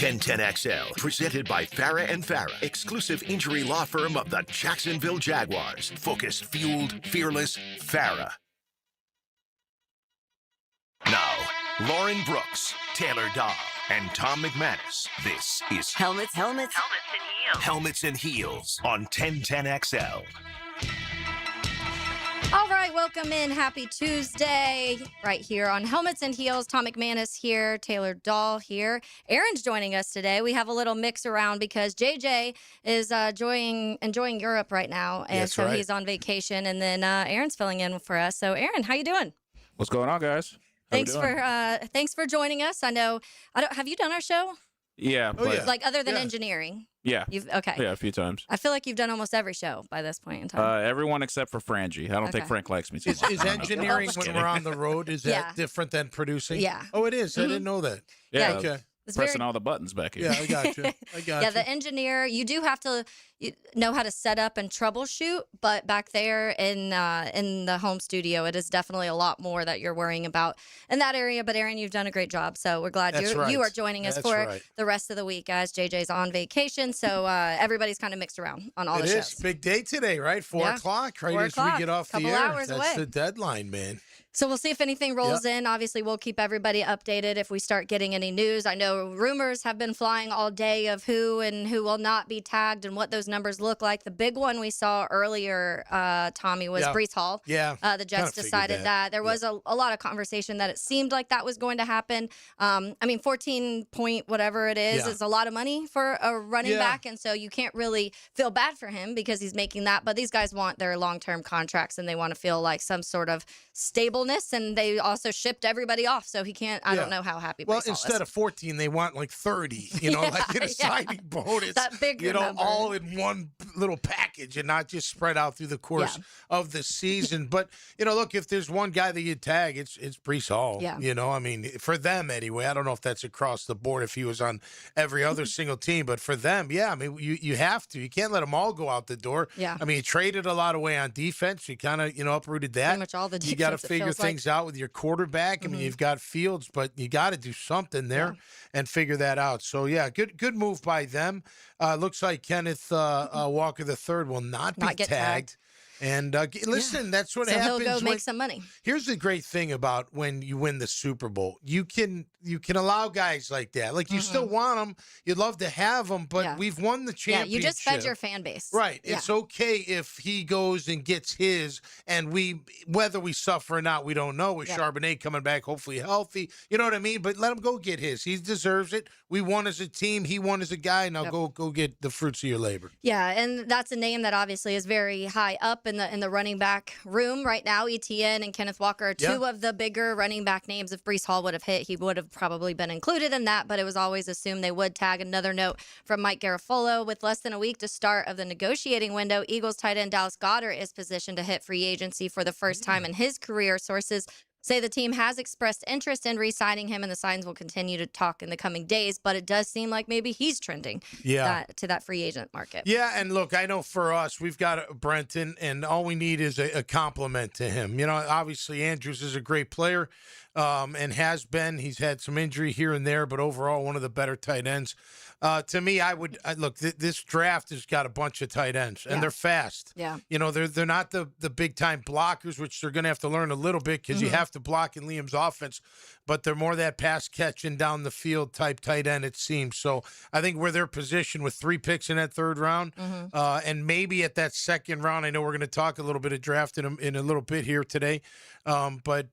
1010XL, presented by Farah and Farah, exclusive injury law firm of the Jacksonville Jaguars. Focused, fueled, fearless, Farah. Now, Lauren Brooks, Taylor Dahl, and Tom McManus. This is Helmets and Heels. Helmets and Heels on 1010XL. All right, welcome in. Happy Tuesday right here on Helmets and Heels. Tom McManus here, Taylor Dahl here. Aaron's joining us today. We have a little mix around because JJ is enjoying Europe right now, and That's so right. He's on vacation, and then Aaron's filling in for us. So, Aaron, how you doing? What's going on, guys? How we doing? Thanks for joining us. I know. Have you done our show? Yeah, Oh, but yeah. Like other than Yeah. engineering? yeah, Okay. yeah, a few times. I feel like you've done almost every show by this point in time. Everyone except for Frangie. I don't think Okay. Frank likes me too Is, much. is I don't know. engineering Just when kidding. we're on the road, is that Yeah. different than producing? Yeah. Oh, it is? I Mhm. didn't know that. Yeah, Okay. It's pressing very- all the buttons back here. Yeah, I got you. I got Yeah, you. the engineer, you do have to know how to set up and troubleshoot, but back there in the home studio, it is definitely a lot more that you're worrying about in that area. But Aaron, you've done a great job, so we're glad That's you right. are joining us That's for right. the rest of the week, guys. JJ's on vacation, so everybody's kind of mixed around on all It the is. shows. Big day today, right? 4 Yeah. o'clock, right 4 as we o'clock. get off the Couple air. hours That's away. the deadline, man. So we'll see if anything rolls in. Obviously, we'll keep everybody updated if we start getting any news. I know rumors have been flying all day of who and who will not be tagged and what those numbers look like. The big one we saw earlier, Tommy, was Yeah. Brees Hall. Yeah. The Jets Kinda figured decided that. There was a lot of conversation that it seemed like that was going to happen. 14 point whatever it is Yeah. is a lot of money for a running Yeah. back. And so you can't really feel bad for him because he's making that. But these guys want their long-term contracts and they want to feel like some sort of stableness. And they also shipped everybody off. So he can't, I Yeah. don't know how happy Well, Brees Hall instead is. of 14, they want like 30, like in a signing bonus. That bigger number. all in one little package and not just spread out through the course of the season. But, look, if there's one guy that you tag, it's Brees Hall. Yeah. For them anyway. I don't know if that's across the board if he was on every other single team, but for them, you have to. You can't let them all go out the door. Yeah. You traded a lot away on defense. You kind of, uprooted that. Pretty much all the You got to defense, it figure feels like. things out with your quarterback. You've got Fields, but you got to do something there and figure that out. So, yeah, good move by them. Looks like Kenneth Walker III will not be get tagged. And listen, that's what So happens. he'll go make when- some money. Here's the great thing about when you win the Super Bowl. You can allow guys like that. Like, you still want them. You'd love to have them, but Yeah. we've won the Yeah, championship. you just fed your fan base. Right. Yeah. It's okay if he goes and gets his, and whether we suffer or not, we don't know. With Charbonnet coming back, hopefully healthy. You know what I mean? But let him go get his. He deserves it. We won as a team. He won as a guy. Now go get the fruits of your labor. Yeah, and that's a name that obviously is very high up in the running back room right now. ETN and Kenneth Walker are two of the bigger running back names. If Brees Hall would have hit, he would have probably been included in that, but it was always assumed they would tag. Another note from Mike Garafolo: with less than a week to start of the negotiating window, Eagles tight end Dallas Goedert is positioned to hit free agency for the first time in his career. Sources say the team has expressed interest in re-signing him, and the signs will continue to talk in the coming days, but it does seem like maybe he's trending to that free agent market. Yeah, and look, I know for us, we've got Brenton, and all we need is a compliment to him. Obviously Andrews is a great player and has been. He's had some injury here and there, but overall one of the better tight ends. To me, this draft has got a bunch of tight ends, and they're fast. Yeah. They're not the big-time blockers, which they're going to have to learn a little bit because you have to block in Liam's offense, but they're more that pass-catching down the field type tight end, it seems. So I think where they're positioned with 3 picks in that third round, and maybe at that second round, I know we're going to talk a little bit of draft in a little bit here today, but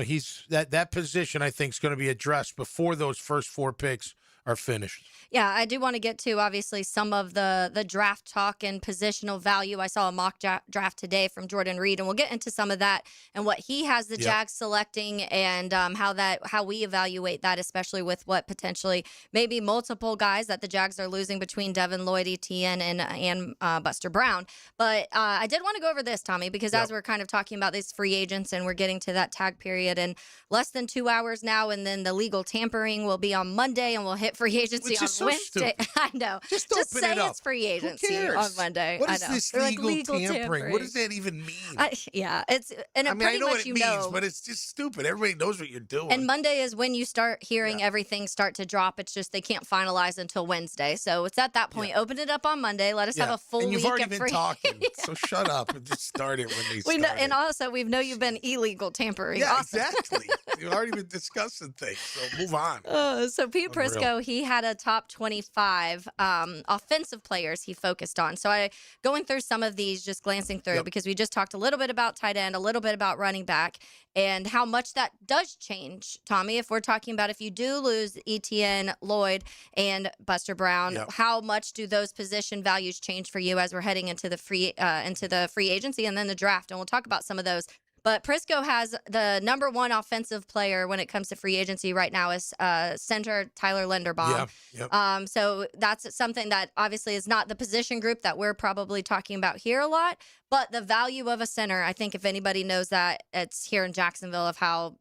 he's that position, I think, is going to be addressed before those first 4 picks are finished. Yeah, I do want to get to, obviously, some of the draft talk and positional value. I saw a mock draft today from Jordan Reed, and we'll get into some of that and what he has the Jags selecting and how we evaluate that, especially with what potentially maybe multiple guys that the Jags are losing between Devin Lloyd, Etienne, and Buster Brown. But I did want to go over this, Tommy, because as we're kind of talking about these free agents and we're getting to that tag period in less than 2 hours now, and then the legal tampering will be on Monday and we'll hit hit free agency Which on is so Wednesday. stupid. I know. Just Just open say it up. it's free Who agency cares? on Monday. What I is know. this They're like, legal tampering? What does that even mean? Yeah, it's and I it mean, I pretty know much what it you means, know. but it's just stupid. Everybody knows what you're doing. And Monday is when you start hearing everything start to drop. It's just they can't finalize until Wednesday. So it's at that point. Open it up on Monday. Let us have a full and you've week already of been free. talking, so shut up and just start it when they We start. know, and also we know you've been illegal tampering. Yeah, also. exactly. You've already been discussing things, so move on. So Pete Unreal. Prisco, he had a top 25 offensive players he focused on. So I going through some of these, just glancing through, because we just talked a little bit about tight end, a little bit about running back, and how much that does change, Tommy. If we're talking about if you do lose Etienne, Lloyd, and Buster Brown, how much do those position values change for you as we're heading into the free agency and then the draft? And we'll talk about some of those. But Prisco has the number one offensive player when it comes to free agency right now is center Tyler Linderbaum. So that's something that obviously is not the position group that we're probably talking about here a lot, but the value of a center, I think if anybody knows that, it's here in Jacksonville of how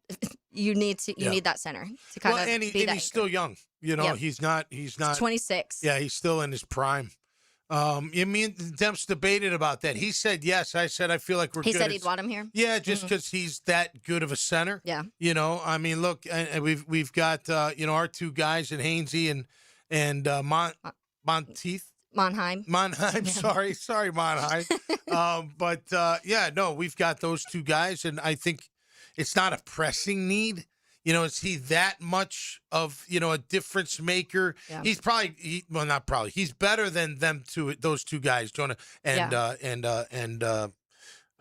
you need that center to kind of and be that he's still young. You know, he's 26. Yeah, he's still in his prime. Me and Demps debated about that. He said yes. I said I feel like we're. He good said he'd want him here. Yeah, just because he's that good of a center. Yeah. You know, I mean, look, and we've got our two guys in Hainsey and Monteith. Monheim. Yeah. Sorry, Monheim. We've got those two guys, and I think it's not a pressing need. You know, is he that much of, a difference maker? Yeah. He's not probably. He's better than those two guys, Jonah and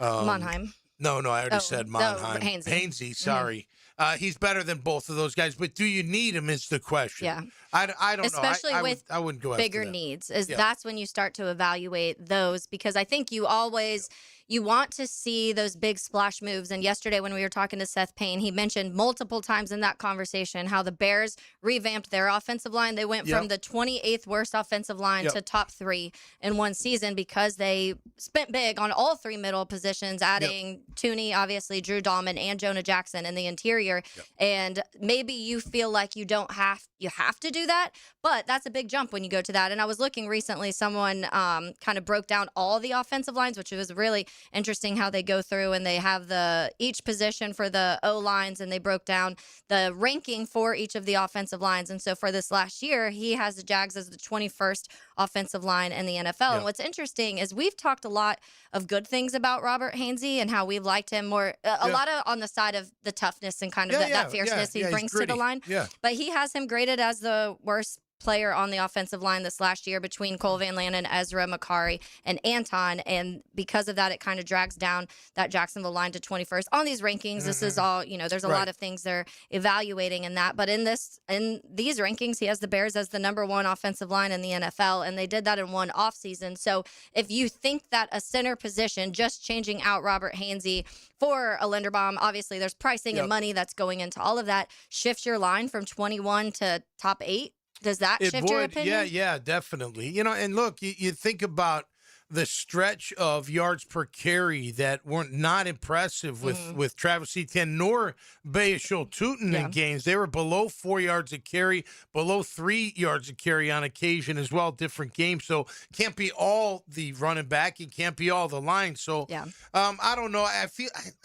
Monheim. No, I already said Monheim. Hainsey. Sorry. He's better than both of those guys, but do you need him is the question. Yeah. I don't Especially know. with I wouldn't go bigger after that. needs. That's when you start to evaluate those, because I think you want to see those big splash moves. And yesterday when we were talking to Seth Payne, he mentioned multiple times in that conversation how the Bears revamped their offensive line. They went from the 28th worst offensive line to top 3 in one season because they spent big on all 3 middle positions, adding Tooney, obviously Drew Dahlman, and Jonah Jackson in the interior. And maybe you feel like you have to do that, but that's a big jump when you go to that. And I was looking recently, someone kind of broke down all the offensive lines, which was really interesting how they go through and they have each position for the O lines, and they broke down the ranking for each of the offensive lines. And so for this last year, he has the Jags as the 21st offensive line in the NFL. And what's interesting is we've talked a lot of good things about Robert Hainsey and how we've liked him more, a lot of on the side of the toughness and kind of that fierceness he brings to the line. Yeah. But he has him graded as the worst player on the offensive line this last year between Cole Van Lannon, Ezra, Makari, and Anton. And because of that, it kind of drags down that Jacksonville line to 21st. On these rankings, this is all, there's a lot of things they're evaluating in that. But in these rankings, he has the Bears as the number 1 offensive line in the NFL, and they did that in one offseason. So if you think that a center position, just changing out Robert Hainsey for a Linderbaum, obviously there's pricing and money that's going into all of that, shifts your line from 21 to top 8. Does that shift your opinion? Yeah, definitely. And look, you think about the stretch of yards per carry that weren't not impressive with Travis Etienne nor Bayashul Tootin in games. They were below 4 yards a carry, below 3 yards a carry on occasion as well, different games. So can't be all the running back. It can't be all the line. So I don't know. I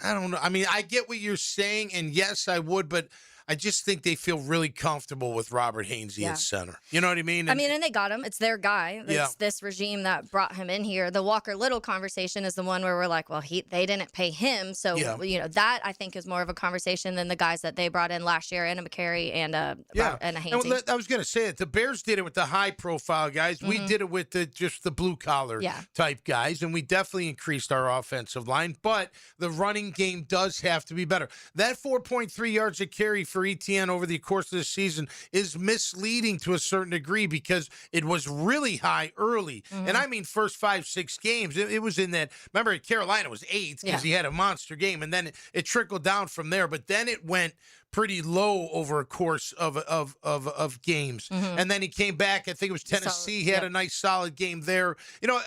don't know. I mean, I get what you're saying, and yes, I would, but I just think they feel really comfortable with Robert Hainsey at center. You know what I mean? And they got him. It's their guy. It's this regime that brought him in here. The Walker Little conversation is the one where we're like, well, they didn't pay him. So, that I think is more of a conversation than the guys that they brought in last year, Anna McCary and a Hainsey. I was going to say it. The Bears did it with the high-profile guys. We did it with just the blue-collar type guys, and we definitely increased our offensive line. But the running game does have to be better. That 4.3 yards a carry for Etienne over the course of the season is misleading to a certain degree because it was really high early. And I mean first 5-6 games. It was in that, remember at Carolina it was 8 because he had a monster game, and then it trickled down from there. But then it went pretty low over a course of games. And then he came back. I think it was Tennessee. He had a nice solid game there.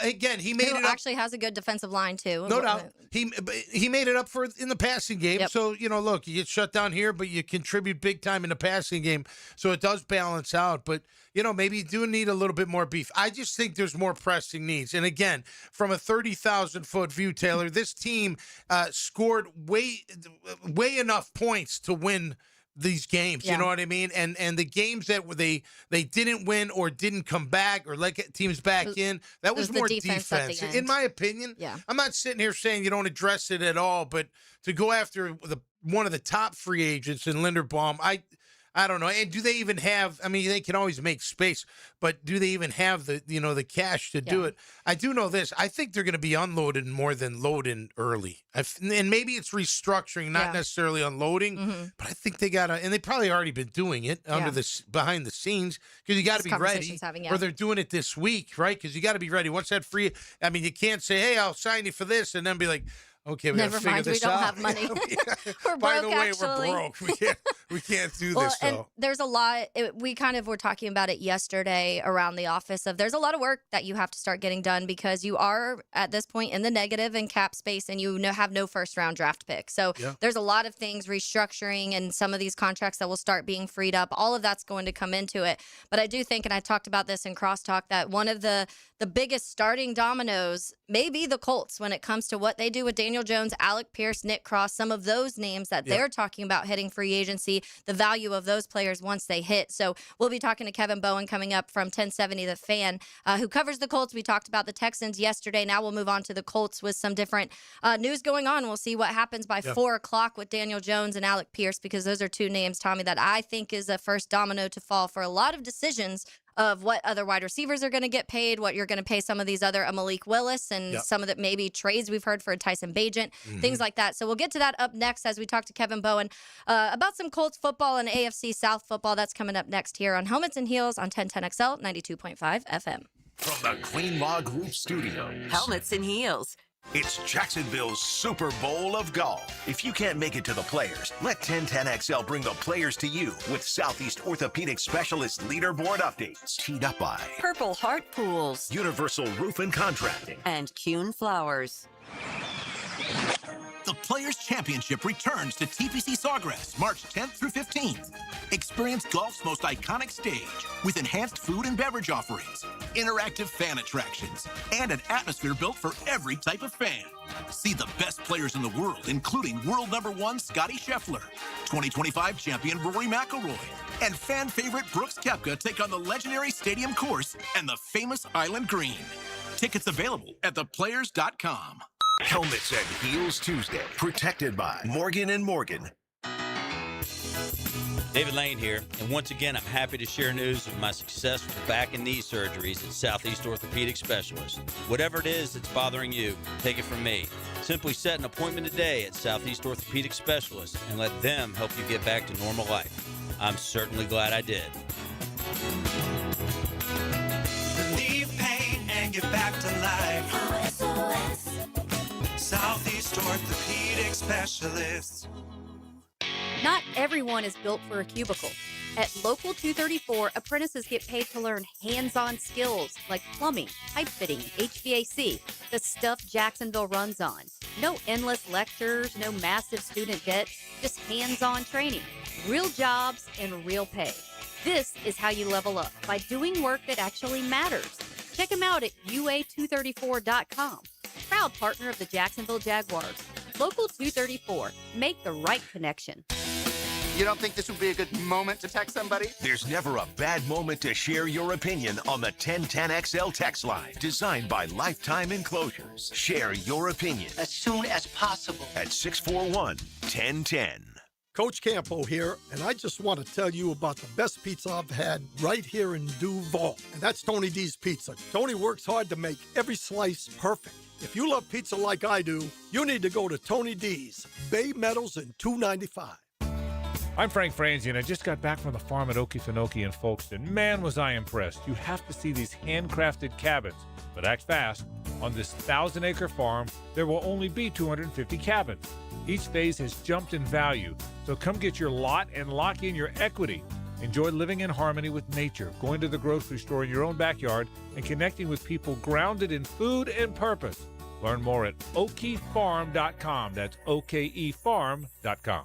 Again, he made it up. Actually has a good defensive line too. No doubt. He made it up for in the passing game. Yep. So, look, you get shut down here, but you contribute big time in the passing game. So it does balance out. But, maybe you do need a little bit more beef. I just think there's more pressing needs. And again, from a 30,000-foot view, Taylor, this team scored way enough points to win these games. You know what I mean? And the games that they didn't win or didn't come back or let teams back in, that was more defense. In my opinion, I'm not sitting here saying you don't address it at all, but to go after one of the top free agents in Linderbaum, I don't know. And do they even have, they can always make space, but do they even have the cash to do it? I do know this. I think they're going to be unloaded more than loading early. And maybe it's restructuring, not necessarily unloading, but I think they got to, and they probably already been doing it behind the scenes because you got to be ready. Or they're doing it this week, right? Because you got to be ready. Once that free, you can't say, hey, I'll sign you for this, and then be like, okay, we never mind. We don't have money. We're By broke, the way, actually. we're broke. We can't do well, this. And there's a lot. We kind of were talking about it yesterday around the office. There's a lot of work that you have to start getting done because you are at this point in the negative in cap space, and you have no first round draft pick. So there's a lot of things restructuring, and some of these contracts that will start being freed up. All of that's going to come into it. But I do think, and I talked about this in Crosstalk, that one of the biggest starting dominoes may be the Colts when it comes to what they do with Daniel Jones, Alec Pierce, Nick Cross, some of those names that they're talking about hitting free agency, the value of those players once they hit. So we'll be talking to Kevin Bowen coming up from 1070 The Fan, who covers the Colts. We talked about the Texans yesterday. Now we'll move on to the Colts with some different news going on. We'll see what happens by 4 o'clock with Daniel Jones and Alec Pierce, because those are two names, Tommy, that I think is a first domino to fall for a lot of decisions of what other wide receivers are going to get paid, what you're going to pay some of these other Malik Willis, and some of the maybe trades we've heard for Tyson Bagent, things like that. So we'll get to that up next as we talk to Kevin Bowen about some Colts football and AFC South football. That's coming up next here on Helmets and Heels on 1010XL 92.5 FM. From the Queen Law Group Studios, Helmets and Heels. it's Jacksonville's Super Bowl of golf. If you can't make it to the players, let 1010XL bring the players to you with Southeast Orthopedic Specialist leaderboard updates. Teed up by Purple Heart Pools. Universal Roof and Contracting. And Kuhn Flowers. The Players' Championship returns to TPC Sawgrass March 10th through 15th. Experience golf's most iconic stage with enhanced food and beverage offerings, interactive fan attractions, and an atmosphere built for every type of fan. See the best players in the world, including world #1 Scotty Scheffler, 2025 champion Rory McIlroy, and fan favorite Brooks Koepka take on the legendary Stadium Course and the famous Island Green. Tickets available at theplayers.com. Helmets and Heels Tuesday, protected by Morgan & Morgan. David Lane here, and once again, I'm happy to share news of my success with back and knee surgeries at Southeast Orthopedic Specialists. Whatever it is that's bothering you, take it from me. Simply set an appointment today at Southeast Orthopedic Specialists and let them help you get back to normal life. I'm certainly glad I did. Relieve pain and get back to life. SOS. Southeast Orthopedic Specialists. Not everyone is built for a cubicle. At Local 234, apprentices get paid to learn hands-on skills like plumbing, pipe fitting, HVAC, the stuff Jacksonville runs on. No endless lectures, no massive student debt, just hands-on training, real jobs, and real pay. This is how you level up, by doing work that actually matters. Check them out at UA234.com. Proud partner of the Jacksonville Jaguars. Local 234. Make the right connection. You don't think this would be a good moment to text somebody? There's never a bad moment to share your opinion on the 1010XL text line, designed by Lifetime Enclosures. Share your opinion As soon as possible. at 641-1010. Coach Campo here, and I just want to tell you about the best pizza I've had right here in Duval, and that's Tony D's Pizza. Tony works hard to make every slice perfect. If you love pizza like I do, you need to go to Tony D's, Bay Meadows and 295. I'm Frank Franzi, and I just got back from the farm at Okefenokee in Folkestone. Man, was I impressed. You have to see these handcrafted cabins. But act fast. On this 1,000-acre farm, there will only be 250 cabins. Each phase has jumped in value, So come get your lot and lock in your equity. Enjoy living in harmony with nature, going to the grocery store in your own backyard, and connecting with people grounded in food and purpose. Learn more at okefarm.com. That's okefarm.com.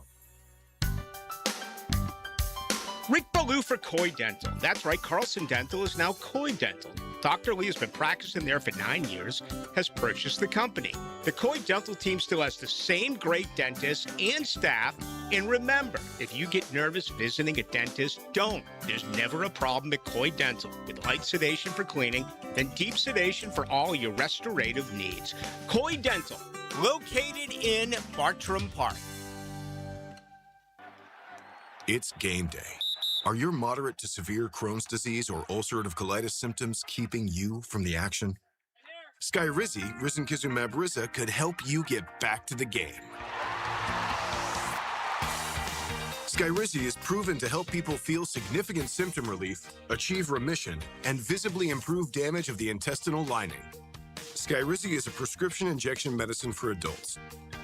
Rick Ballou for Coy Dental. That's right, Carlson Dental is now Coy Dental. Dr. Lee has been practicing there for 9 years, has purchased the company. The Coy Dental team still has the same great dentists and staff. And remember, if you get nervous visiting a dentist, don't. There's never a problem at Coy Dental. With light sedation for cleaning and deep sedation for all your restorative needs. Coy Dental, located in Bartram Park. It's game day. Are your moderate to severe Crohn's disease or ulcerative colitis symptoms keeping you from the action? Skyrizi, risankizumab Riza, could help you get back to the game. Skyrizi is proven to help people feel significant symptom relief, achieve remission, and visibly improve damage of the intestinal lining. Skyrizi is a prescription injection medicine for adults.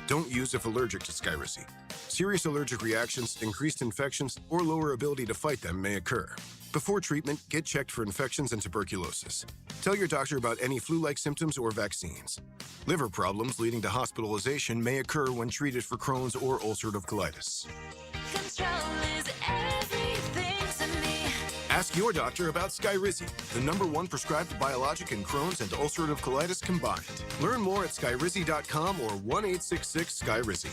Don't use if allergic to Skyrizi. Serious allergic reactions, increased infections, or lower ability to fight them may occur. Before treatment, get checked for infections and tuberculosis. Tell your doctor about any flu-like symptoms or vaccines. Liver problems leading to hospitalization may occur when treated for Crohn's or ulcerative colitis. Ask your doctor about Skyrizi, the #1 prescribed biologic in Crohn's and ulcerative colitis combined. Learn more at skyrizi.com or 1-866-SKYRIZI.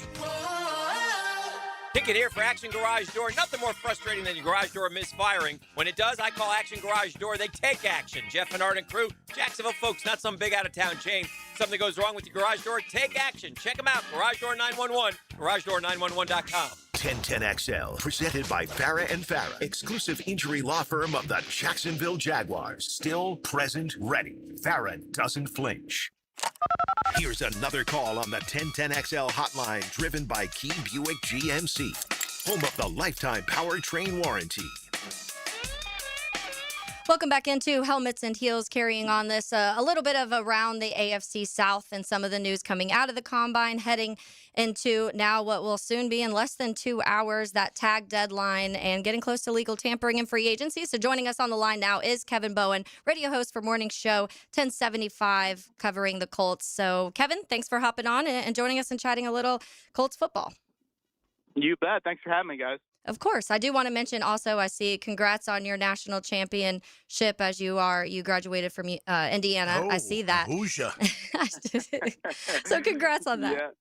Ticket here for Action Garage Door. Nothing more frustrating than your garage door misfiring. When it does, I call Action Garage Door. They take action. Jeff and Art and crew, Jacksonville folks, not some big out-of-town chain. Something goes wrong with your garage door, take action. Check them out. Garage Door 911, garagedoor911.com. 1010XL, presented by Farah and Farah, exclusive injury law firm of the Jacksonville Jaguars. Still present, ready. Farah doesn't flinch. Here's another call on the 1010XL hotline, driven by Key Buick GMC, home of the lifetime powertrain warranty. Welcome back into Helmets and Heels, carrying on this a little bit of around the AFC South and some of the news coming out of the Combine, heading into now what will soon be in less than 2 hours, that tag deadline, and getting close to legal tampering and free agency. So joining us on the line now is Kevin Bowen, radio host for Morning Show 1075, covering the Colts. So Kevin, thanks for hopping on and joining us and chatting a little Colts football. You bet. Thanks for having me, guys. Of course. I do want to mention also, I see, congrats on your national championship as you graduated from Indiana. Oh, I see that. Hoosier. So congrats on that.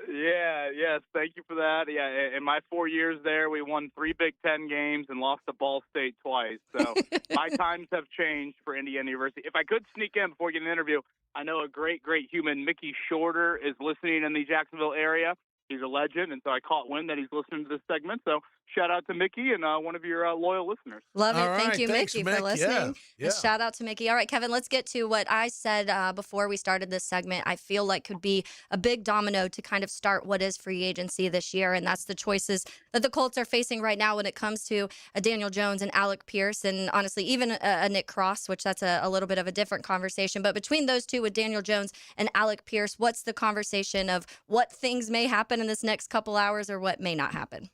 Yes. Thank you for that. Yeah, in my 4 years there, we won 3 Big Ten games and lost to Ball State twice. So my times have changed for Indiana University. If I could sneak in before we get an interview, I know a great human, Mickey Shorter, is listening in the Jacksonville area. He's a legend, and so I caught wind that he's listening to this segment. So shout out to Mickey and one of your loyal listeners. Love it. All Thank right. you, Thanks, Mickey, Mick. for listening. Yeah. And shout out to Mickey. All right, Kevin, let's get to what I said before we started this segment. I feel like could be a big domino to kind of start what is free agency this year, and that's the choices that the Colts are facing right now when it comes to a Daniel Jones and Alec Pierce, and honestly, even a Nick Cross, which that's a little bit of a different conversation. But between those two, with Daniel Jones and Alec Pierce, what's the conversation of what things may happen in this next couple hours or what may not happen?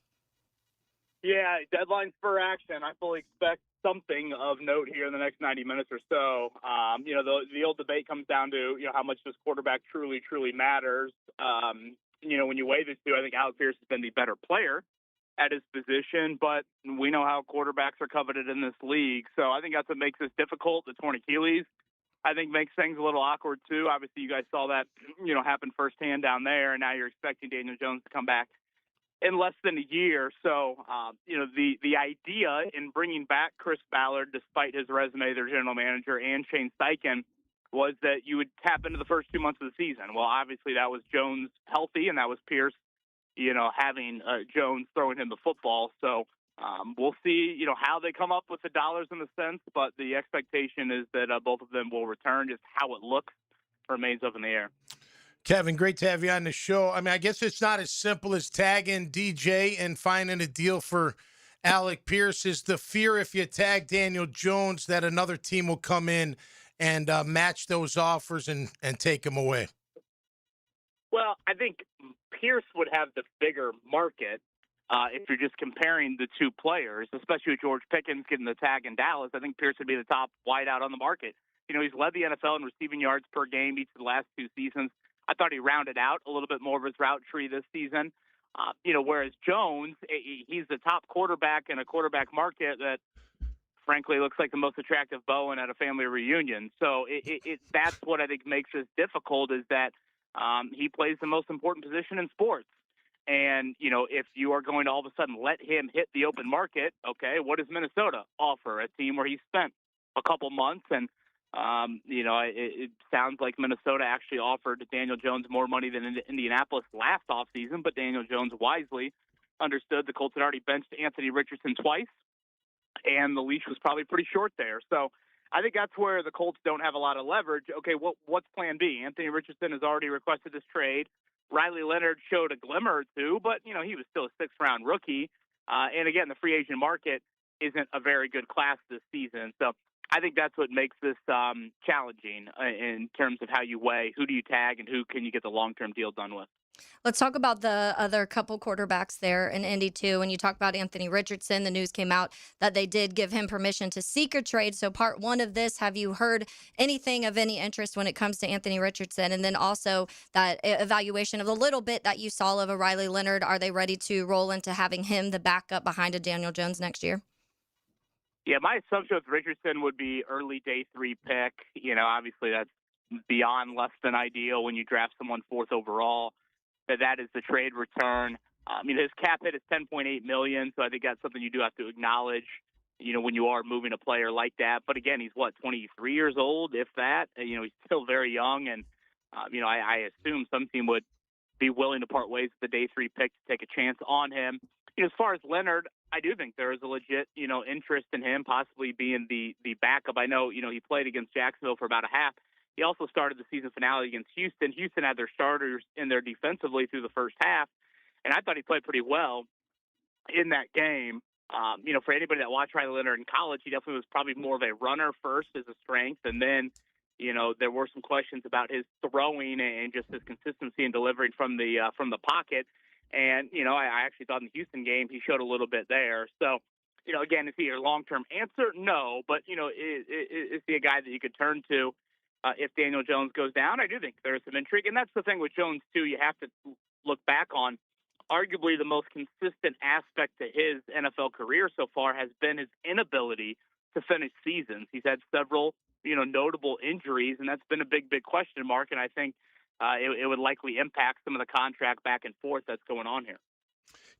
Yeah, deadlines for action. I fully expect something of note here in the next 90 minutes or so. The old debate comes down to, how much this quarterback truly matters. When you weigh the two, I think Alec Pierce has been the better player at his position, but we know how quarterbacks are coveted in this league. So I think that's what makes this difficult. The torn Achilles, I think, makes things a little awkward too. Obviously, you guys saw that, happen firsthand down there, and now you're expecting Daniel Jones to come back in less than a year. So, the idea in bringing back Chris Ballard, despite his resume, their general manager, and Shane Steichen, was that you would tap into the first 2 months of the season. Well, obviously that was Jones healthy, and that was Pierce, having Jones throwing him the football. So we'll see, how they come up with the dollars and the cents, but the expectation is that both of them will return. Just how it looks remains up in the air. Kevin, great to have you on the show. I mean, I guess it's not as simple as tagging DJ and finding a deal for Alec Pierce. Is the fear if you tag Daniel Jones that another team will come in and match those offers and take him away? Well, I think Pierce would have the bigger market. if you're just comparing the two players, especially with George Pickens getting the tag in Dallas, I think Pierce would be the top wideout on the market. He's led the NFL in receiving yards per game each of the last 2 seasons. I thought he rounded out a little bit more of his route tree this season. Whereas Jones, he's the top quarterback in a quarterback market that, frankly, looks like the most attractive Bowen at a family reunion. So that's what I think makes this difficult, is that he plays the most important position in sports. And, if you are going to all of a sudden let him hit the open market, okay, what does Minnesota offer? A team where he spent a couple months, and, it sounds like Minnesota actually offered Daniel Jones more money than Indianapolis last offseason, but Daniel Jones wisely understood the Colts had already benched Anthony Richardson twice, and the leash was probably pretty short there. So I think that's where the Colts don't have a lot of leverage. Okay, what's plan B? Anthony Richardson has already requested this trade. Riley Leonard showed a glimmer or two, but, he was still a 6th-round rookie. And, again, the free agent market isn't a very good class this season. So I think that's what makes this challenging in terms of how you weigh who do you tag and who can you get the long-term deal done with. Let's talk about the other couple quarterbacks there in Indy, too. When you talk about Anthony Richardson, the news came out that they did give him permission to seek a trade. So part one of this, have you heard anything of any interest when it comes to Anthony Richardson? And then also that evaluation of the little bit that you saw of a Riley Leonard, are they ready to roll into having him the backup behind a Daniel Jones next year? Yeah, my assumption with Richardson would be early day 3 pick. Obviously that's beyond less than ideal when you draft someone 4th overall. That is the trade return. His cap hit is $10.8 million, so I think that's something you do have to acknowledge, when you are moving a player like that. But again, he's 23 years old, if that. He's still very young, and I assume some team would be willing to part ways with the day 3 pick to take a chance on him. As far as Leonard, I do think there is a legit, interest in him possibly being the backup. I know, he played against Jacksonville for about a half. He also started the season finale against Houston. Houston had their starters in there defensively through the first half, and I thought he played pretty well in that game. For anybody that watched Riley Leonard in college, he definitely was probably more of a runner first as a strength, and then, there were some questions about his throwing and just his consistency in delivering from the pocket. And, I actually thought in the Houston game he showed a little bit there. So, again, is he your long-term answer? No, but, is he a guy that you could turn to if Daniel Jones goes down? I do think there's some intrigue. And that's the thing with Jones, too. You have to look back on arguably the most consistent aspect to his NFL career so far has been his inability to finish seasons. He's had several, notable injuries, and that's been a big, big question mark. And I think it would likely impact some of the contract back and forth that's going on here.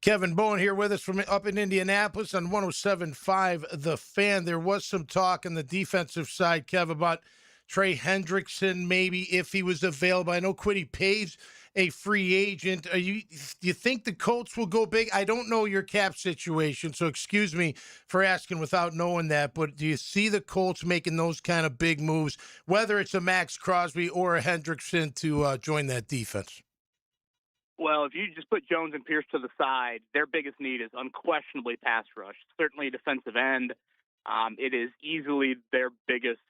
Kevin Bowen here with us from up in Indianapolis on 107.5 The Fan. There was some talk on the defensive side, Kev, about Trey Hendrickson, maybe if he was available. I know Kwity Paye's a free agent. Do you think the Colts will go big? I don't know your cap situation, so excuse me for asking without knowing that, but do you see the Colts making those kind of big moves, whether it's a Max Crosby or a Hendrickson to join that defense? Well, if you just put Jones and Pierce to the side, their biggest need is unquestionably pass rush, certainly defensive end. It is easily their biggest,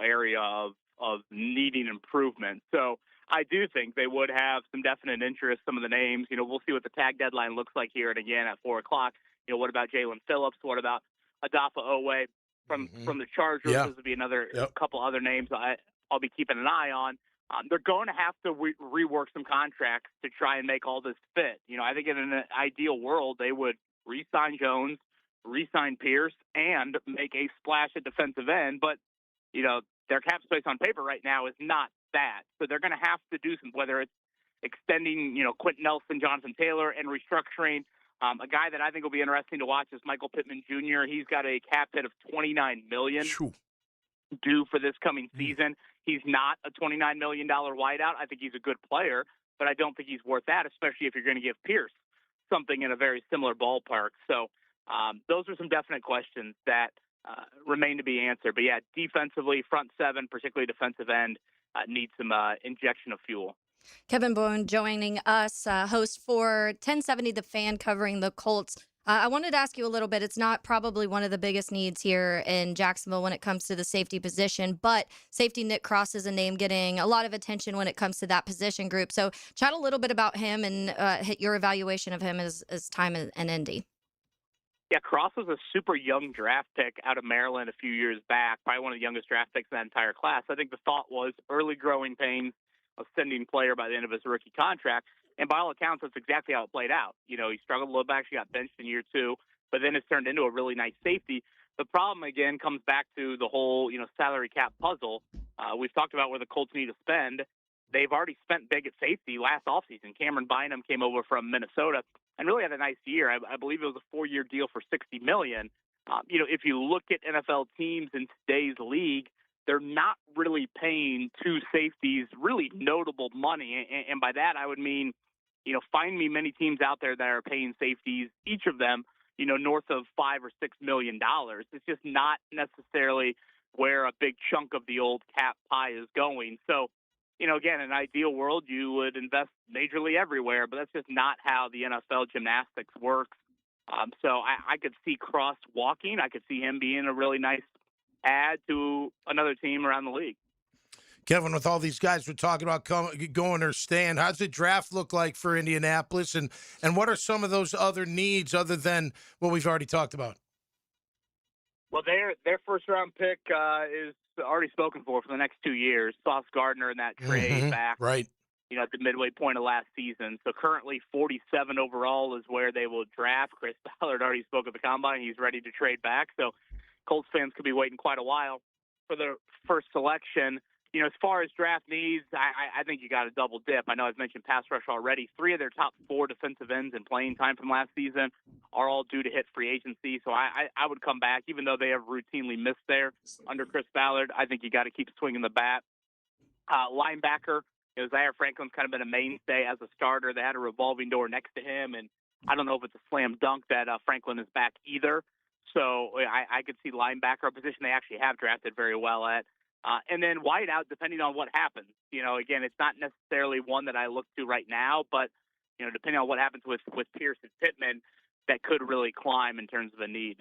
area of needing improvement. So I do think they would have some definite interest. Some of the names, we'll see what the tag deadline looks like here and again at 4:00. What about Jalen Phillips? What about Adafa Owe from the Chargers? Yeah. Those would be another couple other names I'll be keeping an eye on. They're going to have to rework some contracts to try and make all this fit. I think in an ideal world, they would re-sign Jones, re-sign Pierce, and make a splash at defensive end. But, their cap space on paper right now is not that. So they're going to have to do some, whether it's extending, Quentin Nelson, Jonathan Taylor, and restructuring. A guy that I think will be interesting to watch is Michael Pittman Jr. He's got a cap hit of $29 million. Due for this coming season. He's not a $29 million wideout. I think he's a good player, but I don't think he's worth that, especially if you're going to give Pierce something in a very similar ballpark. So those are some definite questions that remain to be answered. But, yeah, defensively, front seven, particularly defensive end, needs some injection of fuel. Kevin Bowen joining us, host for 1070 The Fan, covering the Colts. I wanted to ask you a little bit. It's not probably one of the biggest needs here in Jacksonville when it comes to the safety position, but safety Nick Cross is a name getting a lot of attention when it comes to that position group. So chat a little bit about him and your evaluation of him as time in Indy. Yeah, Cross was a super young draft pick out of Maryland a few years back, probably one of the youngest draft picks in that entire class. I think the thought was early growing pains, ascending player by the end of his rookie contract. And by all accounts, that's exactly how it played out. He struggled a little bit, actually got benched in year 2, but then it's turned into a really nice safety. The problem, again, comes back to the whole, salary cap puzzle. We've talked about where the Colts need to spend. They've already spent big at safety last offseason. Cameron Bynum came over from Minnesota and really had a nice year. I believe it was a 4-year deal for $60 million. If you look at NFL teams in today's league, they're not really paying two safeties really notable money. And by that, I would mean, find me many teams out there that are paying safeties, each of them, north of $5 or $6 million. It's just not necessarily where a big chunk of the old cap pie is going. So, again, in an ideal world, you would invest majorly everywhere, but that's just not how the NFL gymnastics works. So I could see Cross walking. I could see him being a really nice add to another team around the league. Kevin, with all these guys we're talking about going or staying, how's the draft look like for Indianapolis, and what are some of those other needs other than what we've already talked about? Well, their first-round pick is already spoken for the next 2 years. Sauce Gardner in that trade back, right? At the midway point of last season. So currently 47 overall is where they will draft. Chris Ballard already spoke at the Combine. He's ready to trade back. So Colts fans could be waiting quite a while for their first selection. As far as draft needs, I think you got to double dip. I know I've mentioned pass rush already. 3 of their top 4 defensive ends in playing time from last season are all due to hit free agency. So I would come back, even though they have routinely missed there under Chris Ballard. I think you got to keep swinging the bat. Linebacker, Zaire Franklin's kind of been a mainstay as a starter. They had a revolving door next to him, and I don't know if it's a slam dunk that Franklin is back either. So I could see linebacker, a position they actually have drafted very well at. And then wideout, depending on what happens. Again, it's not necessarily one that I look to right now, but, depending on what happens with Pierce and Pittman, that could really climb in terms of a need.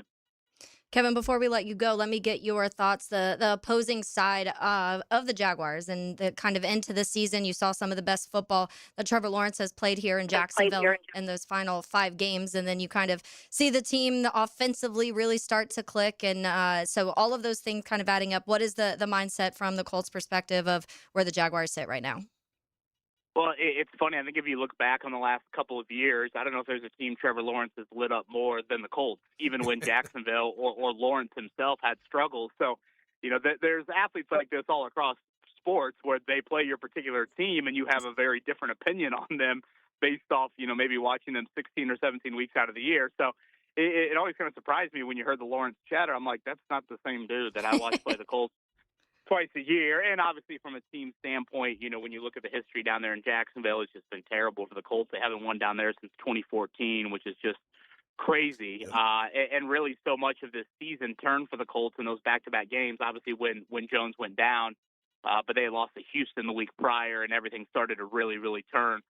Kevin, before we let you go, let me get your thoughts. The opposing side of the Jaguars and the kind of end to the season, you saw some of the best football that Trevor Lawrence has played here in Jacksonville in those final 5 games. And then you kind of see the team offensively really start to click. And so all of those things kind of adding up. What is the mindset from the Colts perspective of where the Jaguars sit right now? Well, it's funny. I think if you look back on the last couple of years, I don't know if there's a team Trevor Lawrence has lit up more than the Colts, even when Jacksonville or Lawrence himself had struggles. So, there's athletes like this all across sports where they play your particular team and you have a very different opinion on them based off, maybe watching them 16 or 17 weeks out of the year. So it always kind of surprised me when you heard the Lawrence chatter. I'm like, that's not the same dude that I watch play the Colts twice a year. And obviously from a team standpoint, when you look at the history down there in Jacksonville, it's just been terrible for the Colts. They haven't won down there since 2014, which is just crazy. And really so much of this season turned for the Colts in those back-to-back games, obviously when Jones went down, but they lost to Houston the week prior and everything started to really, really turn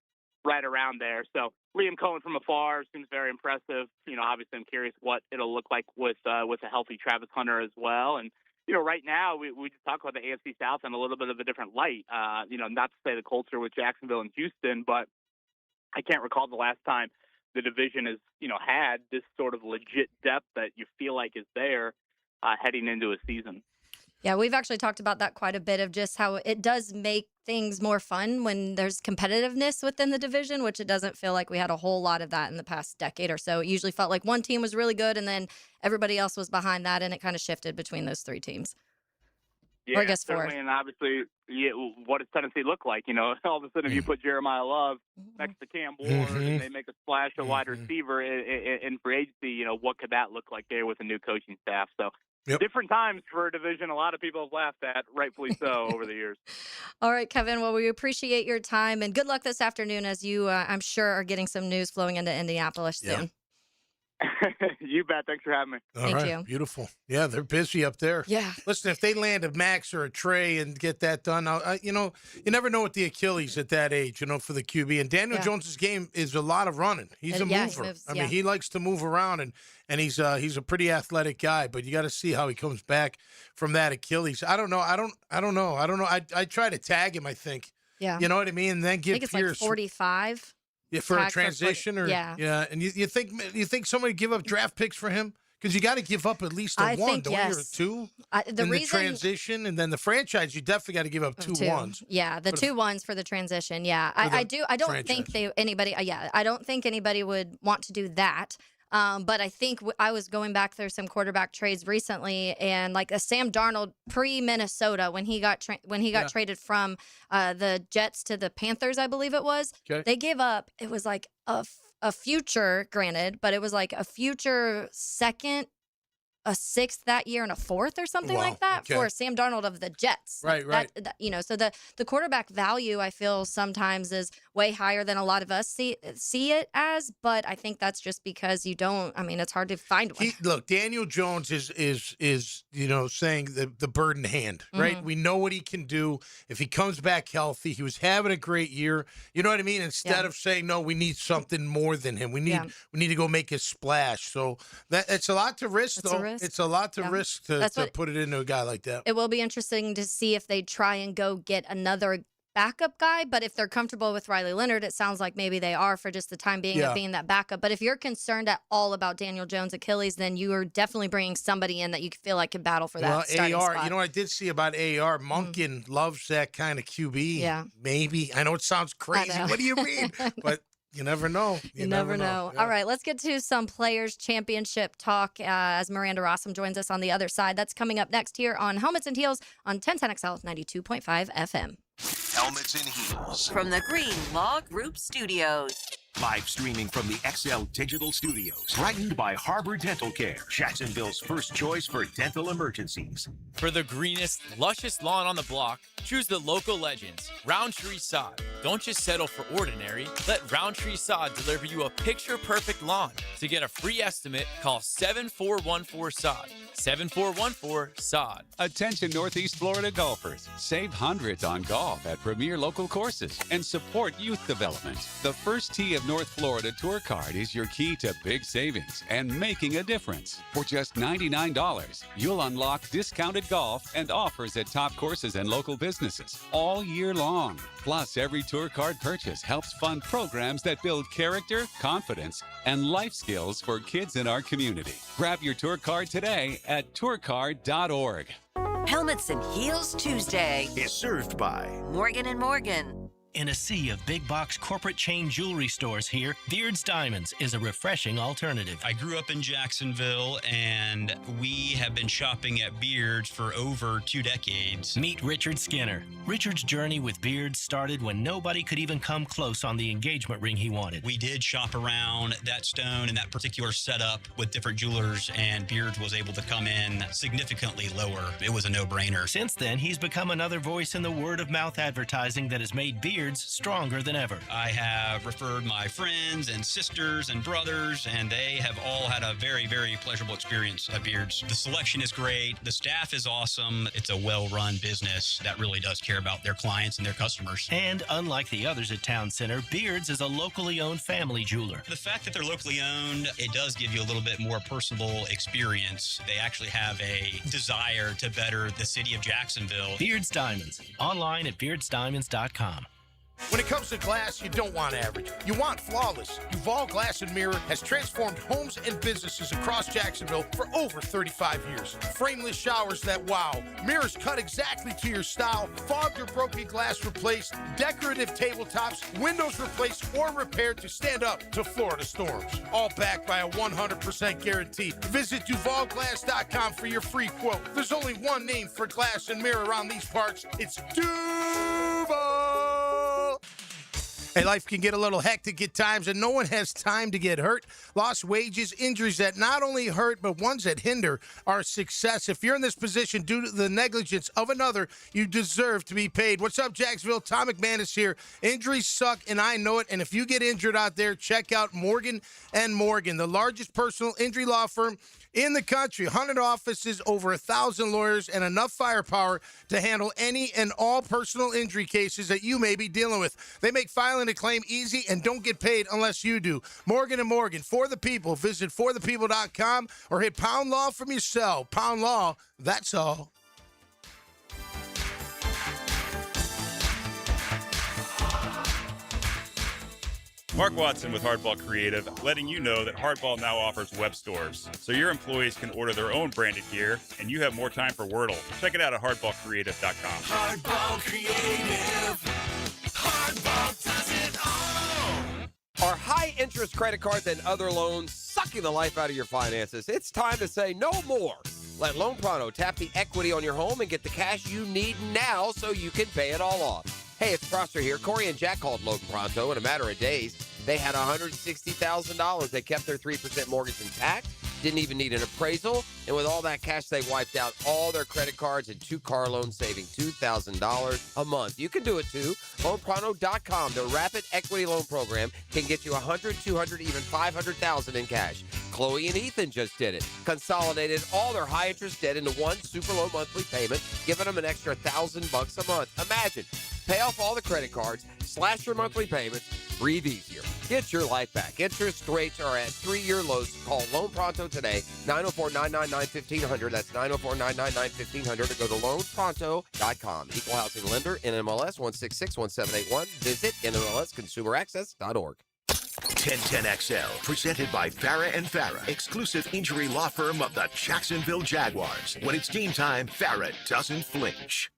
right around there. So Liam Cohen from afar seems very impressive. Obviously I'm curious what it'll look like with a healthy Travis Hunter as well. And right now we just talk about the AFC South in a little bit of a different light. Not to say the Colts are with Jacksonville and Houston, but I can't recall the last time the division has, had this sort of legit depth that you feel like is there heading into a season. Yeah, we've actually talked about that quite a bit of just how it does make things more fun when there's competitiveness within the division, which it doesn't feel like we had a whole lot of that in the past decade or so. It usually felt like one team was really good and then everybody else was behind that, and it kind of shifted between those 3 teams. Yeah, or I guess 4. And obviously, what does Tennessee look like? All of a sudden if you put Jeremiah Love next to Cam Ward and they make a splash of wide receiver in free agency, what could that look like there with a new coaching staff? So different times for a division a lot of people have laughed at, rightfully so, over the years. All right, Kevin. Well, we appreciate your time, and good luck this afternoon as you, I'm sure, are getting some news flowing into Indianapolis soon. You bet. Thanks for having me. All right. Beautiful. Yeah, they're busy up there. Yeah. Listen, if they land a Max or a Trey and get that done, you never know with the Achilles at that age, for the QB. And Daniel Jones's game is a lot of running. He's a mover. He moves, I mean, he likes to move around, and he's a pretty athletic guy. But you got to see how he comes back from that Achilles. I don't know. I don't know. I try to tag him. I think. Yeah. You know what I mean? And then give I think it's Pierce like 45. Yeah, for a transition, and you think somebody give up draft picks for him? Because you got to give up at least a one, don't you, or two? The transition, and then the franchise, you definitely got to give up two ones. Yeah, the 2 1s for the transition. Yeah, I don't think I don't think anybody would want to do that. But I think I was going back through some quarterback trades recently, and like a Sam Darnold pre-Minnesota when he got traded from the Jets to the Panthers, I believe it was. Okay. They gave up. It was like a future, granted, but it was like a future second, a sixth that year, and a fourth or something like that for Sam Darnold of the Jets. Right. So the quarterback value, I feel sometimes is way higher than a lot of us see it as, but I think that's just because it's hard to find one. Look, Daniel Jones is saying the bird in hand, right? We know what he can do if he comes back healthy. He was having a great year. You know what I mean? Instead of saying, no, we need something more than him. We need to go make a splash. So it's a lot to risk, though. It's a lot to risk to put it into a guy like that. It will be interesting to see if they try and go get another backup guy, but if they're comfortable with Riley Leonard, it sounds like maybe they are for just the time being of being that backup. But if you're concerned at all about Daniel Jones' Achilles, then you are definitely bringing somebody in that you feel like can battle for that starting AR, spot. I did see about AR. Monken loves that kind of QB. Yeah. Maybe. I know it sounds crazy. What do you mean? But you never know. You never know. Yeah. All right, let's get to some Players Championship talk as Miranda Rossum joins us on the other side. That's coming up next here on Helmets and Heels on 1010XL 92.5 FM. Helmets and Heels. From the Green Law Group Studios. Live streaming from the XL Digital Studios. Brightened by Harbor Dental Care, Jacksonville's first choice for dental emergencies. For the greenest, luscious lawn on the block, choose the local legends, Roundtree Sod. Don't just settle for ordinary. Let Roundtree Sod deliver you a picture-perfect lawn. To get a free estimate, call 7414-SOD. 7414-SOD. Attention Northeast Florida golfers. Save hundreds on golf at premier local courses and support youth development. The First Tee of North Florida Tour Card is your key to big savings and making a difference. For just $99, you'll unlock discounted golf and offers at top courses and local businesses all year long. Plus, every Tour Card purchase helps fund programs that build character, confidence, and life skills for kids in our community. Grab your Tour Card today at tourcard.org. Helmets and Heels Tuesday is served by Morgan & Morgan. In a sea of big box corporate chain jewelry stores here, Beard's Diamonds is a refreshing alternative. I grew up in Jacksonville, and we have been shopping at Beard's for over 2 decades. Meet Richard Skinner. Richard's journey with Beard's started when nobody could even come close on the engagement ring he wanted. We did shop around that stone and that particular setup with different jewelers, and Beard's was able to come in significantly lower. It was a no-brainer. Since then, he's become another voice in the word-of-mouth advertising that has made Beard's stronger than ever. I have referred my friends and sisters and brothers, and they have all had a very, very pleasurable experience at Beard's. The selection is great. The staff is awesome. It's a well-run business that really does care about their clients and their customers. And unlike the others at Town Center, Beard's is a locally owned family jeweler. The fact that they're locally owned, it does give you a little bit more personal experience. They actually have a desire to better the city of Jacksonville. Beard's Diamonds. Online at beardsdiamonds.com. When it comes to glass, you don't want average. You want flawless. Duval Glass and Mirror has transformed homes and businesses across Jacksonville for over 35 years. Frameless showers that wow. Mirrors cut exactly to your style. Fogged or broken glass replaced. Decorative tabletops. Windows replaced or repaired to stand up to Florida storms. All backed by a 100% guarantee. Visit DuvalGlass.com for your free quote. There's only one name for glass and mirror around these parts. It's Duval. Hey, life can get a little hectic at times, and no one has time to get hurt. Lost wages, injuries that not only hurt, but ones that hinder our success. If you're in this position due to the negligence of another, you deserve to be paid. What's up, Jacksonville? Tom McManus here. Injuries suck, and I know it. And if you get injured out there, check out Morgan & Morgan, the largest personal injury law firm in the country. 100 offices, over 1,000 lawyers, and enough firepower to handle any and all personal injury cases that you may be dealing with. They make filing a claim easy and don't get paid unless you do. Morgan & Morgan, for the people. Visit forthepeople.com or hit Pound Law from your cell. Pound Law, that's all. Mark Watson with Hardball Creative, letting you know that Hardball now offers web stores, so your employees can order their own branded gear, and you have more time for Wordle. Check it out at hardballcreative.com. Hardball Creative. Hardball does it all. Are high-interest credit cards and other loans sucking the life out of your finances? It's time to say no more. Let Loan Pronto tap the equity on your home and get the cash you need now so you can pay it all off. Hey, it's Prosser here. Corey and Jack called Loan Pronto in a matter of days. They had $160,000. They kept their 3% mortgage intact, didn't even need an appraisal, and with all that cash, they wiped out all their credit cards and 2 car loans, saving $2,000 a month. You can do it too. LoanPronto.com, the rapid equity loan program, can get you $100,000, $200,000, even $500,000 in cash. Chloe and Ethan just did it. Consolidated all their high-interest debt into one super low monthly payment, giving them an extra $1,000 a month. Imagine. Pay off all the credit cards, slash your monthly payments, breathe easier. Get your life back. Interest rates are at 3-year lows. Call Loan Pronto today, 904-999-1500. That's 904-999-1500. Or go to loanpronto.com. Equal housing lender, NMLS 1661781. Visit NMLSconsumeraccess.org. 1010XL, presented by Farrah & Farrah, exclusive injury law firm of the Jacksonville Jaguars. When it's game time, Farrah doesn't flinch.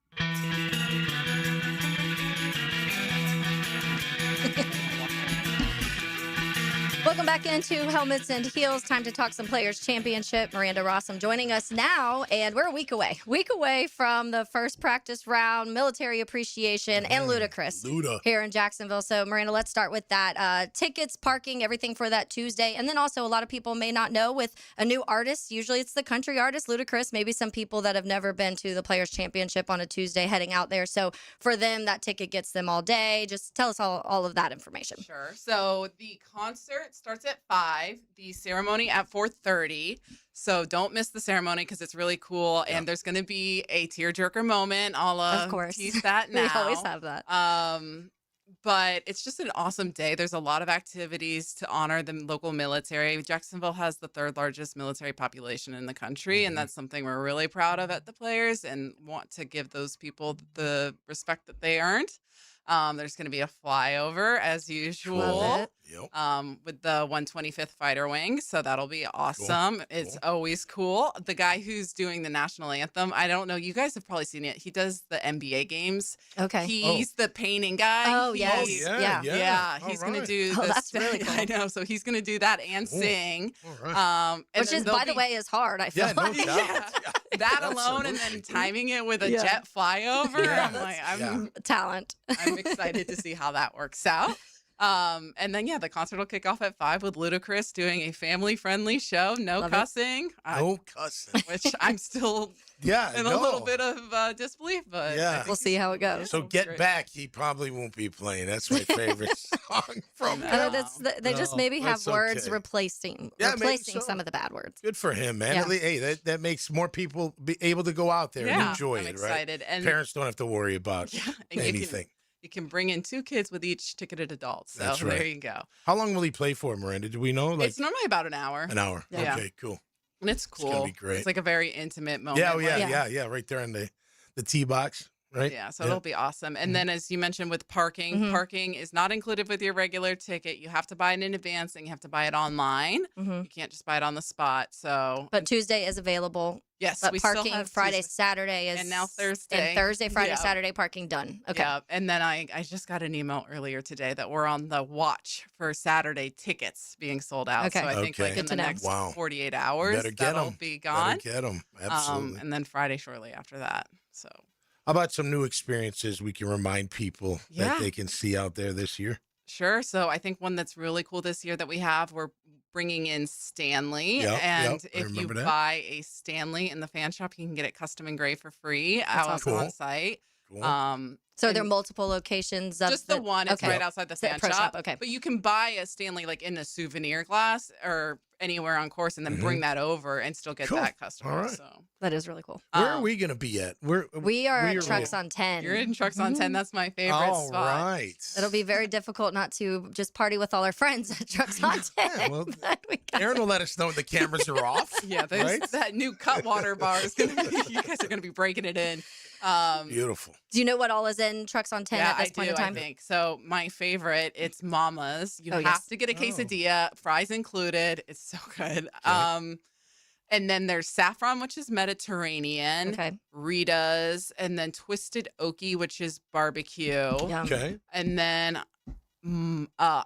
Welcome back into Helmets and Heels. Time to talk some Players Championship. Miranda Rossum joining us now, and we're a week away from the first practice round, military appreciation, and Ludacris here in Jacksonville. So, Miranda, let's start with that. Tickets, parking, everything for that Tuesday. And then also, a lot of people may not know, with a new artist, usually it's the country artist, Ludacris, maybe some people that have never been to the Players Championship on a Tuesday heading out there. So, for them, that ticket gets them all day. Just tell us all of that information. Sure. So, the concert starts at 5, the ceremony at 4:30. So don't miss the ceremony because it's really cool. Yeah. And there's going to be a tearjerker moment. I'll of course. tease that now. We always have that. But it's just an awesome day. There's a lot of activities to honor the local military. Jacksonville has the 3rd largest military population in the country, and that's something we're really proud of at the Players and want to give those people the respect that they earned. There's going to be a flyover as usual with the 125th Fighter Wing. So that'll be awesome. Cool. It's always cool. The guy who's doing the national anthem, I don't know. You guys have probably seen it. He does the NBA games. Okay. He's the painting guy. Oh, yes. Yeah. He's going to do this. That's really cool. I know. So he's going to do that and sing. Which is, by the way, is hard, I feel like. No doubt. That alone and then timing it with a jet flyover. I'm like, talent. I'm excited to see how that works out. And then, the concert will kick off at 5 with Ludacris doing a family-friendly show. No cussing. No cussing. Which I'm still in a little bit of disbelief, but we'll see how it goes. So Get Back, he probably won't be playing. That's my favorite song from him. They just maybe have words replacing some of the bad words. Good for him, man. Yeah. Hey, that makes more people be able to go out there and enjoy it, excited. Right? And parents don't have to worry about anything. You can bring in 2 kids with each ticketed adult. So That's right. There you go. How long will he play for, Miranda? Do we know? It's normally about an hour. An hour. Yeah. Okay, cool. And it's cool. It's going to be great. It's like a very intimate moment. Yeah. Right there in the tee box. Right? Yeah, so it'll be awesome. And then as you mentioned with parking, parking is not included with your regular ticket. You have to buy it in advance and you have to buy it online. You can't just buy it on the spot. But Tuesday is available. Yes, but we parking still have Friday, Tuesday. Saturday is and now Thursday. And Thursday, Friday, Saturday parking done. Okay. Yeah, and then I just got an email earlier today that we're on the watch for Saturday tickets being sold out. Okay. So I think in the next 48 hours that'll be gone. Better get them. Absolutely. And then Friday shortly after that. So. How about some new experiences we can remind people that they can see out there this year? Sure. So I think one that's really cool this year that we're bringing in Stanley. Yep, And yep, I if you remember that. buy a Stanley in the fan shop, you can get it custom engraved for free out awesome. on site. Cool. So there are and multiple locations of just the one. It's okay. right outside the Is it fan pro shop. Okay. But you can buy a Stanley like in a souvenir glass or anywhere on course and then bring that over and still get Cool. that customer. All right. So That is really cool. Where are we going to be at? We are at we Trucks on 10. You're in Trucks on 10. That's my favorite All spot. right. It'll be very difficult not to just party with all our friends at Trucks on 10. Yeah, well, Aaron will let us know when the cameras are off. Yeah, there's right? that new Cutwater bar is gonna be, you guys are gonna be breaking it in. Beautiful. Do you know what all is in Trucks on 10 Yeah, at this I point do, in time? I think. So my favorite, it's Mama's. You Oh, have yes. to get a quesadilla, fries included. It's so good. And then there's Saffron, which is Mediterranean. Okay. Rita's, and then Twisted Okie, which is barbecue. Okay. And then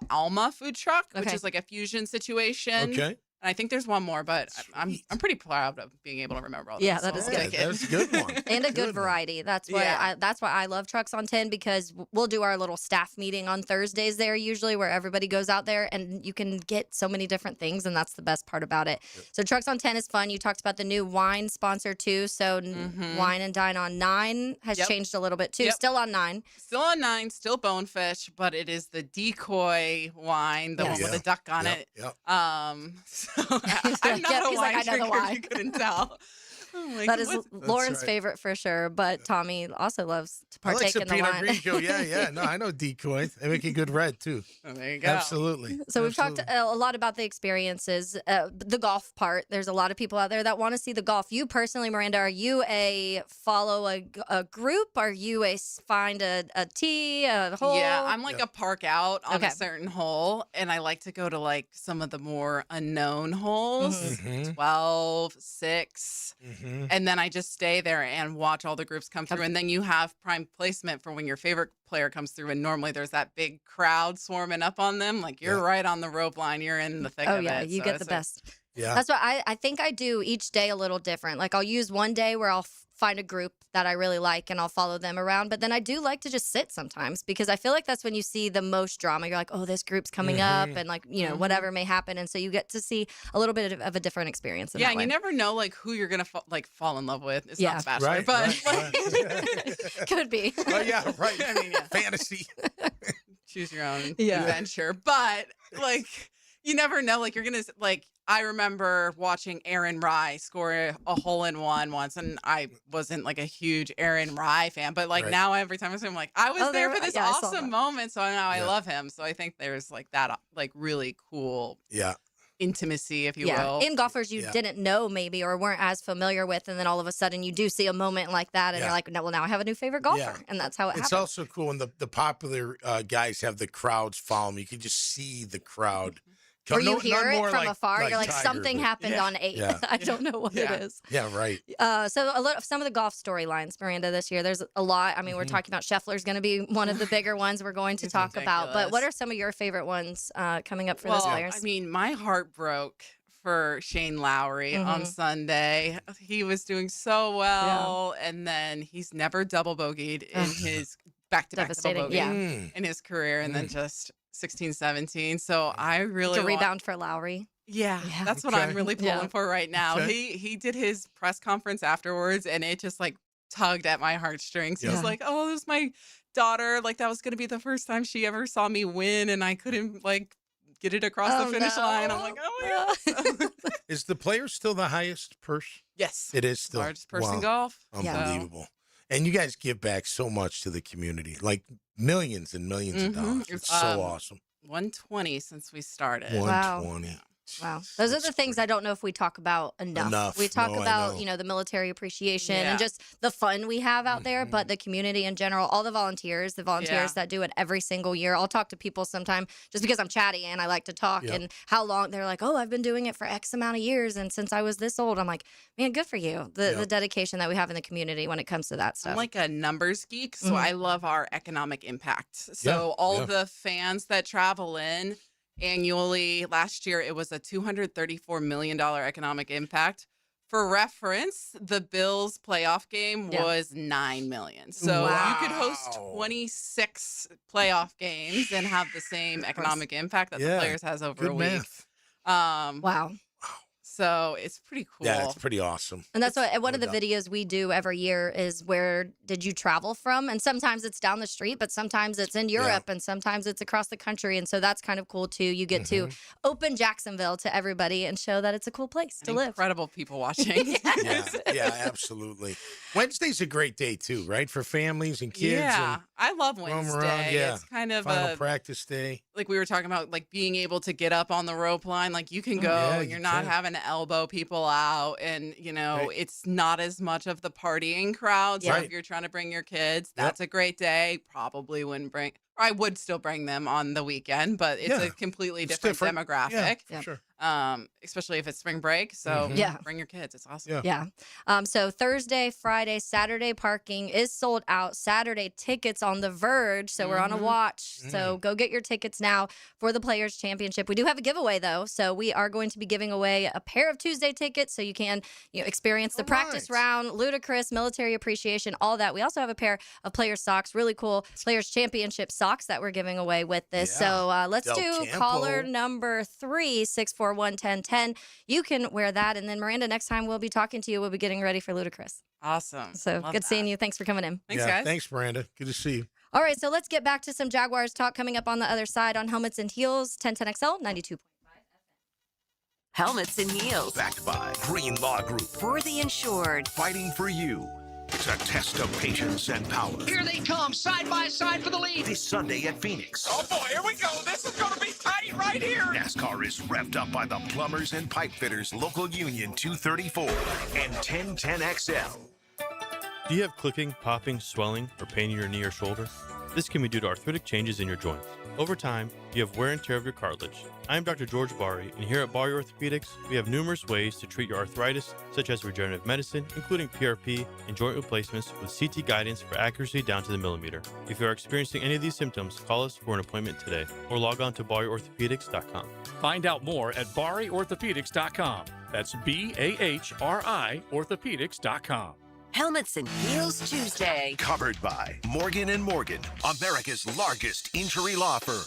Alma food truck, which Okay. is like a fusion situation. Okay. And I think there's one more, but I'm pretty proud of being able to remember all that. Yeah, that is good. That's a good one. And a good variety. That's what Yeah. that's why I love Trucks on 10 because we'll do our little staff meeting on Thursdays there usually where everybody goes out there and you can get so many different things and that's the best part about it. So Trucks on 10 is fun. You talked about the new wine sponsor too. So Wine and Dine on 9 has changed a little bit too. Yep. Still on 9. Still on 9, still Bonefish, but it is the decoy wine, the one with the duck on it. Yep. So I'm not Yep, a he's like, wine I know the drinker, if wine. you couldn't tell. I'm like, That is "What's-" Lauren's right. favorite for sure, but Tommy also loves to I like partake some in the Pinot wine. Grigio. Yeah. No, I know decoy. They make a good red too. Oh, there you go. Absolutely. So we've talked a lot about the experiences, the golf part. There's a lot of people out there that want to see the golf. You personally, Miranda, are you follow a group? Are you find a tee, a hole? Yeah, I'm like a park out on Okay. a certain hole, and I like to go to like some of the more unknown holes, Mhm. 12, 6, Mhm. and then I just stay there and watch all the groups come through. And then you have prime placement for when your favorite player comes through, and normally there's that big crowd swarming up on them. Like you're right on the rope line, you're in the thick Oh of yeah, it. you So get it's the a- best. Yeah. That's what I think I do each day a little different. Like I'll use one day where I'll find a group that I really like and I'll follow them around. But then I do like to just sit sometimes because I feel like that's when you see the most drama. You're like, oh, this group's coming up and like, you know, whatever may happen. And so you get to see a little bit of a different experience. In Yeah, that and way. you never know like who you're gonna fall in love with. It's Yeah. not the Bachelor, Right, but right, Could be. Oh yeah, right. I mean, yeah. Fantasy. Choose your own Yeah. adventure. But like you never know. Like you're gonna like I remember watching Aaron Rye score a hole in one once, and I wasn't like a huge Aaron Rye fan, but like Right. now every time I see him, like I was Oh, there there- for this yeah, I saw awesome that. moment, so now I Yeah. love him. So I think there's like that like really cool Yeah. intimacy, if you Yeah, will. in golfers you Yeah. didn't know maybe or weren't as familiar with, and then all of a sudden you do see a moment like that, and Yeah. you're like, no, well, now I have a new favorite golfer, Yeah. and that's how it It's happens. also cool when the popular guys have the crowds follow them. You can just see the crowd. Or you No- hear none it more from afar. You're like, Tiger, something but- happened Yeah. on 8. Yeah. I don't know what Yeah. it is. Yeah, right. So some of the golf storylines, Miranda, this year, there's a lot. I mean, we're talking about Scheffler's going to be one of the bigger ones we're going to He's talk about. But what ridiculous. are some of your favorite ones coming up for well, those players? I mean, my heart broke for Shane Lowry on Mhm. Sunday. He was doing so well, and then he's never double bogeyed in his back-to-back double Devastating, bogey yeah. in his career, and then just 16, 17. So I really to want- rebound for Lowry. Yeah, Yeah. that's what Okay. I'm really pulling Yeah. for right now. Okay. He did his press conference afterwards, and it just like tugged at my heartstrings. He Yeah. was like, "Oh, this was my daughter. Like that was gonna be the first time she ever saw me win, and I couldn't like get it across Oh, the finish line." I'm no. like, "Oh my god!" Is the player still the highest purse? Yes, It is still. largest purse in Wow. golf. Unbelievable. And you guys give back so much to the community, like millions and 1000000s of dollars. It's, It's so awesome. 120 since we started. Wow. 120. Wow. Those are the things I don't know if we talk about enough. We talk No, I about, know. you know, the military appreciation Yeah. and just the fun we have out there, but the community in general, all the volunteers Yeah. that do it every single year. I'll talk to people sometime just because I'm chatty and I like to talk Yep. and how long they're like, oh, I've been doing it for X amount of years. And since I was this old, I'm like, man, good for you. The Yep. dedication that we have in the community when it comes to that stuff. I'm like a numbers geek, so Mhm. I love our economic impact. So Yeah, all yeah. the fans that travel in annually, last year it was a $234 million economic impact For reference, the Bills playoff game was $9 million. So you could host 26 playoff games and have the same economic impact that the players has over a week. Wow. So it's pretty cool. Yeah, it's pretty awesome. And that's what one of the videos we do every year is where did you travel from? And sometimes it's down the street, but sometimes it's in Europe and sometimes it's across the country. And so that's kind of cool too. You get to open Jacksonville to everybody and show that it's a cool place to live. Incredible people watching. Yeah, absolutely. Wednesday's a great day too, right? For families and kids. Yeah, and I love roam Wednesday. around, yeah. It's kind of Final a practice day. like we were talking about, like being able to get up on the rope line. Like you can go, Yeah, and you you're not can. having to elbow people out, and it's not as much of the partying crowd. So Right. if you're trying to bring your kids, that's a great day. Probably wouldn't bring. Or I would still bring them on the weekend, but it's a completely different demographic. Yeah, for sure. Especially if it's spring break. So bring your kids. It's awesome. Yeah. So Thursday, Friday, Saturday parking is sold out. Saturday tickets on the verge. So we're on a watch. So go get your tickets now for the Players Championship. We do have a giveaway though. So we are going to be giving away a pair of Tuesday tickets so you can experience the practice round, ludicrous, military appreciation, all that. We also have a pair of Players socks, really cool Players Championship socks that we're giving away with this. So let's Del do Campo. caller number 3, 641-1010. You can wear that. And then Miranda, next time we'll be talking to you, we'll be getting ready for Ludacris. Awesome. So Love good seeing you. Thanks for coming in. Thanks, guys. Thanks, Miranda. Good to see you. All right, so let's get back to some Jaguars talk coming up on the other side on Helmets and Heels, 1010XL, 92. Helmets and Heels. Backed by Green Law Group. For the insured. Fighting for you. It's a test of patience and power. Here they come, side by side for the lead. This Sunday at Phoenix. Oh boy, here we go. This is going to be tight right here. NASCAR is revved up by the Plumbers and Pipe Fitters Local Union 234 and 1010XL. Do you have clicking, popping, swelling, or pain in your knee or shoulder? This can be due to arthritic changes in your joints. Over time, you have wear and tear of your cartilage. I am Dr. George Bari, and here at Bari Orthopedics, we have numerous ways to treat your arthritis, such as regenerative medicine, including PRP and joint replacements with CT guidance for accuracy down to the millimeter. If you are experiencing any of these symptoms, call us for an appointment today, or log on to bariorthopedics.com. Find out more at bariorthopedics.com. That's BAHRI orthopedics.com. Helmets and Heels Tuesday. Covered by Morgan & Morgan, America's largest injury law firm.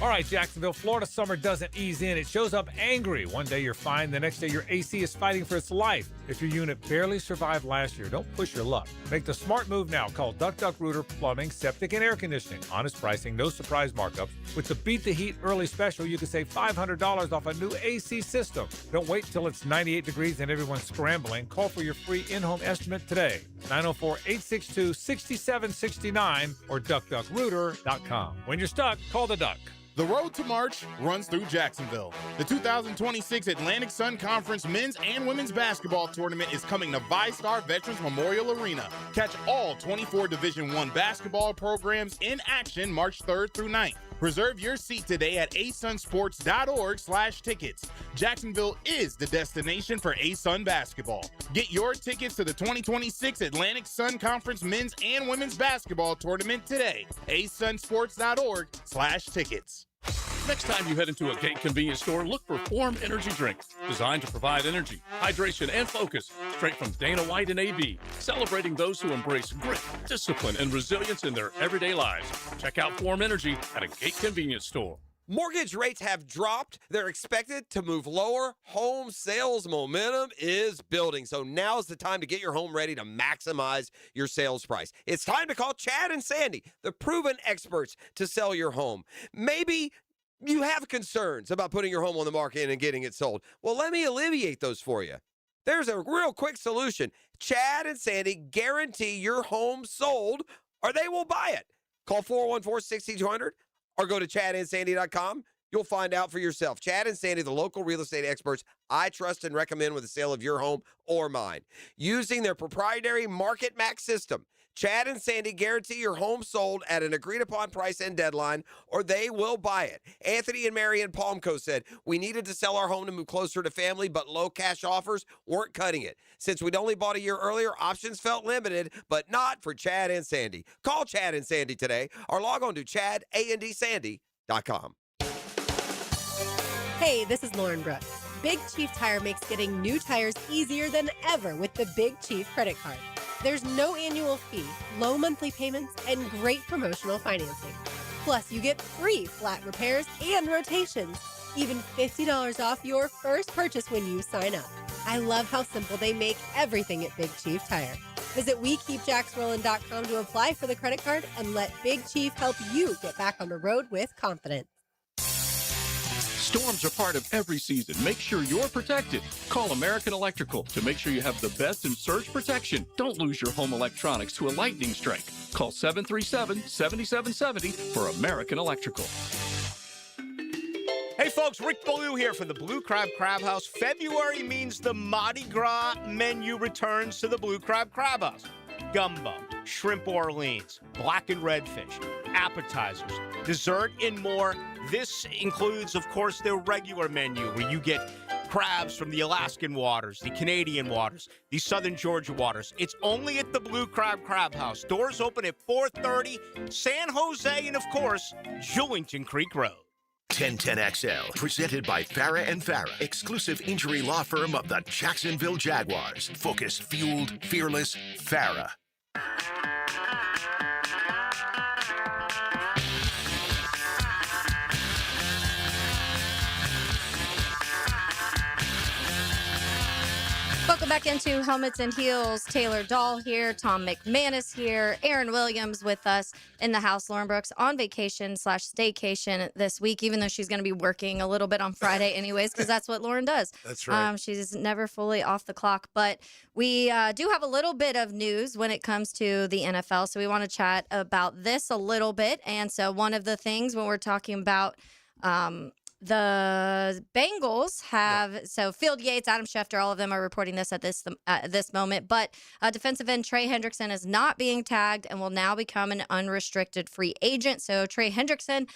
All right, Jacksonville, Florida summer doesn't ease in. It shows up angry. One day you're fine. The next day your AC is fighting for its life. If your unit barely survived last year, don't push your luck. Make the smart move now. Call Duck Duck Rooter Plumbing, Septic, and Air Conditioning. Honest pricing, no surprise markups. With the Beat the Heat early special, you can save $500 off a new AC system. Don't wait till it's 98 degrees and everyone's scrambling. Call for your free in-home estimate today. 904-862-6769 or duckduckrooter.com. When you're stuck, call the Duck. The road to March runs through Jacksonville. The 2026 Atlantic Sun Conference men's and women's basketball tournament is coming to VyStar Veterans Memorial Arena. Catch all 24 Division I basketball programs in action March 3rd through 9th. Reserve your seat today at asunsports.org/tickets. Jacksonville is the destination for ASUN basketball. Get your tickets to the 2026 Atlantic Sun Conference men's and women's basketball tournament today. asunsports.org/tickets. Next time you head into a Gate convenience store, look for Form Energy Drink, designed to provide energy, hydration, and focus, straight from Dana White and AB, celebrating those who embrace grit, discipline, and resilience in their everyday lives. Check out Form Energy at a Gate convenience store. Mortgage rates have dropped. They're expected to move lower. Home sales momentum is building. So now's the time to get your home ready to maximize your sales price. It's time to call Chad and Sandy, the proven experts to sell your home. Maybe you have concerns about putting your home on the market and getting it sold. Well, let me alleviate those for you. There's a real quick solution. Chad and Sandy guarantee your home sold or they will buy it. Call 414-6200 or go to chadandsandy.com. You'll find out for yourself. Chad and Sandy, the local real estate experts I trust and recommend with the sale of your home or mine. Using their proprietary Market Max system, Chad and Sandy guarantee your home sold at an agreed-upon price and deadline, or they will buy it. Anthony and Mary in Palmco said, we needed to sell our home to move closer to family, but low cash offers weren't cutting it. Since we'd only bought a year earlier, options felt limited, but not for Chad and Sandy. Call Chad and Sandy today, or log on to chadandsandy.com. Hey, this is Lauren Brooks. Big Chief Tire makes getting new tires easier than ever with the Big Chief credit card. There's no annual fee, low monthly payments, and great promotional financing. Plus, you get free flat repairs and rotations, even $50 off your first purchase when you sign up. I love how simple they make everything at Big Chief Tire. Visit WeKeepJacksRolling.com to apply for the credit card and let Big Chief help you get back on the road with confidence. Storms are part of every season. Make sure you're protected. Call American Electrical to make sure you have the best in surge protection. Don't lose your home electronics to a lightning strike. Call 737-7770 for American Electrical. Hey folks, Rick Ballou here from the Blue Crab Crab House. February means the Mardi Gras menu returns to the Blue Crab Crab House. Gumbo, shrimp Orleans, black and redfish, appetizers, dessert, and more. This includes, of course, their regular menu where you get crabs from the Alaskan waters, the Canadian waters, the Southern Georgia waters. It's only at the Blue Crab Crab House. Doors open at 4:30, San Jose, and, of course, Jewington Creek Road. 1010XL, presented by Farah and Farah, exclusive injury law firm of the Jacksonville Jaguars. Focused, fueled, fearless, Farah. Welcome back into Helmets and Heels. Taylor Dahl here, Tom McManus here, Aaron Williams with us in the house. Lauren Brooks on vacation/staycation this week, even though she's going to be working a little bit on Friday anyways, because that's what Lauren does. That's right. She's never fully off the clock. But we do have a little bit of news when it comes to the NFL, so we want to chat about this a little bit. And so one of the things when we're talking about the Bengals have, so Field Yates, Adam Schefter, all of them are reporting this at this moment. But defensive end Trey Hendrickson is not being tagged and will now become an unrestricted free agent. So Trey Hendrickson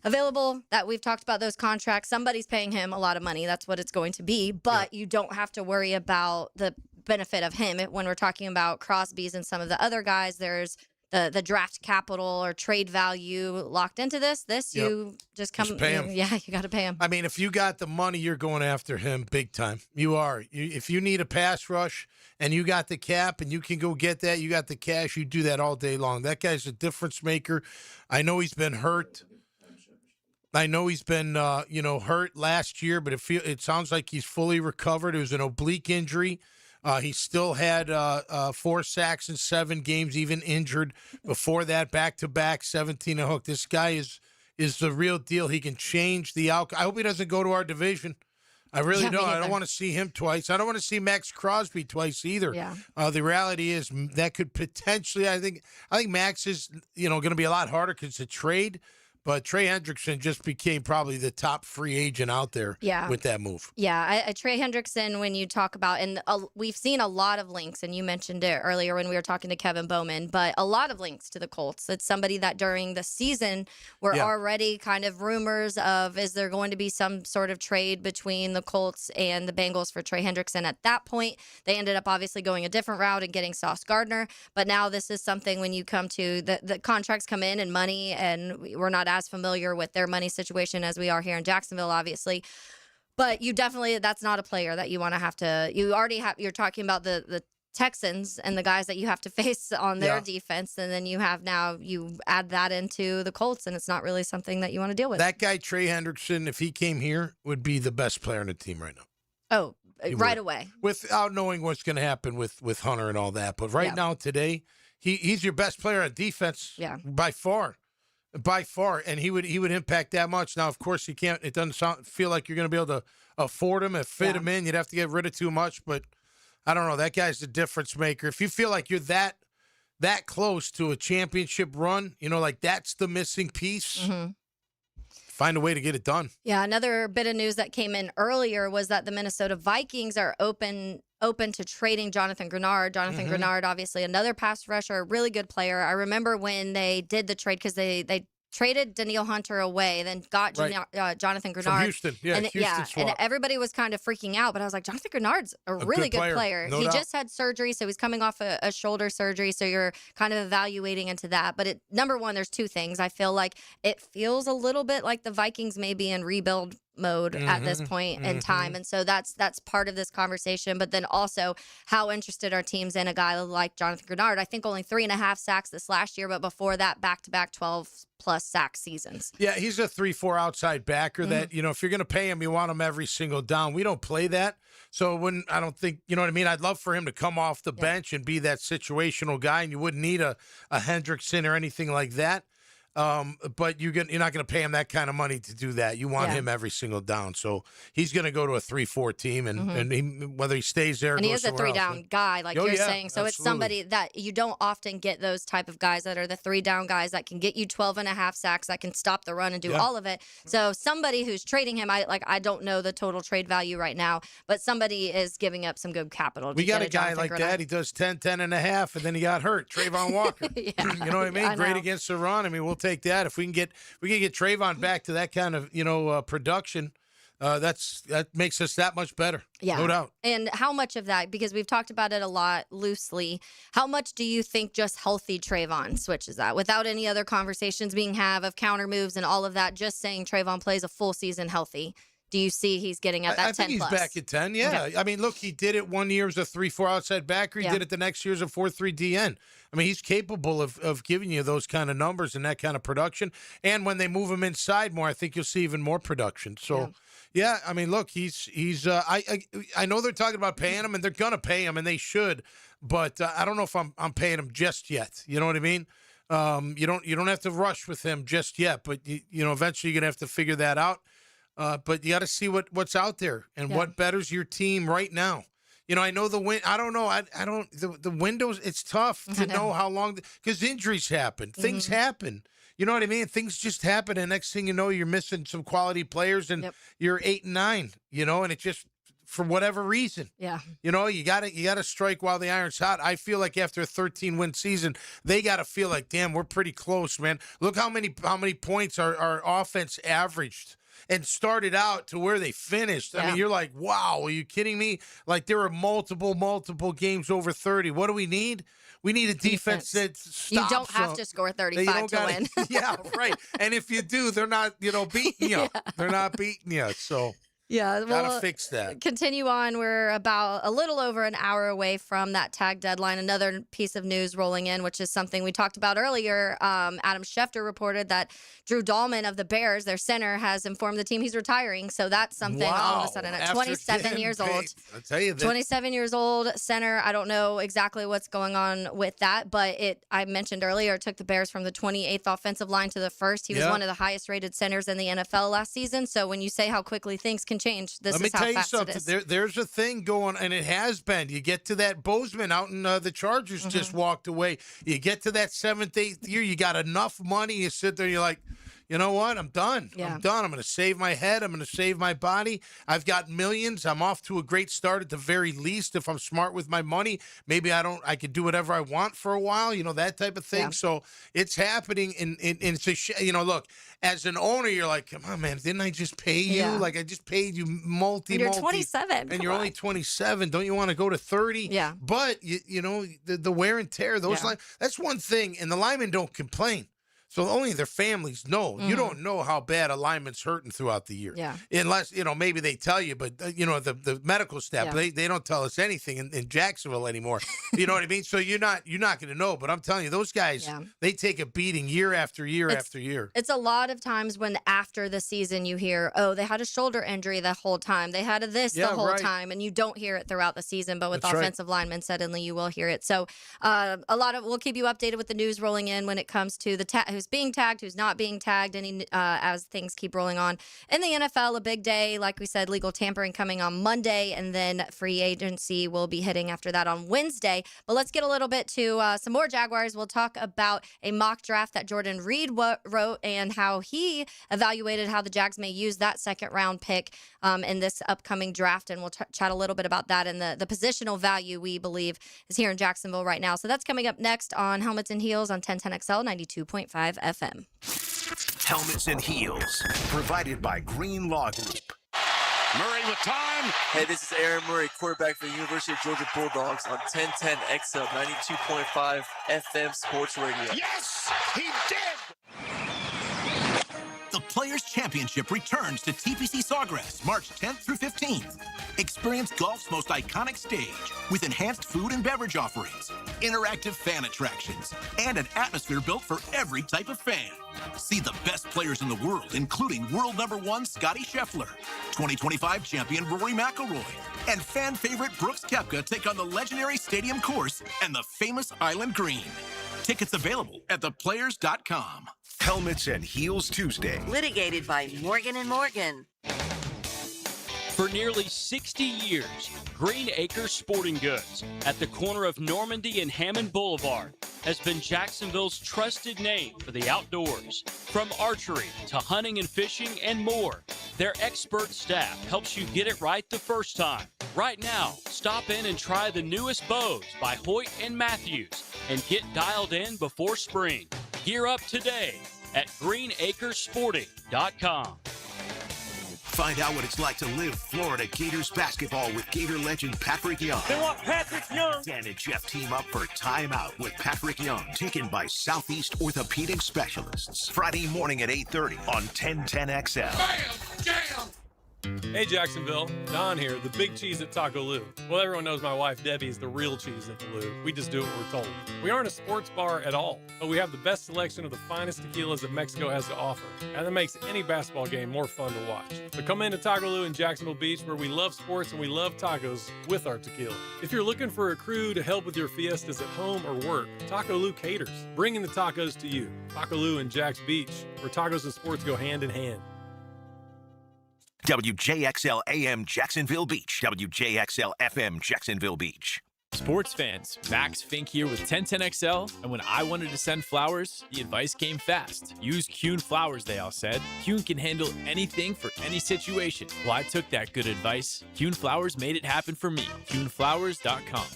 available, that we've talked about those contracts. Somebody's paying him a lot of money. That's what it's going to be. But you don't have to worry about the benefit of him. When we're talking about Crosby's and some of the other guys, there's the draft capital or trade value locked into this. You just come. Just pay him. Yeah, you got to pay him. I mean, if you got the money, you're going after him big time. You are. If you need a pass rush and you got the cap and you can go get that, you got the cash, you do that all day long. That guy's a difference maker. I know he's been hurt. I know he's been, hurt last year, but it sounds like he's fully recovered. It was an oblique injury. He still had 4 sacks in 7 games, even injured. Before that, back-to-back, 17 a hook. This guy is the real deal. He can change the outcome. I hope he doesn't go to our division. I really don't. I don't want to see him twice. I don't want to see Max Crosby twice either. Yeah. The reality is that could potentially, I think Max is, going to be a lot harder because it's a trade. But Trey Hendrickson just became probably the top free agent out there with that move. Yeah, Trey Hendrickson, when you talk about, and we've seen a lot of links, and you mentioned it earlier when we were talking to Kevin Bowman, but a lot of links to the Colts. It's somebody that during the season were already kind of rumors of, is there going to be some sort of trade between the Colts and the Bengals for Trey Hendrickson? At that point, they ended up obviously going a different route and getting Sauce Gardner. But now this is something when you come to the contracts come in and money, and we're not as familiar with their money situation as we are here in Jacksonville, obviously. But you definitely, that's not a player that you want to have to, you're talking about the Texans and the guys that you have to face on their defense. And then you add that into the Colts, and it's not really something that you want to deal with. That guy, Trey Hendrickson, if he came here, would be the best player on the team right now. Oh, right away. Without knowing what's going to happen with Hunter and all that. But right now, today, he's your best player on defense by far. By far, and he would impact that much. Now, of course, it doesn't feel like you're going to be able to afford him and fit him in. You'd have to get rid of too much, but I don't know. That guy's the difference maker. If you feel like you're that close to a championship run, like that's the missing piece, find a way to get it done. Yeah, another bit of news that came in earlier was that the Minnesota Vikings are open to trading Jonathan Grenard. Grenard, obviously another pass rusher, a really good player. I remember when they did the trade because they traded Danielle Hunter away, then got Jonathan Grenard. From Houston. Yeah, Houston swap. And everybody was kind of freaking out, but I was like, Jonathan Grenard's a really good player. No he doubt. just had surgery, so he's coming off a shoulder surgery, so you're kind of evaluating into that. But number one, there's 2 things. I feel like it feels a little bit like the Vikings may be in rebuild mode at this point in time. And so that's part of this conversation. But then also how interested are teams in a guy like Jonathan Grenard? I think only 3.5 sacks this last year, but before that, back-to-back 12-plus sack seasons. Yeah, he's a 3-4 outside backer that, if you're going to pay him, you want him every single down. We don't play that. So I don't think, you know what I mean? I'd love for him to come off the bench and be that situational guy, and you wouldn't need a Hendrickson or anything like that. But you're not going to pay him that kind of money to do that. You want him every single down. So he's going to go to a 3-4 team, and whether he stays there or and he goes is a 3-down guy, like you're saying. So absolutely. It's somebody that you don't often get those type of guys that are the 3-down guys that can get you 12.5 sacks, that can stop the run and do all of it. So somebody who's trading him, I don't know the total trade value right now, but somebody is giving up some good capital. We got a guy like that. He does 10.5, and then he got hurt. Trayvon Walker. You know what I mean? Great against the run. I mean, we'll take that. If we can get Trayvon back to that kind of production, that makes us that much better. Yeah, no doubt. And how much of that, because we've talked about it a lot loosely, how much do you think just healthy Trayvon switches that without any other conversations being had of counter moves and all of that, just saying Trayvon plays a full season healthy? Do you see he's getting at that 10 I think he's plus? back at 10, yeah. Okay. I mean, look, he did it one year as a 3-4 outside backer. He did it the next year as a 4-3 DN. I mean, he's capable of giving you those kind of numbers and that kind of production. And when they move him inside more, I think you'll see even more production. So, yeah, I mean, look, he's I know they're talking about paying him, and they're going to pay him, and they should. But I don't know if I'm paying him just yet. You know what I mean? You don't have to rush with him just yet. But, eventually you're going to have to figure that out. But you got to see what's out there and what betters your team right now. I know I don't know. The windows, it's tough to know how long, because injuries happen. Things happen. You know what I mean? Things just happen. And next thing you know, you're missing some quality players and you're 8-9, and it just, for whatever reason. Yeah. You gotta strike while the iron's hot. I feel like after a 13-win season, they gotta feel like, damn, we're pretty close, man. Look how many points our offense averaged and started out to where they finished. I mean, you're like, wow, are you kidding me? Like, there were multiple games over 30. What do we need? We need a defense that stops. You don't have to score 35 to win. Yeah, right. And if you do, they're not, beating you. They're not beating you. So yeah, gotta fix that. Continue on. We're about a little over an hour away from that tag deadline. Another piece of news rolling in, which is something we talked about earlier. Adam Schefter reported that Drew Dahlman of the Bears, their center, has informed the team he's retiring. So that's something all of a sudden at 27 years old. I'll tell you that. 27 years old, center. I don't know exactly what's going on with that, but I mentioned earlier, it took the Bears from the 28th offensive line to the first. He was one of the highest rated centers in the NFL last season. So when you say how quickly things can change, this is how fast it is. There's a thing going, and it has been. You get to that Bozeman out in the Chargers just walked away. You get to that 7th, 8th year, you got enough money. You sit there, you're like, you know what? I'm done. Yeah. I'm done. I'm going to save my head. I'm going to save my body. I've got millions. I'm off to a great start at the very least. If I'm smart with my money, maybe I could do whatever I want for a while, that type of thing. Yeah. So it's happening. And it's a, look, as an owner, you're like, come on, man, didn't I just pay you? Yeah. Like, I just paid you And you're 27. And you're only 27. Don't you want to go to 30? Yeah. But, the wear and tear, that's one thing. And the linemen don't complain. So only their families know. You don't know how bad a lineman's hurting throughout the year. Yeah. Unless, maybe they tell you, but, the medical staff, they don't tell us anything in Jacksonville anymore. You know what I mean? So you're not going to know. But I'm telling you, those guys, they take a beating year after year after year. It's a lot of times when after the season you hear, oh, they had a shoulder injury the whole time. They had the whole time. And you don't hear it throughout the season. But with offensive linemen, suddenly you will hear it. So we'll keep you updated with the news rolling in when it comes to who's being tagged, who's not being tagged, as things keep rolling on. In the NFL, a big day, like we said, legal tampering coming on Monday, and then free agency will be hitting after that on Wednesday. But let's get a little bit to some more Jaguars. We'll talk about a mock draft that Jordan Reed wrote and how he evaluated how the Jags may use that second-round pick in this upcoming draft, and we'll chat a little bit about that and the positional value we believe is here in Jacksonville right now. So that's coming up next on Helmets and Heels on 1010XL 92.5 FM. Helmets and Heels, provided by Green Law Group. Murray with time. Hey, this is Aaron Murray, quarterback for the University of Georgia Bulldogs on 1010XL 92.5 FM Sports Radio. Yes, he did. The Players Championship returns to TPC Sawgrass March 10th through 15th. Experience golf's most iconic stage with enhanced food and beverage offerings, interactive fan attractions, and an atmosphere built for every type of fan. See the best players in the world, including world #1 Scotty Scheffler, 2025 champion Rory McIlroy, and fan favorite Brooks Koepka take on the legendary Stadium Course and the famous Island Green. Tickets available at theplayers.com. Helmets and Heels Tuesday. Litigated by Morgan & Morgan. For nearly 60 years, Green Acres Sporting Goods at the corner of Normandy and Hammond Boulevard has been Jacksonville's trusted name for the outdoors. From archery to hunting and fishing and more, their expert staff helps you get it right the first time. Right now, stop in and try the newest bows by Hoyt and Matthews and get dialed in before spring. Gear up today at greenacresporting.com. Find out what it's like to live Florida Gators basketball with Gator legend Patrick Young. They want Patrick Young. Dan and Jeff team up for Time Out with Patrick Young, taken by Southeast Orthopedic Specialists. Friday morning at 8:30 on 1010XL. Bam! Jam! Hey Jacksonville, Don here, the big cheese at Taco Lou. Well, everyone knows my wife Debbie is the real cheese at the Lou. We just do what we're told. We aren't a sports bar at all, but we have the best selection of the finest tequilas that Mexico has to offer, and that makes any basketball game more fun to watch. So come into Taco Lou in Jacksonville Beach, where we love sports and we love tacos with our tequila. If you're looking for a crew to help with your fiestas at home or work, Taco Lou caters, bringing the tacos to you. Taco Lou in Jax Beach, where tacos and sports go hand in hand. WJXL AM Jacksonville Beach. WJXL FM Jacksonville Beach. Sports fans, Max Fink here with 1010XL, and when I wanted to send flowers, the advice came fast. Use Kuhn flowers, they all said. Kuhn can handle anything for any situation. Well, I took that good advice. Kuhn flowers made it happen for me. KuhnFlowers.com.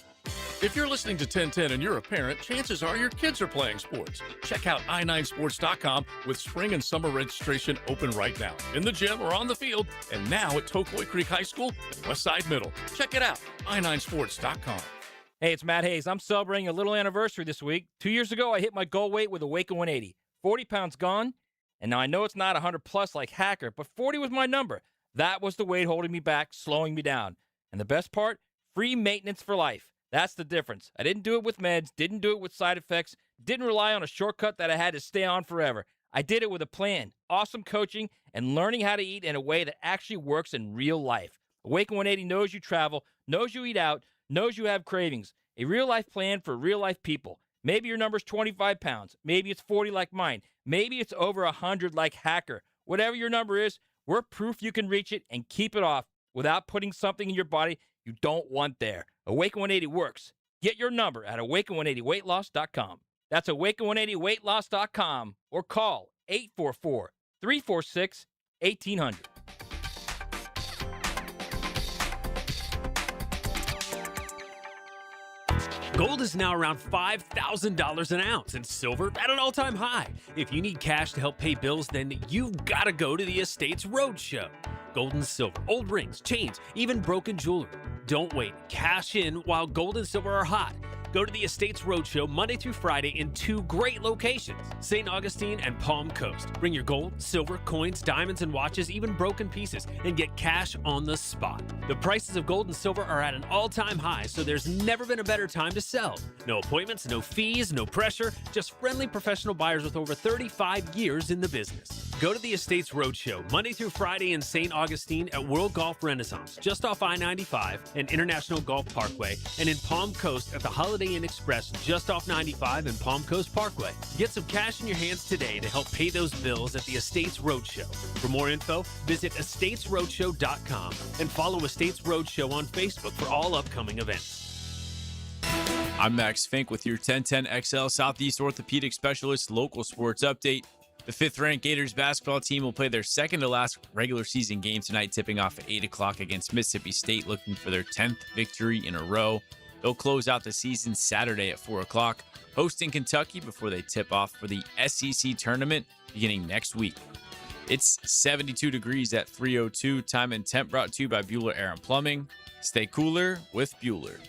If you're listening to 1010 and you're a parent, chances are your kids are playing sports. Check out i9sports.com with spring and summer registration open right now. In the gym or on the field, and now at Tocoi Creek High School and Westside Middle. Check it out, i9sports.com. Hey, it's Matt Hayes. I'm celebrating a little anniversary this week. 2 years ago, I hit my goal weight with Awaken 180. 40 pounds gone, and now I know it's not 100 plus like Hacker, but 40 was my number. That was the weight holding me back, slowing me down. And the best part, free maintenance for life. That's the difference. I didn't do it with meds, didn't do it with side effects, didn't rely on a shortcut that I had to stay on forever. I did it with a plan, awesome coaching, and learning how to eat in a way that actually works in real life. Awaken 180 knows you travel, knows you eat out, knows you have cravings. A real-life plan for real-life people. Maybe your number's 25 pounds. Maybe it's 40 like mine. Maybe it's over 100 like Hacker. Whatever your number is, we're proof you can reach it and keep it off without putting something in your body you don't want there. Awaken 180 works. Get your number at awaken180weightloss.com. That's awaken180weightloss.com or call 844-346-1800. Gold is now around $5,000 an ounce, and silver at an all-time high. If you need cash to help pay bills, then you've got to go to the Estates Roadshow. Gold and silver, old rings, chains, even broken jewelry. Don't wait. Cash in while gold and silver are hot. Go to the Estates Roadshow Monday through Friday in 2 great locations, St. Augustine and Palm Coast. Bring your gold, silver, coins, diamonds, and watches, even broken pieces, and get cash on the spot. The prices of gold and silver are at an all-time high, so there's never been a better time to sell. No appointments, no fees, no pressure, just friendly professional buyers with over 35 years in the business. Go to the Estates Roadshow Monday through Friday in St. Augustine at World Golf Renaissance, just off I-95 and International Golf Parkway, and in Palm Coast at the Holiday Inn Express just off 95 and Palm Coast Parkway. Get some cash in your hands today to help pay those bills at the Estates Roadshow. For more info, visit estatesroadshow.com and follow Estates Roadshow on Facebook for all upcoming events. I'm Max Fink with your 1010XL Southeast Orthopedic Specialist local sports update. The 5th-ranked Gators basketball team will play their second-to-last regular season game tonight, tipping off at 8 o'clock against Mississippi State, looking for their 10th victory in a row. They'll close out the season Saturday at 4 o'clock, hosting Kentucky before they tip off for the SEC tournament beginning next week. It's 72 degrees at 3:02. Time and temp brought to you by Bueller Air and Plumbing. Stay cooler with Bueller.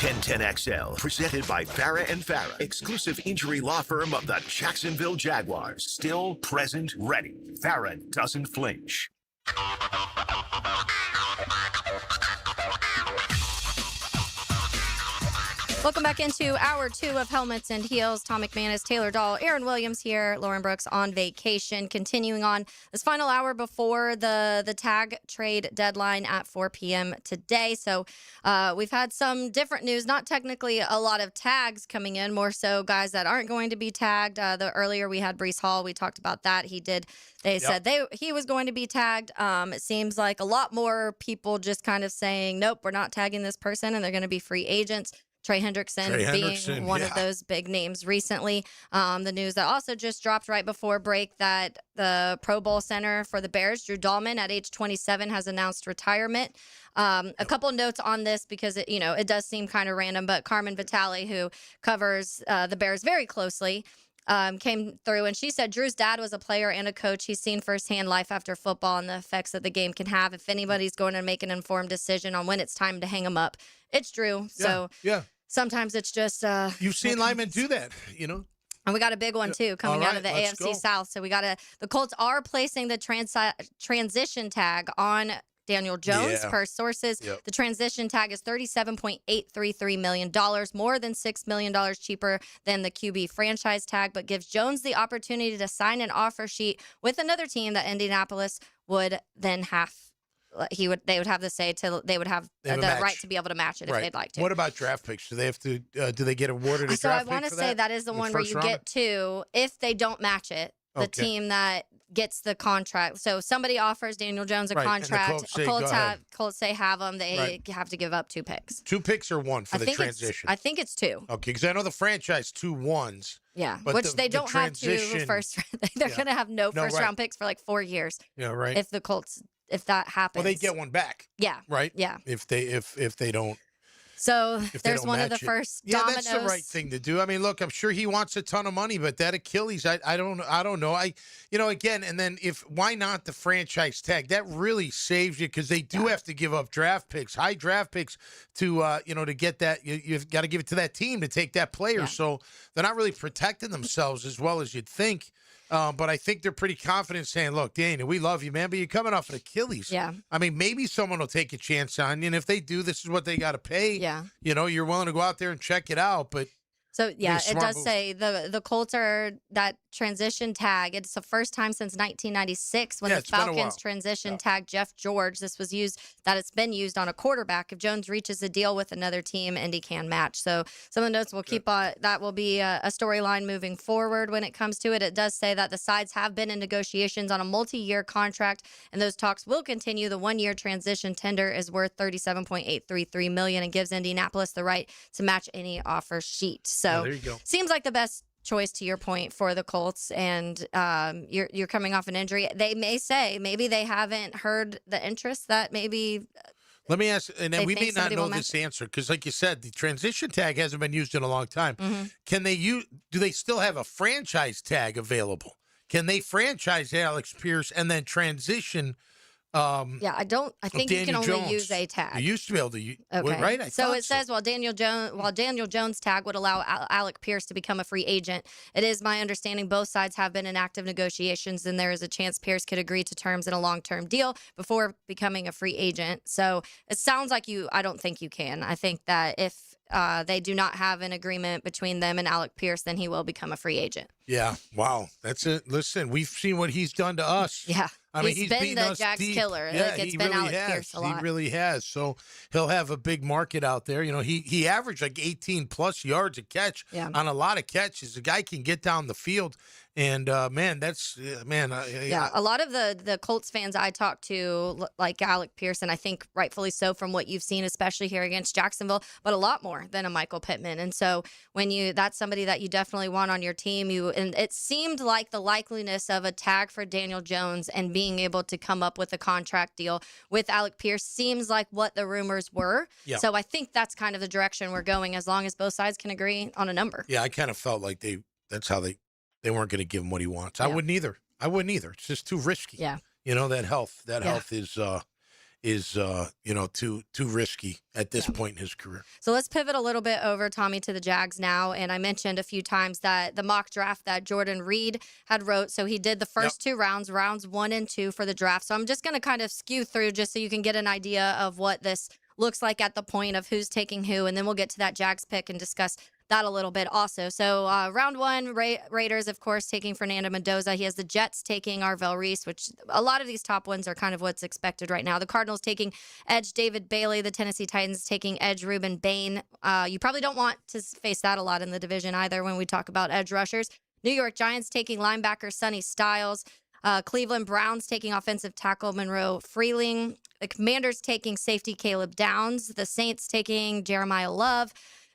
1010XL, presented by Farah and Farah, exclusive injury law firm of the Jacksonville Jaguars. Still present, ready. Farah doesn't flinch. Welcome back into hour 2 of Helmets and Heels. Tom McManus, Taylor Dahl, Aaron Williams here. Lauren Brooks on vacation. Continuing on this final hour before the tag trade deadline at 4 p.m. today. So we've had some different news. Not technically a lot of tags coming in, more so guys that aren't going to be tagged. Earlier we had Breece Hall. We talked about that. They said he was going to be tagged. It seems like a lot more people just kind of saying, nope, we're not tagging this person, and they're going to be free agents. Trey Hendrickson being one of those big names recently. The news that also just dropped right before break that the Pro Bowl center for the Bears, Drew Dahlman, at age 27, has announced retirement. A couple notes on this because it does seem kind of random, but Carmen Vitale, who covers the Bears very closely, came through, and she said Drew's dad was a player and a coach. He's seen firsthand life after football and the effects that the game can have. If anybody's going to make an informed decision on when it's time to hang him up, it's Drew. So sometimes it's just you've seen linemen do that, And we got a big one too coming out of the AFC South. So the Colts are placing the transition tag on Daniel Jones. Per sources, the transition tag is $37.833 million, more than $6 million cheaper than the QB franchise tag, but gives Jones the opportunity to sign an offer sheet with another team that Indianapolis would then have. They would have the right to be able to match it if they'd like to. What about draft picks? Do they have to? Do they get awarded a draft pick? So I want to say that is the one where you get to, if they don't match it, the team that gets the contract. So somebody offers Daniel Jones a contract. Colts say have them. They have to give up 2 picks. 2 picks or 1 for the transition? I think it's 2. Okay, because I know the franchise 2 1s. Yeah, but which they don't have 2 first. They're going to have no first round picks for like 4 years. Yeah, right. If that happens, well, they get one back. Yeah. Right. Yeah. If they don't. So there's one of the first dominoes. That's the right thing to do. I mean, look, I'm sure he wants a ton of money, but that Achilles, I don't know. Again, and then why not the franchise tag? That really saves you because they do have to give up draft picks, high draft picks to get that. You've got to give it to that team to take that player. Yeah. So they're not really protecting themselves as well as you'd think. But I think they're pretty confident saying, look, Daniel, we love you, man, but you're coming off an Achilles. Yeah. I mean, maybe someone will take a chance on you, and if they do, this is what they got to pay. Yeah. You're willing to go out there and check it out, but So, yeah, it does say the Colts are that transition tag. It's the first time since 1996 when the Falcons transition tag Jeff George. This was used, that it's been used on a quarterback. If Jones reaches a deal with another team, Indy can match. So some of the notes we'll keep on. That will be a storyline moving forward when it comes to it. It does say that the sides have been in negotiations on a multi-year contract, and those talks will continue. The one-year transition tender is worth $37.833 million and gives Indianapolis the right to match any offer sheet. So there you go. Seems like the best choice, to your point, for the Colts. And you're coming off an injury. They may say maybe they haven't heard the interest that maybe. Let me ask, and then we may not know this answer because, like you said, the transition tag hasn't been used in a long time. Mm-hmm. Can they use? Do they still have a franchise tag available? Can they franchise Alex Pierce and then transition? I think you can only use a tag. You used to be able to use, okay. Right? So it says while Daniel Jones tag would allow Alec Pierce to become a free agent, it is my understanding both sides have been in active negotiations, and there is a chance Pierce could agree to terms in a long-term deal before becoming a free agent. So it sounds like I don't think you can. I think that if they do not have an agreement between them and Alec Pierce, then he will become a free agent. Yeah. Wow. That's it. Listen, we've seen what he's done to us. Yeah. I mean, he's been the Jags killer. Yeah, it's he been really Alec Pierce a lot. He really has. So he'll have a big market out there. You know, he averaged like 18 plus yards a catch on a lot of catches. The guy can get down the field. And, a lot of the Colts fans I talked to, like Alec Pierce, and I think rightfully so from what you've seen, especially here against Jacksonville, but a lot more than a Michael Pittman. And so that's somebody that you definitely want on your team. And it seemed like the likeliness of a tag for Daniel Jones and being able to come up with a contract deal with Alec Pierce seems like what the rumors were. Yeah. So I think that's kind of the direction we're going, as long as both sides can agree on a number. Yeah, I kind of felt like that's how they weren't going to give him what he wants. Yeah. I wouldn't either. It's just too risky. Yeah. You know, that health is too risky at this point in his career. So let's pivot a little bit over, Tommy, to the Jags now. And I mentioned a few times that the mock draft that Jordan Reed had wrote. So he did the first two rounds 1 and 2 for the draft. So I'm just going to kind of skew through just so you can get an idea of what this looks like at the point of who's taking who. And then we'll get to that Jags pick and discuss that a little bit also. So round 1, Raiders, of course, taking Fernando Mendoza. He has the Jets taking Arvell Reese, which a lot of these top ones are kind of what's expected right now. The Cardinals taking edge David Bailey. The Tennessee Titans taking edge Reuben Bain. You probably don't want to face that a lot in the division either when we talk about edge rushers. New York Giants taking linebacker Sonny Styles. Cleveland Browns taking offensive tackle Monroe Freeling. The Commanders taking safety Caleb Downs. The Saints taking Jeremiah Love.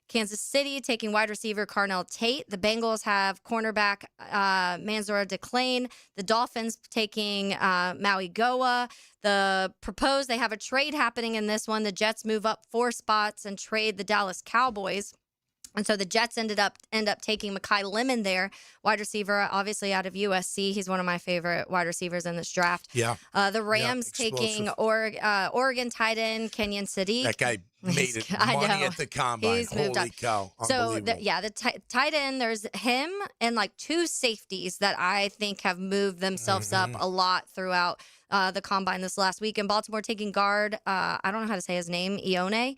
Kansas City taking wide receiver Carnell Tate. The Bengals have cornerback Mansour DeClain. The Dolphins taking Maui Goa. They have a trade happening in this one. The Jets move up 4 spots and trade the Dallas Cowboys. And so the Jets end up taking Mekhi Lemon there, wide receiver, obviously out of USC. He's one of my favorite wide receivers in this draft. Yeah. The Rams taking Oregon tight end Kenyon Sadiq. That guy made it money at the combine. Holy cow. So, the tight end, there's him and like 2 safeties that I think have moved themselves up a lot throughout the combine this last week. And Baltimore taking guard, I don't know how to say his name, Ione.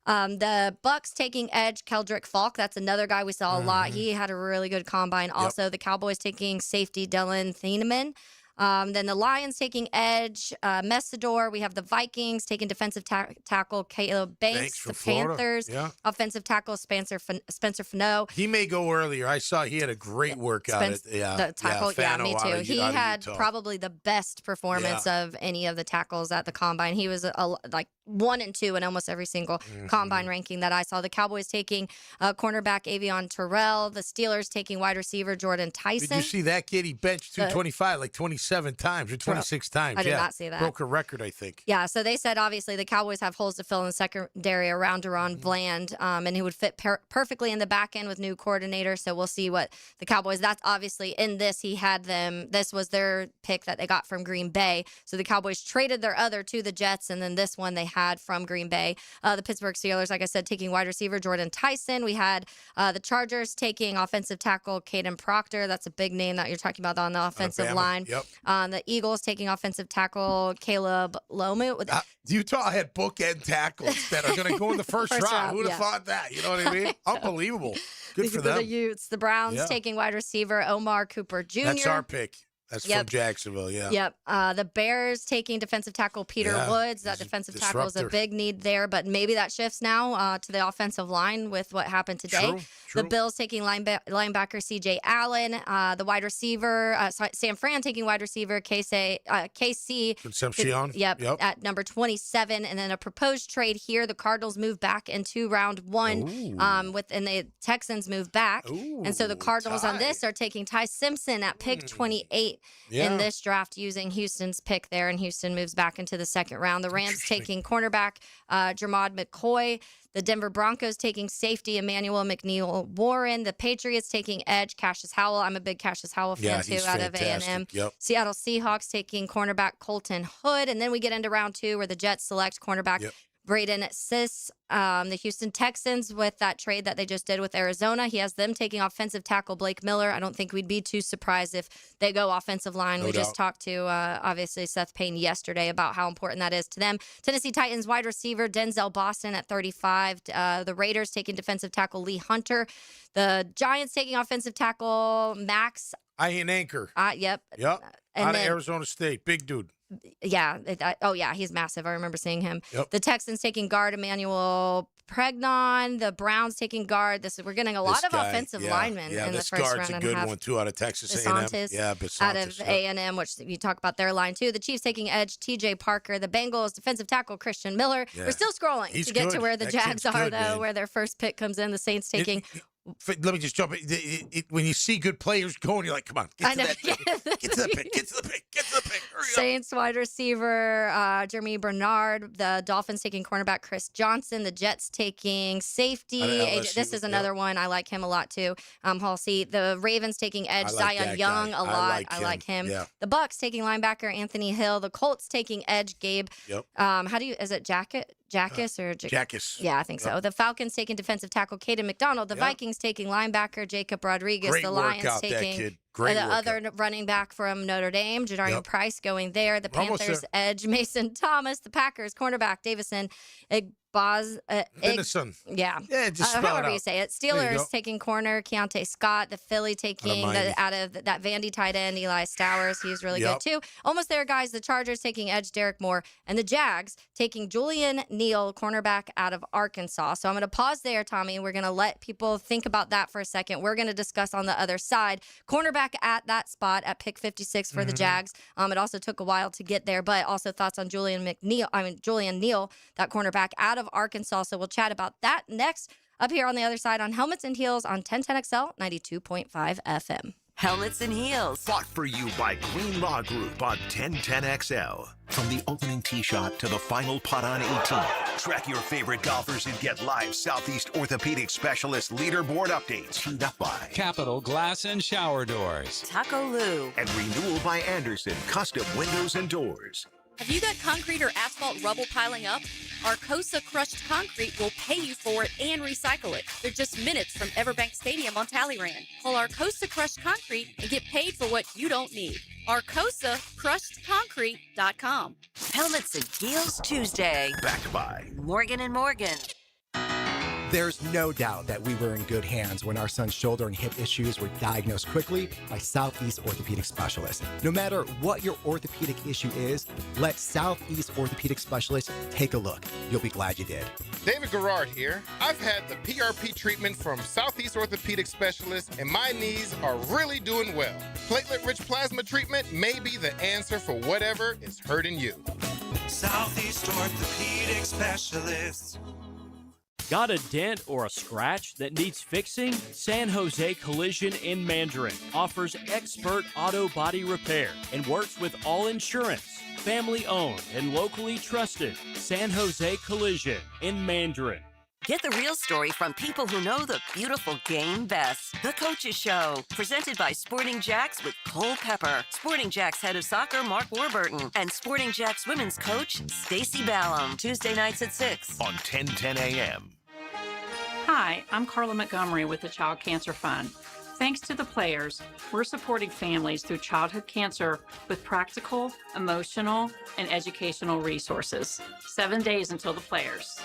The Bucks taking edge Keldrick Falk. That's another guy we saw a lot. He had a really good combine. Also, the Cowboys taking safety Dylan Thieneman. Then the Lions taking edge Messidor. We have the Vikings taking defensive tackle Caleb Banks. The Panthers offensive tackle Spencer Fano. He may go earlier. I saw he had a great workout. The tackle, me too. He had probably the best performance of any of the tackles at the combine. He was like 1 and 2 in almost every single combine ranking that I saw. The Cowboys taking cornerback Avion Terrell. The Steelers taking wide receiver Jordan Tyson. Did you see that kid? He benched 225 like 27 times or 26 times. I did not see that. Broke a record, I think. Yeah, so they said obviously the Cowboys have holes to fill in the secondary around Deron Bland, and he would fit perfectly in the back end with new coordinator. So we'll see what the Cowboys. That's obviously in this. He had them. This was their pick that they got from Green Bay. So the Cowboys traded their other to the Jets, and then this one they had from Green Bay. The Pittsburgh Steelers, like I said, taking wide receiver Jordan Tyson. We had the Chargers taking offensive tackle Caden Proctor. That's a big name that you're talking about on the offensive line. Yep. The Eagles taking offensive tackle Caleb Lomu. Utah had bookend tackles that are going to go in the first round. Who would have thought that? You know what I mean? Unbelievable. Good for them. The Utes. The Browns taking wide receiver Omar Cooper Jr. That's our pick. That's from Jacksonville, Yep. The Bears taking defensive tackle Peter Woods. That defensive tackle is a big need there, but maybe that shifts now to the offensive line with what happened today. True. The Bills taking linebacker C.J. Allen. The wide receiver, San Fran taking wide receiver KC. Concepcion. At number 27. And then a proposed trade here. The Cardinals move back into round 1, and the Texans move back. And so the Cardinals on this are taking Ty Simpson at pick 28. In this draft using Houston's pick there, and Houston moves back into the second round. The Rams taking cornerback Jermod McCoy. The Denver Broncos taking safety Emmanuel McNeil Warren. The Patriots taking edge Cassius Howell. I'm a big Cassius Howell fan too, out of A&M. Seattle Seahawks taking cornerback Colton Hood. And then we get into round 2 where the Jets select cornerback Braden Siss. The Houston Texans with that trade that they just did with Arizona. He has them taking offensive tackle Blake Miller. I don't think we'd be too surprised if they go offensive line. We just talked to, obviously, Seth Payne yesterday about how important that is to them. Tennessee Titans wide receiver Denzel Boston at 35. The Raiders taking defensive tackle Lee Hunter. The Giants taking offensive tackle Max Ian Anchor. Yep. Out of Arizona State. Big dude. Yeah. He's massive. I remember seeing him. The Texans taking guard Emmanuel Pregnon. The Browns taking guard. We're getting a lot of offensive linemen in the first round. This guard's a good one, too, out of Texas A&M. Bisontis, out of A&M, which you talk about their line, too. The Chiefs taking edge TJ Parker. The Bengals defensive tackle Christian Miller. We're still scrolling to get to where the Jags are, though, where their first pick comes in. The Saints taking Let me just jump in. When you see good players going, you're like, come on, get to that pit. Get to the pit. Get to the pit. Get to the pit. Hurry up. Saints wide receiver Jeremy Bernard. The Dolphins taking cornerback Chris Johnson. The Jets taking safety. This is another one. I like him a lot too. Halsey. The Ravens taking edge Zion Young a lot. I like him. Yeah. The Bucks taking linebacker Anthony Hill. The Colts taking edge Gabe. Yep. Is it Jackus or Jackus? Yeah, I think so. The Falcons taking defensive tackle Caden McDonald. The Vikings taking linebacker Jacob Rodriguez. Great the Lions workout, taking that kid. Great the workout. other running back from Notre Dame, Jadarian Price, going there. The We're almost Panthers there. edge Mason Thomas. The Packers cornerback Davison Venison. Yeah, just spell it however out. you say it. There you Steelers go. taking corner Keontae Scott. The Philly taking out of that Vandy tight end Eli Stowers. He's really good too. Almost there, guys. The Chargers taking edge Derek Moore, and the Jags taking Julian Neal, cornerback out of Arkansas. So I'm going to pause there, Tommy. We're going to let people think about that for a second. We're going to discuss on the other side. Cornerback at that spot at pick 56 for the Jags. It also took a while to get there, but also thoughts on Julian Neal, that cornerback out of Arkansas. So we'll chat about that next up here on the other side on Helmets and Heels on 1010XL 92.5 FM. Helmets and Heels. Brought for you by Green Law Group on 1010XL. From the opening tee shot to the final putt on 18. Track your favorite golfers and get live Southeast Orthopedic Specialist leaderboard updates. Heat up by Capital Glass and Shower Doors. Taco Lou. and Renewal by Anderson Custom Windows and Doors. Have you got concrete or asphalt rubble piling up? Arcosa Crushed Concrete will pay you for it and recycle it. They're just minutes from Everbank Stadium on Talleyrand. Call Arcosa Crushed Concrete and get paid for what you don't need. ArcosaCrushedConcrete.com. Helmets and Heels Tuesday. Backed by Morgan & Morgan. There's no doubt that we were in good hands when our son's shoulder and hip issues were diagnosed quickly by Southeast Orthopedic Specialists. No matter what your orthopedic issue is, let Southeast Orthopedic Specialists take a look. You'll be glad you did. David Garrard here. I've had the PRP treatment from Southeast Orthopedic Specialists, and my knees are really doing well. Platelet-rich plasma treatment may be the answer for whatever is hurting you. Southeast Orthopedic Specialists. Got a dent or a scratch that needs fixing? San Jose Collision in Mandarin offers expert auto body repair and works with all insurance. Family owned and locally trusted. San Jose Collision in Mandarin. Get the real story from people who know the beautiful game best. The Coaches Show, presented by Sporting Jacks with Cole Pepper, Sporting Jacks head of soccer Mark Warburton, and Sporting Jacks women's coach Stacy Ballum. Tuesday nights at 6 on 1010 AM. Hi, I'm Carla Montgomery with the Child Cancer Fund. Thanks to the players, we're supporting families through childhood cancer with practical, emotional, and educational resources. 7 days until the players.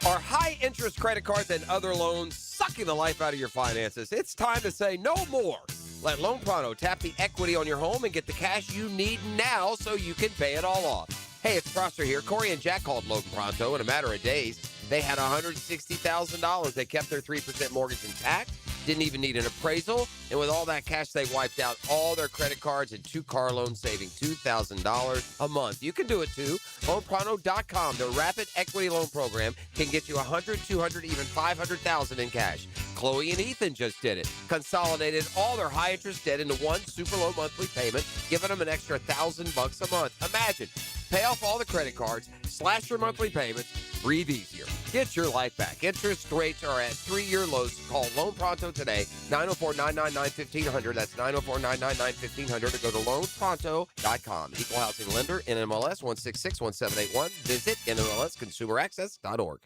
Are high-interest credit cards and other loans sucking the life out of your finances? It's time to say no more. Let Loan Pronto tap the equity on your home and get the cash you need now so you can pay it all off. Hey, it's Prosser here. Corey and Jack called Loan Pronto in a matter of days. They had $160,000. They kept their 3% mortgage intact, didn't even need an appraisal, and with all that cash, they wiped out all their credit cards and 2 car loans, saving $2,000 a month. You can do it too. LoanPronto.com, the rapid equity loan program, can get you $100,000, $200,000, even $500,000 in cash. Chloe and Ethan just did it. Consolidated all their high-interest debt into one super low monthly payment, giving them an extra $1,000 a month. Imagine, pay off all the credit cards, slash your monthly payments, breathe easier. Get your life back. Interest rates are at 3-year lows. Call Loan Pronto today, 904-999-1500. That's 904-999-1500. Or go to loanpronto.com. Equal housing lender, NMLS 1661781. Visit NMLSconsumeraccess.org.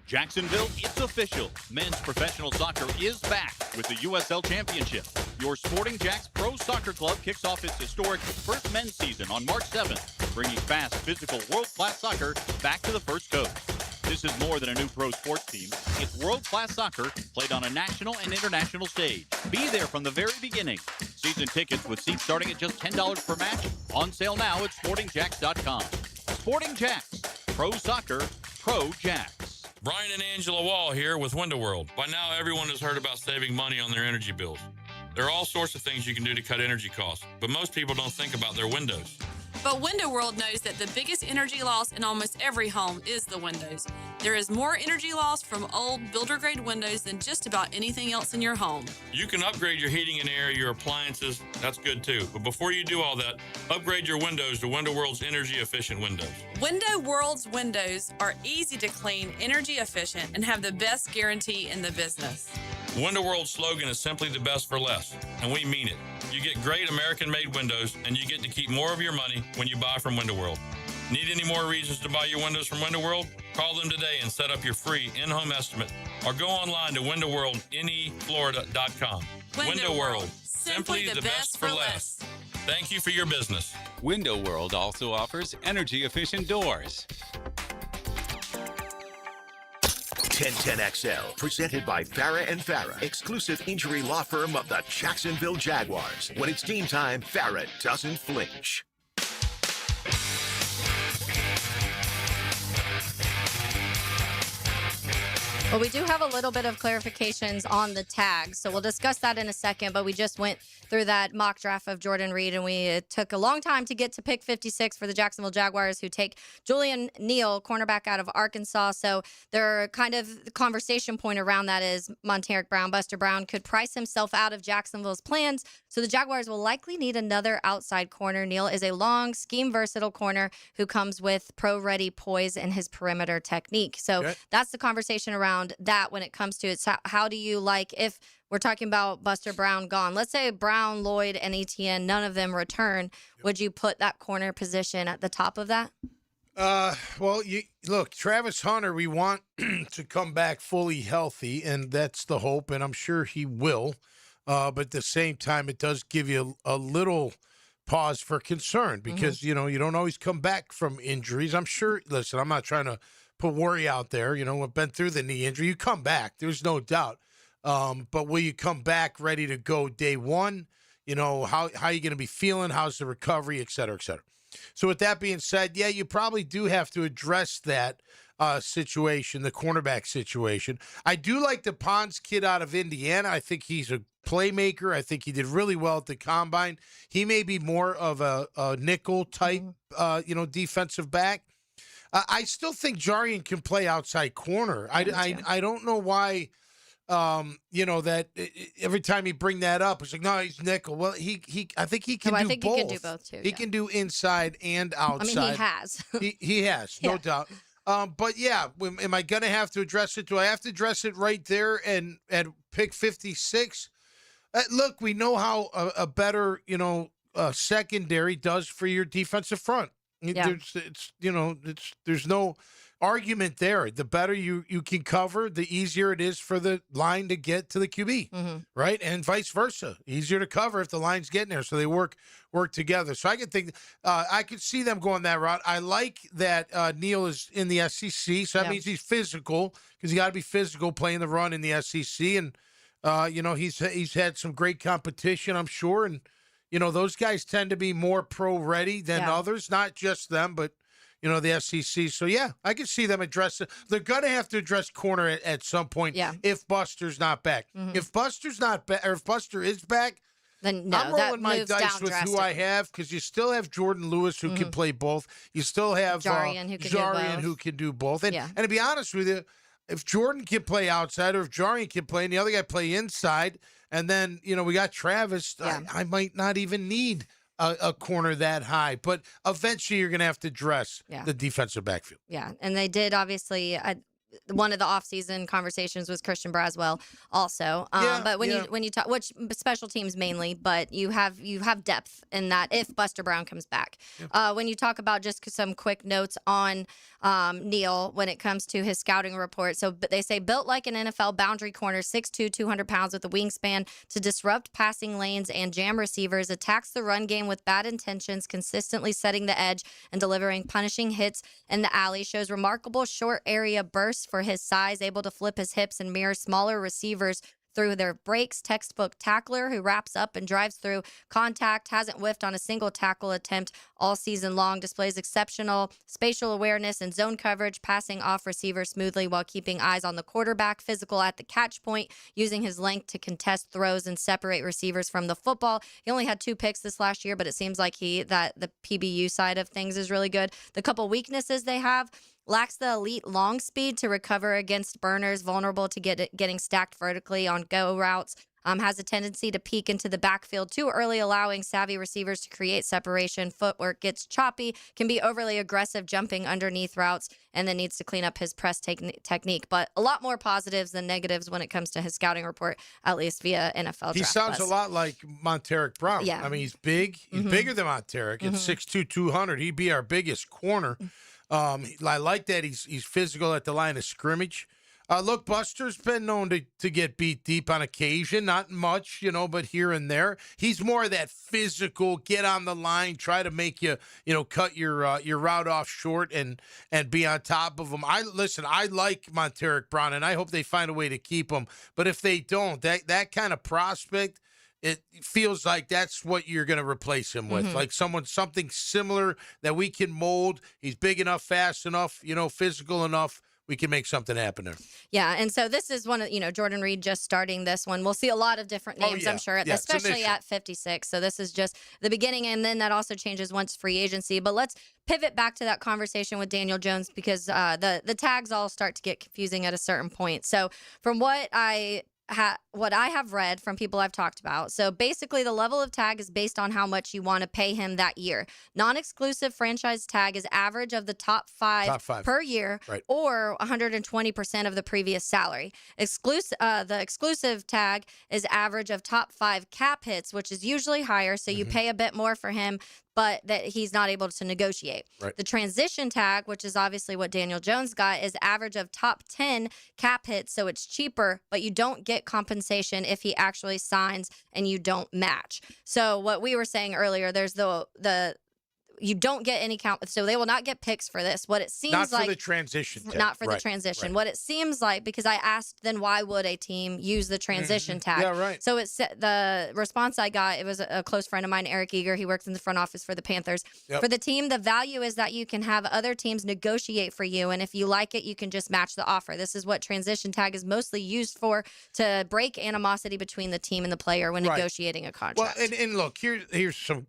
Jacksonville, it's official. Men's professional soccer is back with the USL Championship. Your Sporting Jacks Pro Soccer Club kicks off its historic first men's season on March 7th, bringing fast, physical, world-class soccer back to the First Coast. This is more than a new pro sports team. It's world-class soccer played on a national and international stage. Be there from the very beginning. Season tickets with seats starting at just $10 per match. On sale now at sportingjacks.com. Sporting Jacks. Pro Soccer, Pro Jacks. Brian and Angela Wall here with Window World. By now, everyone has heard about saving money on their energy bills. There are all sorts of things you can do to cut energy costs, but most people don't think about their windows. But Window World knows that the biggest energy loss in almost every home is the windows. There is more energy loss from old builder-grade windows than just about anything else in your home. You can upgrade your heating and air, your appliances. That's good too. But before you do all that, upgrade your windows to Window World's energy-efficient windows. Window World's windows are easy to clean, energy efficient, and have the best guarantee in the business. Window World's slogan is simply the best for less, and we mean it. You get great American-made windows, and you get to keep more of your money when you buy from Window World. Need any more reasons to buy your windows from Window World? Call them today and set up your free in-home estimate, or go online to windowworldneflorida.com. Window World, simply the best for less. Thank you for your business. Window World also offers energy-efficient doors. 1010XL, presented by Farah and Farah, exclusive injury law firm of the Jacksonville Jaguars. When it's team time, Farah doesn't flinch. Well, we do have a little bit of clarifications on the tags, so we'll discuss that in a second, but we just went through that mock draft of Jordan Reed, and it took a long time to get to pick 56 for the Jacksonville Jaguars, who take Julian Neal, cornerback out of Arkansas. So their kind of the conversation point around that is Montaric Brown, Buster Brown, could price himself out of Jacksonville's plans, so the Jaguars will likely need another outside corner. Neal is a long, scheme-versatile corner who comes with pro-ready poise in his perimeter technique. So that's the conversation around that when it comes to it. So how do you like, if we're talking about Buster Brown gone, let's say Brown, Lloyd, and Etienne, none of them return, would you put that corner position at the top of that? Well, look, Travis Hunter, we want to come back fully healthy, and that's the hope, and I'm sure he will. But at the same time, it does give you a little pause for concern because, you don't always come back from injuries. I'm sure, listen, I'm not trying to put worry out there. I've been through the knee injury. You come back. There's no doubt. But will you come back ready to go day one? How are you going to be feeling? How's the recovery, et cetera, et cetera. So with that being said, yeah, you probably do have to address that situation, the cornerback situation. I do like the Pons kid out of Indiana. I think he's a playmaker. I think he did really well at the combine. He may be more of a nickel type, defensive back. I still think Jarian can play outside corner. I don't know why, that every time you bring that up, it's like, no, he's nickel. Well, I think he can do both. I think he can do both too. He can do inside and outside. I mean, he has. he has, no doubt. But yeah, am I going to have to address it? Do I have to address it right there and pick 56? Look, we know how a better, secondary does for your defensive front. Yeah. There's no argument there. The better you can cover, the easier it is for the line to get to the QB, right? And vice versa. Easier to cover if the line's getting there, so they work together. So I could see them going that route. I like that Neal is in the SEC, so that means he's physical because you got to be physical playing the run in the SEC, and he's had some great competition, I'm sure, and those guys tend to be more pro-ready than others, not just them, but the SEC. So, yeah, I can see them address it. They're going to have to address corner at some point if Buster's not back. If Buster's not back, or if Buster is back, then no, I'm rolling my dice with who I have because you still have Jordan Lewis who can play both. You still have Jarian who can do both. And to be honest with you, if Jordan can play outside or if Jarian can play and the other guy play inside, and then, we got Travis, I might not even need a corner that high. But eventually you're going to have to address the defensive backfield. Yeah, and they did, obviously, one of the offseason conversations was Christian Braswell also. But when you talk, which special teams mainly, but you have depth in that if Buster Brown comes back. When you talk about just some quick notes on Neal when it comes to his scouting report. So they say built like an NFL boundary corner, 6'2", 200 pounds with a wingspan to disrupt passing lanes and jam receivers, attacks the run game with bad intentions, consistently setting the edge and delivering punishing hits in the alley, shows remarkable short area bursts for his size, able to flip his hips and mirror smaller receivers through their breaks. Textbook tackler who wraps up and drives through contact, hasn't whiffed on a single tackle attempt all season long, displays exceptional spatial awareness and zone coverage, passing off receivers smoothly while keeping eyes on the quarterback, physical at the catch point, using his length to contest throws and separate receivers from the football. He only had 2 picks this last year, but it seems like that the PBU side of things is really good. The couple weaknesses they have: lacks the elite long speed to recover against burners, vulnerable to getting stacked vertically on go routes. Has a tendency to peek into the backfield too early, allowing savvy receivers to create separation. Footwork gets choppy, can be overly aggressive jumping underneath routes, and then needs to clean up his press technique. But a lot more positives than negatives when it comes to his scouting report, at least via NFL He Draft sounds Buzz. a lot like Monteric Brown. Yeah. I mean, he's big. He's bigger than Monteric. At 6'2", 200. He'd be our biggest corner. I like that he's physical at the line of scrimmage. Look, Buster's been known to get beat deep on occasion, not much, but here and there. He's more of that physical, get on the line, try to make you, cut your route off short and be on top of him. I like Monteric Brown, and I hope they find a way to keep him. But if they don't, that kind of prospect, it feels like that's what you're going to replace him with, like something similar that we can mold. He's big enough, fast enough, physical enough. We can make something happen there. Yeah, and so this is one of, Jordan Reed just starting this one. We'll see a lot of different names, I'm sure, especially at 56. So this is just the beginning, and then that also changes once free agency. But let's pivot back to that conversation with Daniel Jones, because the tags all start to get confusing at a certain point. So from what I have read from people I've talked about. So basically the level of tag is based on how much you want to pay him that year. Non-exclusive franchise tag is average of the top five per year, right, or 120% of the previous salary. The exclusive tag is average of top 5 cap hits, which is usually higher. So you pay a bit more for him, but that he's not able to negotiate. Right. The transition tag, which is obviously what Daniel Jones got, is average of top 10 cap hits, so it's cheaper, but you don't get compensation if he actually signs and you don't match. So what we were saying earlier, there's you don't get any count, so they will not get picks for this. What it seems like, not for the transition tag. Not for the transition. Right. What it seems like, because I asked, then why would a team use the transition tag? Yeah, right. So the response I got, it was a close friend of mine, Eric Eager. He works in the front office for the Panthers. Yep. For the team, the value is that you can have other teams negotiate for you, and if you like it, you can just match the offer. This is what transition tag is mostly used for, to break animosity between the team and the player when negotiating a contract. Well, and look, here's some.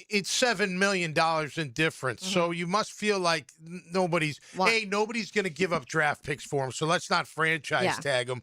It's $7 million in difference. So you must feel like nobody's going to give up draft picks for him. So let's not franchise tag him.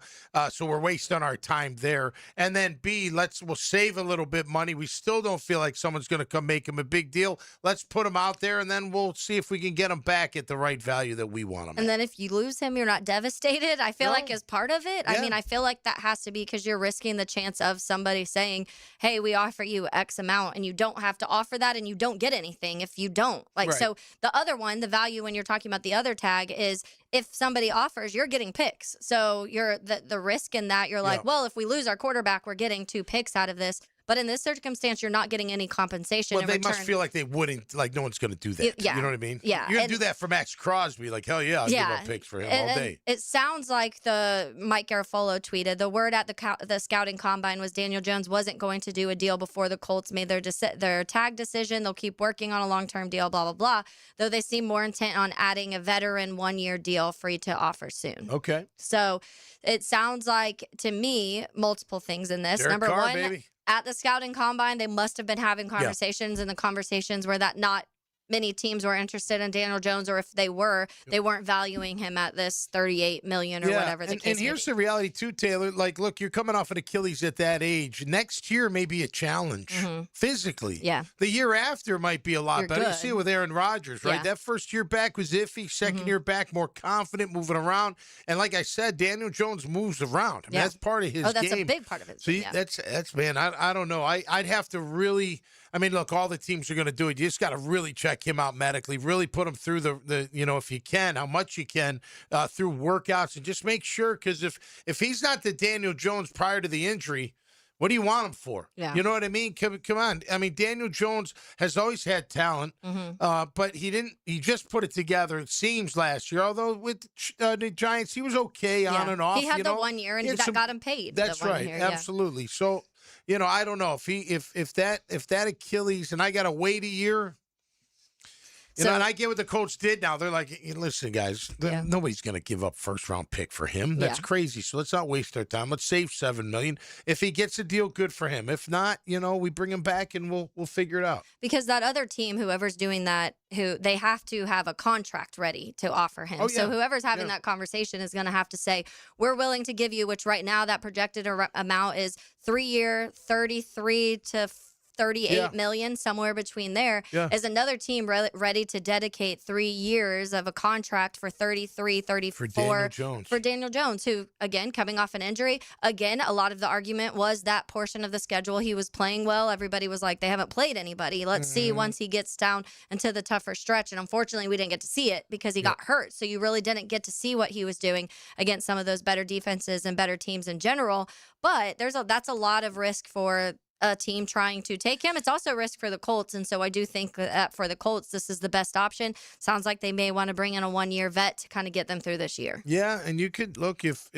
So we're wasting our time there. And then B, we'll save a little bit money. We still don't feel like someone's going to come make him a big deal. Let's put him out there, and then we'll see if we can get him back at the right value that we want him. And then if you lose him, you're not devastated. I feel like as part of it. I mean, I feel like that has to be, because you're risking the chance of somebody saying, hey, we offer you X amount, and you don't have to offer that, and you don't get anything if you don't. So the other one, the value when you're talking about the other tag, is if somebody offers, you're getting picks. So you're the risk in that, you're like, well, if we lose our quarterback, we're getting 2 picks out of this. But in this circumstance, you're not getting any compensation. Well, in they return. must feel like they wouldn't, like no one's going to do that. Yeah. You know what I mean? Yeah. You're going to do that for Max Crosby. Like, hell yeah, I'll give up picks for him all day. It sounds like the Mike Garafolo tweeted, the word at the scouting combine was Daniel Jones wasn't going to do a deal before the Colts made their tag decision. They'll keep working on a long-term deal, blah, blah, blah. Though they seem more intent on adding a veteran 1-year deal free to offer soon. Okay. So it sounds like, to me, multiple things in this. Derek Number Carr, one, baby. At the scouting combine, they must have been having conversations, and the conversations were that not many teams were interested in Daniel Jones, or if they were, they weren't valuing him at this $38 million or whatever the case And here's the reality too, Taylor. Like, look, you're coming off an Achilles at that age. Next year may be a challenge physically. Yeah. The year after might be a lot better. You see it with Aaron Rodgers, right? Yeah. That first year back was iffy. Second year back, more confident, moving around. And like I said, Daniel Jones moves around. I mean, that's part of his game. Oh, that's a big part of it. So that's man, I don't know. I'd have to really. I mean, look, all the teams are going to do it. You just got to really check him out medically, really put him through the if you can, how much you can, through workouts, and just make sure, because if he's not the Daniel Jones prior to the injury, What do you want him for? Yeah. You know what I mean? Come on. I mean, Daniel Jones has always had talent, but he didn't. He just put it together, it seems, last year. Although with the Giants, he was okay on and off. He had the 1 year, and that got him paid. That's the 1 right. year, Absolutely. So, I don't know if that Achilles, and I got to wait a year. And I get what the coach did now. They're like, listen, guys, nobody's going to give up first-round pick for him. That's crazy. So let's not waste our time. Let's save $7 million. If he gets a deal, good for him. If not, we bring him back and we'll figure it out. Because that other team, whoever's doing that, they have to have a contract ready to offer him. So whoever's having that conversation is going to have to say, we're willing to give you, which right now that projected amount is 3-year, 33 to 38 million, somewhere between there. Is another team ready to dedicate 3 years of a contract for 33, 34 for Daniel Jones, who, again, coming off an injury. Again, a lot of the argument was that portion of the schedule he was playing well. Everybody was like, they haven't played anybody. Let's see once he gets down into the tougher stretch. And unfortunately, we didn't get to see it because he got hurt. So you really didn't get to see what he was doing against some of those better defenses and better teams in general. But that's a lot of risk for a team trying to take him. It's also a risk for the Colts, and so I do think that for the Colts, this is the best option. Sounds like they may want to bring in a 1-year vet to kind of get them through this year. Yeah, and you could look if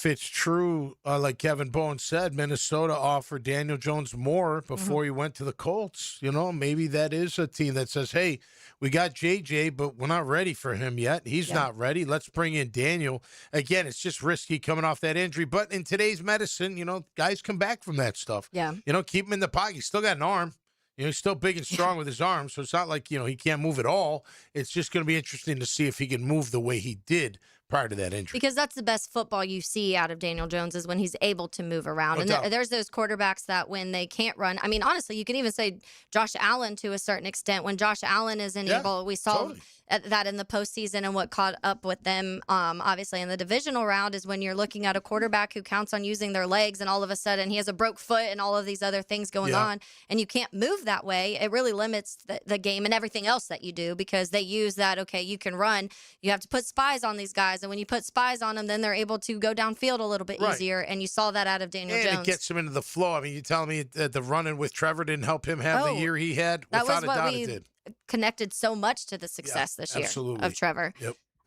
it's true, like Kevin Bowen said, Minnesota offered Daniel Jones more before he went to the Colts. Maybe that is a team that says, hey, we got JJ, but we're not ready for him yet. He's not ready. Let's bring in Daniel. Again, it's just risky coming off that injury. But in today's medicine, guys come back from that stuff. Yeah. Keep him in the pocket. He's still got an arm. He's still big and strong with his arms, so it's not like, he can't move at all. It's just going to be interesting to see if he can move the way he did prior to that injury. Because that's the best football you see out of Daniel Jones is when he's able to move around. And there's those quarterbacks that when they can't run, I mean, honestly, you can even say Josh Allen to a certain extent. When Josh Allen isn't able, we saw that in the postseason, and what caught up with them, obviously, in the divisional round is when you're looking at a quarterback who counts on using their legs, and all of a sudden he has a broke foot and all of these other things going on, and you can't move that way. It really limits the game and everything else that you do, because they use that, okay, you can run. You have to put spies on these guys, and when you put spies on them, then they're able to go downfield a little bit easier, and you saw that out of Daniel Jones. And it gets him into the flow. I mean, you telling me that the running with Trevor didn't help him have the year he had? Without a doubt it did. Connected so much to the success this year of Trevor.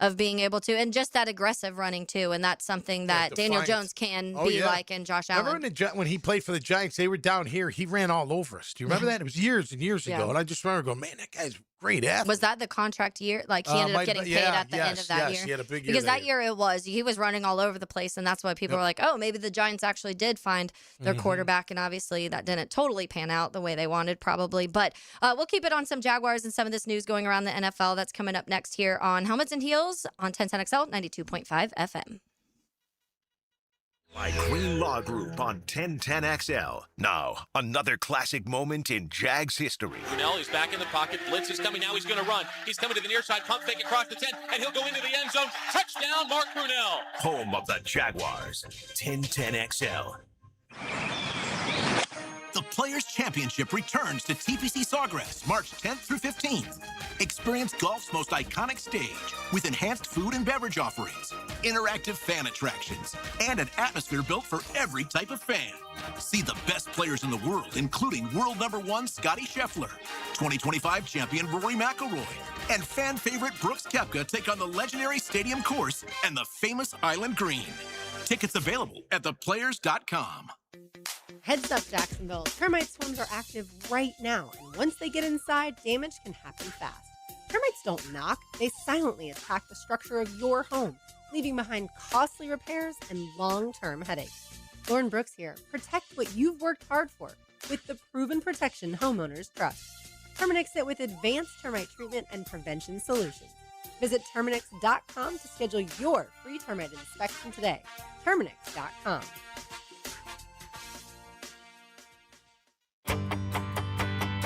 Of being able to, and just that aggressive running too, and that's something that Daniel Jones can be like in Josh Allen. Remember when he played for the Giants, they were down here, he ran all over us. Do you remember that? It was years and years ago, and I just remember going, man, that guy's great athlete. Was that the contract year? Like he ended up getting paid at the end of that year? He had a big year. Because that year he was running all over the place, and that's why people were like, oh, maybe the Giants actually did find their quarterback, and obviously that didn't totally pan out the way they wanted probably. But we'll keep it on some Jaguars and some of this news going around the NFL. That's coming up next here on Helmets and Heels on 1010XL 92.5 FM. By Green Law Group on 1010XL. Now, another classic moment in Jags history. Brunell is back in the pocket. Blitz is coming now. He's going to run. He's coming to the near side. Pump fake across the 10, and he'll go into the end zone. Touchdown, Mark Brunell. Home of the Jaguars. 1010XL. The Players' Championship returns to TPC Sawgrass March 10th through 15th. Experience golf's most iconic stage with enhanced food and beverage offerings, interactive fan attractions, and an atmosphere built for every type of fan. See the best players in the world, including world #1 Scotty Scheffler, 2025 champion Rory McIlroy, and fan favorite Brooks Koepka take on the legendary Stadium Course and the famous Island Green. Tickets available at theplayers.com. Heads up, Jacksonville. Termite swarms are active right now, and once they get inside, damage can happen fast. Termites don't knock, they silently attack the structure of your home, leaving behind costly repairs and long-term headaches. Lauren Brooks here. Protect what you've worked hard for with the proven protection homeowners trust. Terminix it with advanced termite treatment and prevention solutions. Visit Terminix.com to schedule your free termite inspection today. Terminix.com.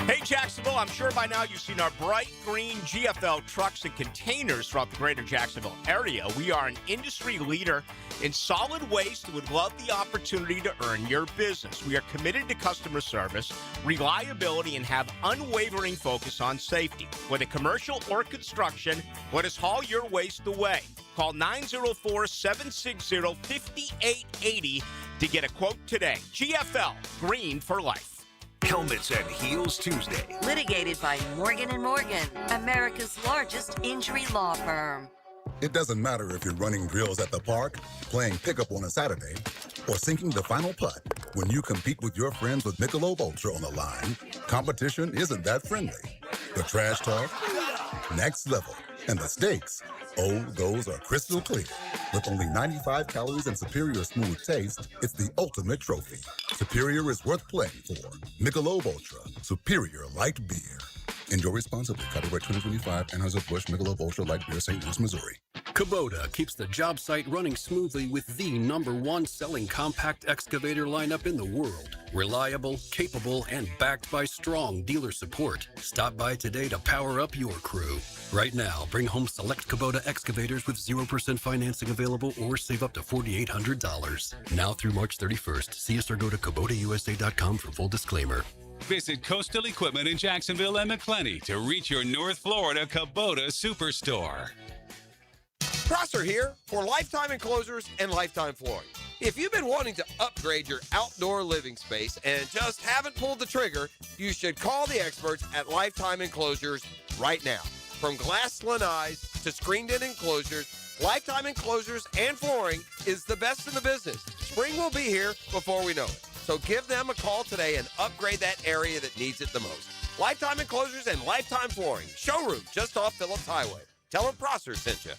Hey, Jacksonville, I'm sure by now you've seen our bright green GFL trucks and containers throughout the greater Jacksonville area. We are an industry leader in solid waste and would love the opportunity to earn your business. We are committed to customer service, reliability, and have unwavering focus on safety. Whether commercial or construction, let us haul your waste away. Call 904-760-5880 to get a quote today. GFL, green for life. Helmets and Heels Tuesday. Litigated by Morgan & Morgan, America's largest injury law firm. It doesn't matter if you're running drills at the park, playing pickup on a Saturday, or sinking the final putt. When you compete with your friends with Michelob Ultra on the line, competition isn't that friendly. The trash talk, next level, and the stakes, oh, those are crystal clear. With only 95 calories and superior smooth taste, it's the ultimate trophy. Superior is worth playing for. Michelob Ultra, superior light beer. Enjoy responsibly. Copyright 2025, Anheuser-Busch Michelob Ultra Light Beer, St. Louis, Missouri. Kubota keeps the job site running smoothly with the #1 selling compact excavator lineup in the world. Reliable, capable, and backed by strong dealer support. Stop by today to power up your crew. Right now, bring home select Kubota excavators with 0% financing available or save up to $4,800. Now through March 31st. See us or go to KubotaUSA.com for full disclaimer. Visit Coastal Equipment in Jacksonville and McClenny to reach your North Florida Kubota Superstore. Prosser here for Lifetime Enclosures and Lifetime Flooring. If you've been wanting to upgrade your outdoor living space and just haven't pulled the trigger, you should call the experts at Lifetime Enclosures right now. From glass lanais to screened-in enclosures, Lifetime Enclosures and Flooring is the best in the business. Spring will be here before we know it. So give them a call today and upgrade that area that needs it the most. Lifetime Enclosures and Lifetime Flooring. Showroom just off Phillips Highway. Tell them Prosser sent you.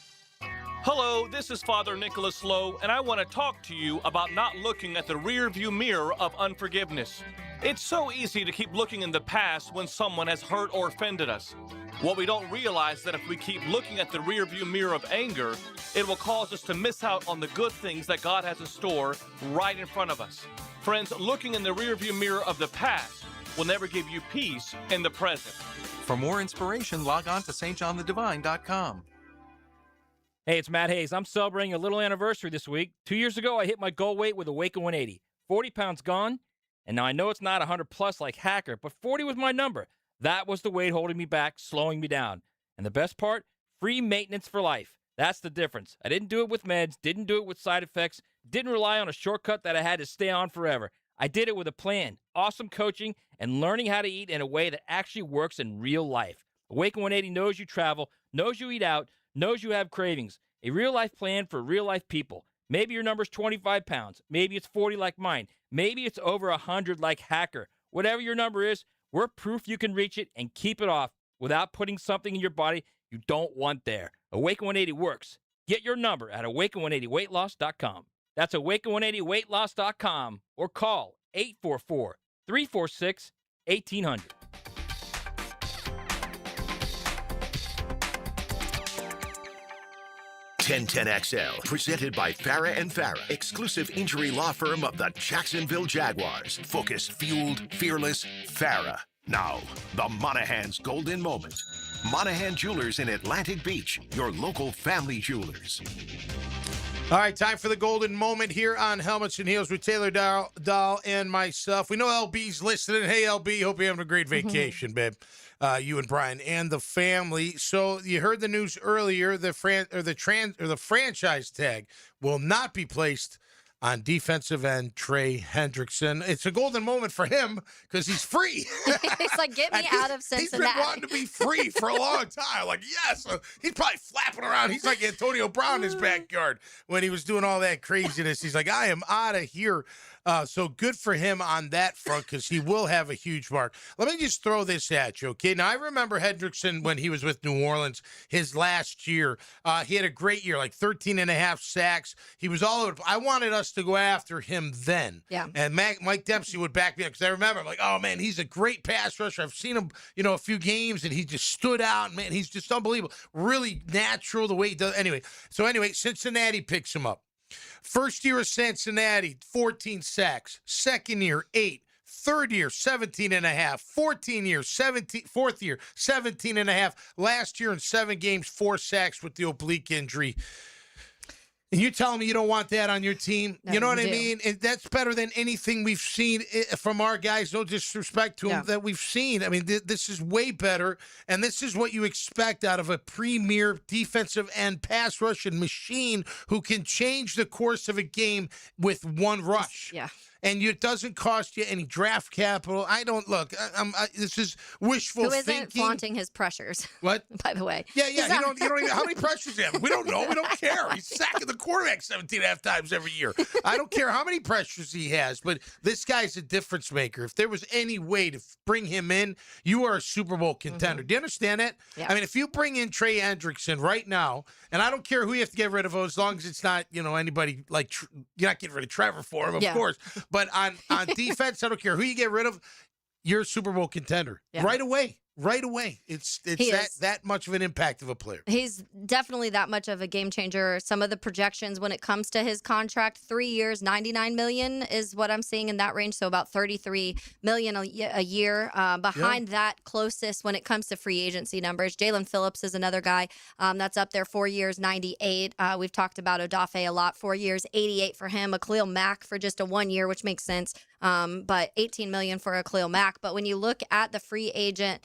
Hello, this is Father Nicholas Lowe, and I want to talk to you about not looking at the rearview mirror of unforgiveness. It's so easy to keep looking in the past when someone has hurt or offended us. What we don't realize is that if we keep looking at the rearview mirror of anger, it will cause us to miss out on the good things that God has in store right in front of us. Friends, looking in the rearview mirror of the past will never give you peace in the present. For more inspiration, log on to stjohnthedivine.com. Hey, it's Matt Hayes. I'm celebrating a little anniversary this week. 2 years ago, I hit my goal weight with a Waco 180. 40 pounds gone, and now I know it's not 100 plus like Hacker, but 40 was my number. That was the weight holding me back, slowing me down. And the best part, free maintenance for life. That's the difference. I didn't do it with meds, didn't do it with side effects, didn't rely on a shortcut that I had to stay on forever. I did it with a plan, awesome coaching, and learning how to eat in a way that actually works in real life. Awaken 180 knows you travel, knows you eat out, knows you have cravings. A real-life plan for real-life people. Maybe your number's 25 pounds. Maybe it's 40 like mine. Maybe it's over 100 like Hacker. Whatever your number is, we're proof you can reach it and keep it off without putting something in your body you don't want there. Awaken 180 works. Get your number at awaken180weightloss.com. That's awaken180weightloss.com or call 844-346-1800. XL, presented by Farah and Farah, exclusive injury law firm of the Jacksonville Jaguars. Focused, fueled, fearless, Farah. Now, the Monahan's golden moment. Monahan Jewelers in Atlantic Beach, your local family jewelers. All right, time for the golden moment here on Helmets and Heels with Taylor Dahl and myself. We know LB's listening. Hey, LB, hope you're having a great vacation, babe. You and Brian and the family. So you heard the news earlier. The franchise tag will not be placed on defensive end Trey Hendrickson. It's a golden moment for him because he's free. He's like, get me out of Cincinnati. He's been wanting to be free for a long time. Like, yes. He's probably flapping around. He's like Antonio Brown in his backyard when he was doing all that craziness. He's like, I am out of here. So good for him on that front because he will have a huge mark. Let me just throw this at you, okay? Now, I remember Hendrickson when he was with New Orleans his last year. He had a great year, like 13 and a half sacks. He was all over. I wanted us to go after him then. Yeah. And Mike Dempsey would back me up because I remember, I'm like, oh, man, he's a great pass rusher. I've seen him, a few games, and he just stood out. Man, he's just unbelievable. Really natural the way he does. Anyway, Cincinnati picks him up. First year of Cincinnati, 14 sacks. Second year, 8. Third year, 17 and a half. 14 years, 17. Fourth year, 17 and a half. Last year in 7 games, 4 sacks with the oblique injury. And you telling me you don't want that on your team? No, you know what you I do. mean? And that's better than anything we've seen from our guys. No disrespect to them that we've seen. I mean, this is way better, and this is what you expect out of a premier defensive end pass rushing machine who can change the course of a game with one rush. Yeah. And it doesn't cost you any draft capital. I don't look. This is wishful Who isn't thinking. flaunting his pressures? What? By the way. Yeah. You don't even. How many pressures do you have? We don't know. We don't care. He's sacking the quarterback 17.5 times every year. I don't care how many pressures he has, but this guy's a difference maker. If there was any way to bring him in, you are a Super Bowl contender. Do you understand that? Yeah. I mean, if you bring in Trey Hendrickson right now, and I don't care who you have to get rid of, as long as it's not anybody like you're not getting rid of Trevor for him, of course. But on defense, I don't care who you get rid of, you're a Super Bowl contender right away. Right away. It's that much of an impact of a player. He's definitely that much of a game changer. Some of the projections when it comes to his contract, 3 years, $99 million is what I'm seeing in that range. So about $33 million a year. Behind that, closest when it comes to free agency numbers, Jalen Phillips is another guy that's up there. 4 years, 98. We've talked about Odafe a lot. 4 years, 88 for him. Khalil Mack for just a 1 year, which makes sense. But $18 million for Khalil Mack. But when you look at the free agent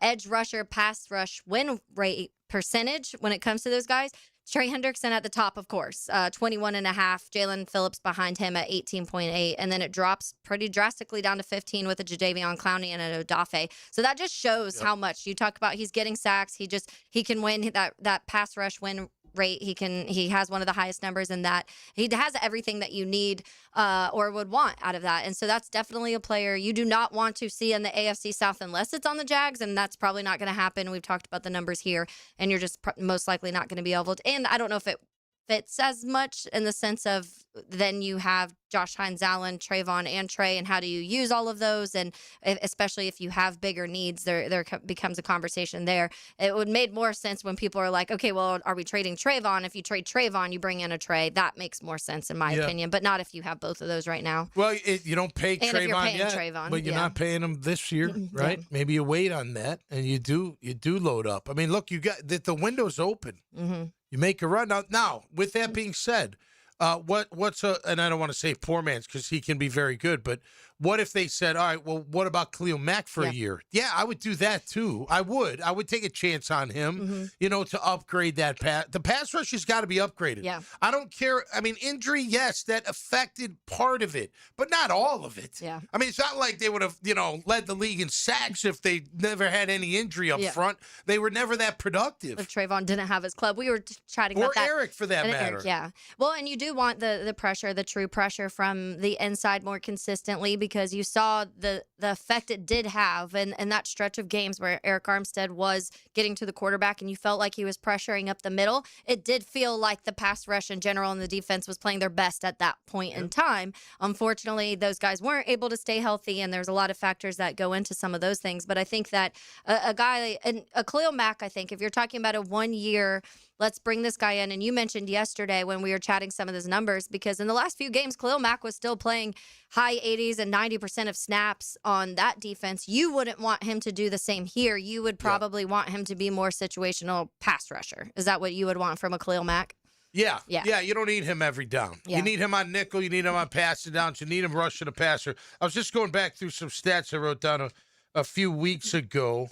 edge rusher, pass rush win rate percentage when it comes to those guys, Trey Hendrickson at the top, of course, 21.5. Jalen Phillips behind him at 18.8. And then it drops pretty drastically down to 15 with a Jadeveon Clowney and an Odafe. So that just shows how much you talk about. He's getting sacks. He can win that pass rush win rate. He has one of the highest numbers in that. He has everything that you need or would want out of that. And so that's definitely a player you do not want to see in the AFC South unless it's on the Jags, and that's probably not going to happen. We've talked about the numbers here, and you're just most likely not going to be able to. And I don't know if it fits as much in the sense of then you have Josh Hines Allen, Trayvon, and Trey, and how do you use all of those? And especially if you have bigger needs, there becomes a conversation there. It would make more sense when people are like, okay, well, are we trading Trayvon? If you trade Trayvon, you bring in a Trey. That makes more sense in my opinion, but not if you have both of those right now. Well, you don't pay and Trayvon if you're paying yet, Trayvon, but you're not paying him this year, right? Yeah. Maybe you wait on that, and you do load up. I mean, look, you got the window's open. Mm-hmm. You make a run. Now, with that being said, and I don't want to say poor man's because he can be very good, but what if they said, all right, well, what about Khalil Mack for a year? Yeah, I would do that too. I would take a chance on him, to upgrade that pass. The pass rush has got to be upgraded. Yeah. I don't care. I mean, injury, yes, that affected part of it, but not all of it. Yeah. I mean, it's not like they would have, led the league in sacks if they never had any injury up front. They were never that productive. If Trayvon didn't have his club, we were chatting about that. Or Eric, for that And matter. Eric, yeah. Well, and you do want the pressure, the true pressure from the inside more consistently, because you saw the effect it did have and that stretch of games where Eric Armstead was getting to the quarterback and you felt like he was pressuring up the middle. It did feel like the pass rush in general and the defense was playing their best at that point in time. Unfortunately, those guys weren't able to stay healthy, and there's a lot of factors that go into some of those things. But I think that a guy, a Khalil Mack, I think if you're talking about a 1 year, let's bring this guy in. And you mentioned yesterday when we were chatting some of those numbers, because in the last few games, Khalil Mack was still playing high 80s and 90% of snaps on that defense. You wouldn't want him to do the same here. You would probably want him to be more situational pass rusher. Is that what you would want from a Khalil Mack? Yeah. You don't need him every down. Yeah. You need him on nickel. You need him on passing downs. You need him rushing the passer. I was just going back through some stats I wrote down a few weeks ago.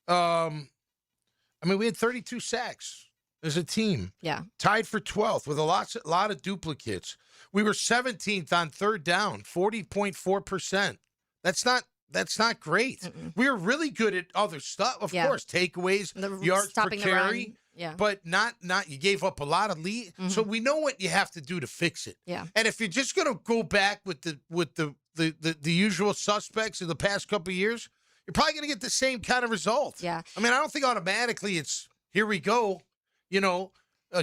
We had 32 sacks as a team. Yeah. Tied for 12th with a lot of duplicates. We were 17th on third down, 40.4%. That's not great. Mm-mm. We were really good at other stuff, of course, takeaways, yards per carry. Yeah. But not you gave up a lot of lead. Mm-hmm. So we know what you have to do to fix it. Yeah. And if you're just gonna go back with the usual suspects of the past couple of years, you're probably gonna get the same kind of result. Yeah. I mean, I don't think automatically it's here we go.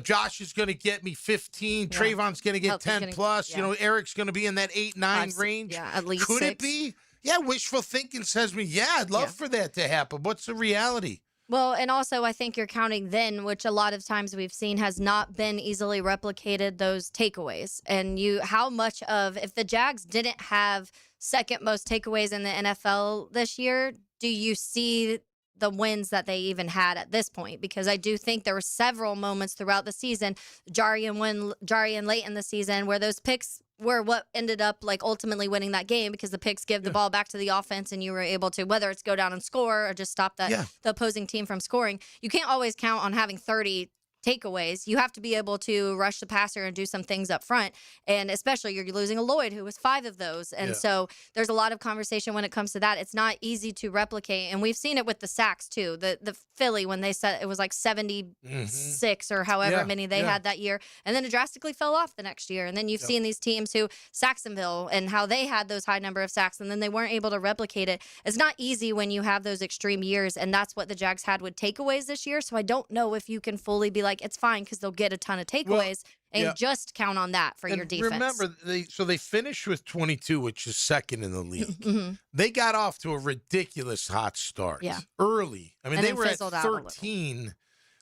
Josh is going to get me 15. Yeah. Trayvon's going to get 10 plus. Yeah. Eric's going to be in that 8-9 range. Yeah, at least Could 6. it be? Yeah, wishful thinking says me, I'd love for that to happen. What's the reality? Well, and also I think you're counting then, which a lot of times we've seen has not been easily replicated, those takeaways. And how much of, if the Jags didn't have second most takeaways in the NFL this year, do you see the wins that they even had at this point, because I do think there were several moments throughout the season, Jarian late in the season, where those picks were what ended up like ultimately winning that game, because the picks give the ball back to the offense and you were able to, whether it's go down and score or just stop the opposing team from scoring. You can't always count on having 30 takeaways. You have to be able to rush the passer and do some things up front. And especially you're losing a Lloyd who was 5 of those. And so there's a lot of conversation when it comes to that. It's not easy to replicate. And we've seen it with the sacks too. The Philly, when they said it was like 76 or however many they had that year. And then it drastically fell off the next year. And then you've seen these teams who, Jacksonville, and how they had those high number of sacks and then they weren't able to replicate it. It's not easy when you have those extreme years. And that's what the Jags had with takeaways this year. So I don't know if you can fully be like, it's fine because they'll get a ton of takeaways and just count on that for your defense. Remember, they finished with 22, which is second in the league. They got off to a ridiculous hot start early. I mean, they were at 13,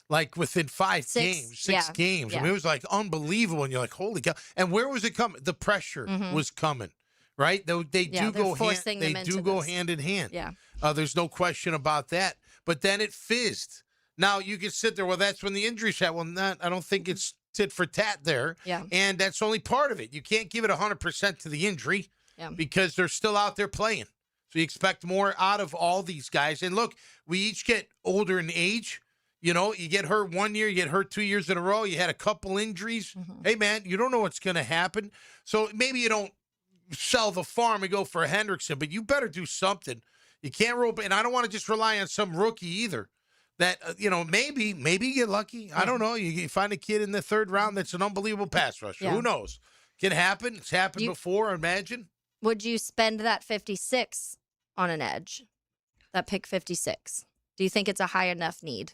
like within 5 games, 6 games. I mean, it was like unbelievable. And you're like, holy cow. And where was it coming? The pressure was coming, right? They do go hand in hand. Yeah. There's no question about that. But then it fizzed. Now, you can sit there, well, that's when the injuries happened. Well, I don't think it's tit for tat there. Yeah. And that's only part of it. You can't give it 100% to the injury because they're still out there playing. So you expect more out of all these guys. And look, we each get older in age. You know, you get hurt 1 year, you get hurt 2 years in a row. You had a couple injuries. Hey, man, you don't know what's going to happen. So maybe you don't sell the farm and go for a Hendrickson, but you better do something. You can't roll. And I don't want to just rely on some rookie either. That, maybe you get lucky. I don't know. You find a kid in the 3rd round that's an unbelievable pass rusher. Yeah. Who knows? Can happen. It's happened before, imagine. Would you spend that 56 on an edge? That pick 56? Do you think it's a high enough need?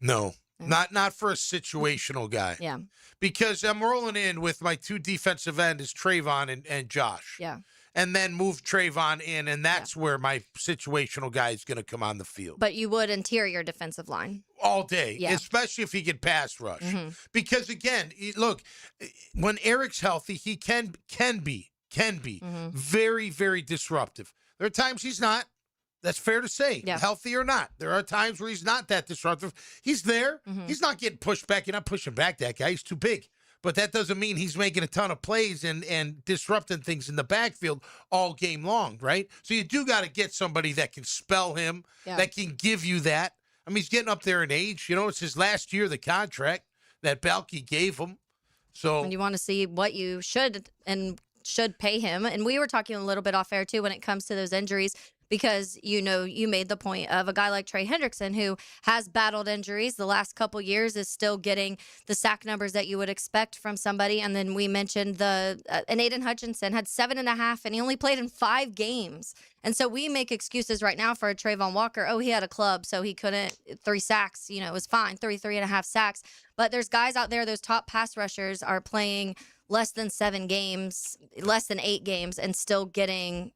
No. Not for a situational guy. Yeah. Because I'm rolling in with my 2 defensive ends, Trayvon and Josh. Yeah. And then move Trayvon in, and that's where my situational guy is going to come on the field. But you would interior defensive line. All day, especially if he can pass rush. Because, again, look, when Eric's healthy, he can be very, very disruptive. There are times he's not. That's fair to say, healthy or not. There are times where he's not that disruptive. He's there. He's not getting pushed back. You're not pushing back that guy. He's too big. But that doesn't mean he's making a ton of plays and disrupting things in the backfield all game long, right? So you do got to get somebody that can spell him, that can give you that. I mean, he's getting up there in age. It's his last year of the contract that Balke gave him. So and you want to see what you should pay him. And we were talking a little bit off air, too, when it comes to those injuries. Because, you made the point of a guy like Trey Hendrickson, who has battled injuries the last couple years, is still getting the sack numbers that you would expect from somebody. And then we mentioned and Aiden Hutchinson had 7.5, and he only played in 5 games. And so we make excuses right now for Trayvon Walker. Oh, he had a club, so he couldn't 3 sacks. It was fine, 3.5 sacks. But there's guys out there, those top pass rushers are playing less than 7 games, less than 8 games, and still getting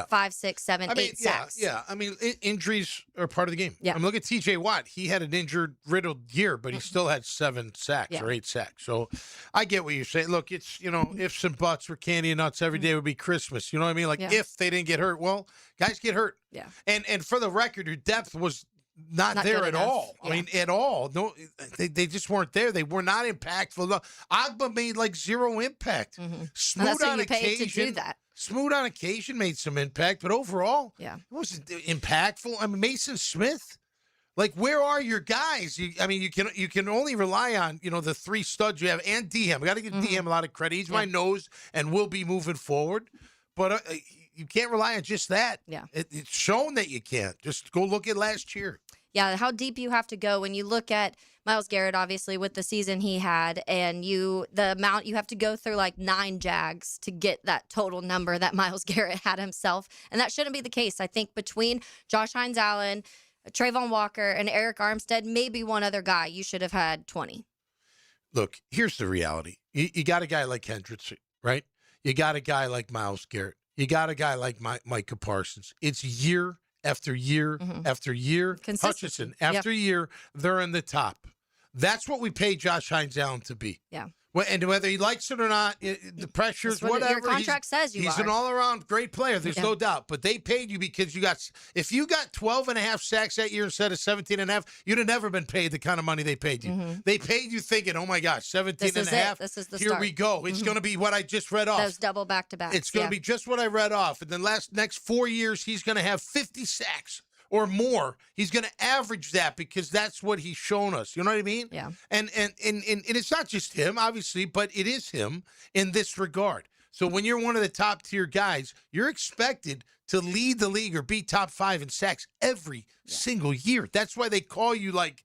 5, 6, 7, 8 sacks. Yeah. I mean, injuries are part of the game. Yeah. I mean, look at TJ Watt. He had an riddled year, but he still had 7 sacks or 8 sacks. So I get what you're saying. Look, it's, ifs and buts for candy and nuts every day would be Christmas. You know what I mean? Like, if they didn't get hurt, well, guys get hurt. Yeah. And for the record, your depth was not there at all. I mean, at all. No, they just weren't there. They were not impactful. Agba made like 0 impact. Smooth that's on what you occasion. paid to do that. Smooth on occasion made some impact, but overall, it wasn't impactful. I mean, Mason Smith, like, where are your guys? You can only rely on the 3 studs you have and DM. I got to give DM a lot of credit. He's my nose and will be moving forward, but you can't rely on just that. Yeah, it's shown that you can't. Just go look at last year. Yeah, how deep you have to go when you look at Myles Garrett, obviously, with the season he had, and the amount you have to go through like 9 Jags to get that total number that Myles Garrett had himself. And that shouldn't be the case. I think between Josh Hines-Allen, Trayvon Walker, and Eric Armstead, maybe one other guy, you should have had 20. Look, here's the reality. You got a guy like Hendrickson, right? You got a guy like Myles Garrett. You got a guy like Micah Parsons. It's year after year after year. Hutchinson, after year, they're in the top. That's what we pay Josh Hines-Allen to be. Yeah. And whether he likes it or not, the pressures, That's what whatever. your contract says you he's are. an all-around great player. There's no doubt. But they paid you because if you got 12 and a half sacks that year instead of 17 and a half, you'd have never been paid the kind of money they paid you. Mm-hmm. They paid you thinking, oh my gosh, 17 and a half. This is the Here start. we go. It's going to be what I just read off. Those double back-to-backs. It's going to be just what I read off. And then next 4 years, he's going to have 50 sacks or more. He's going to average that because that's what he's shown us. You know what I mean? Yeah. And it's not just him, obviously, but it is him in this regard. So when you're one of the top tier guys, you're expected to lead the league or be top 5 in sacks every single year. That's why they call you like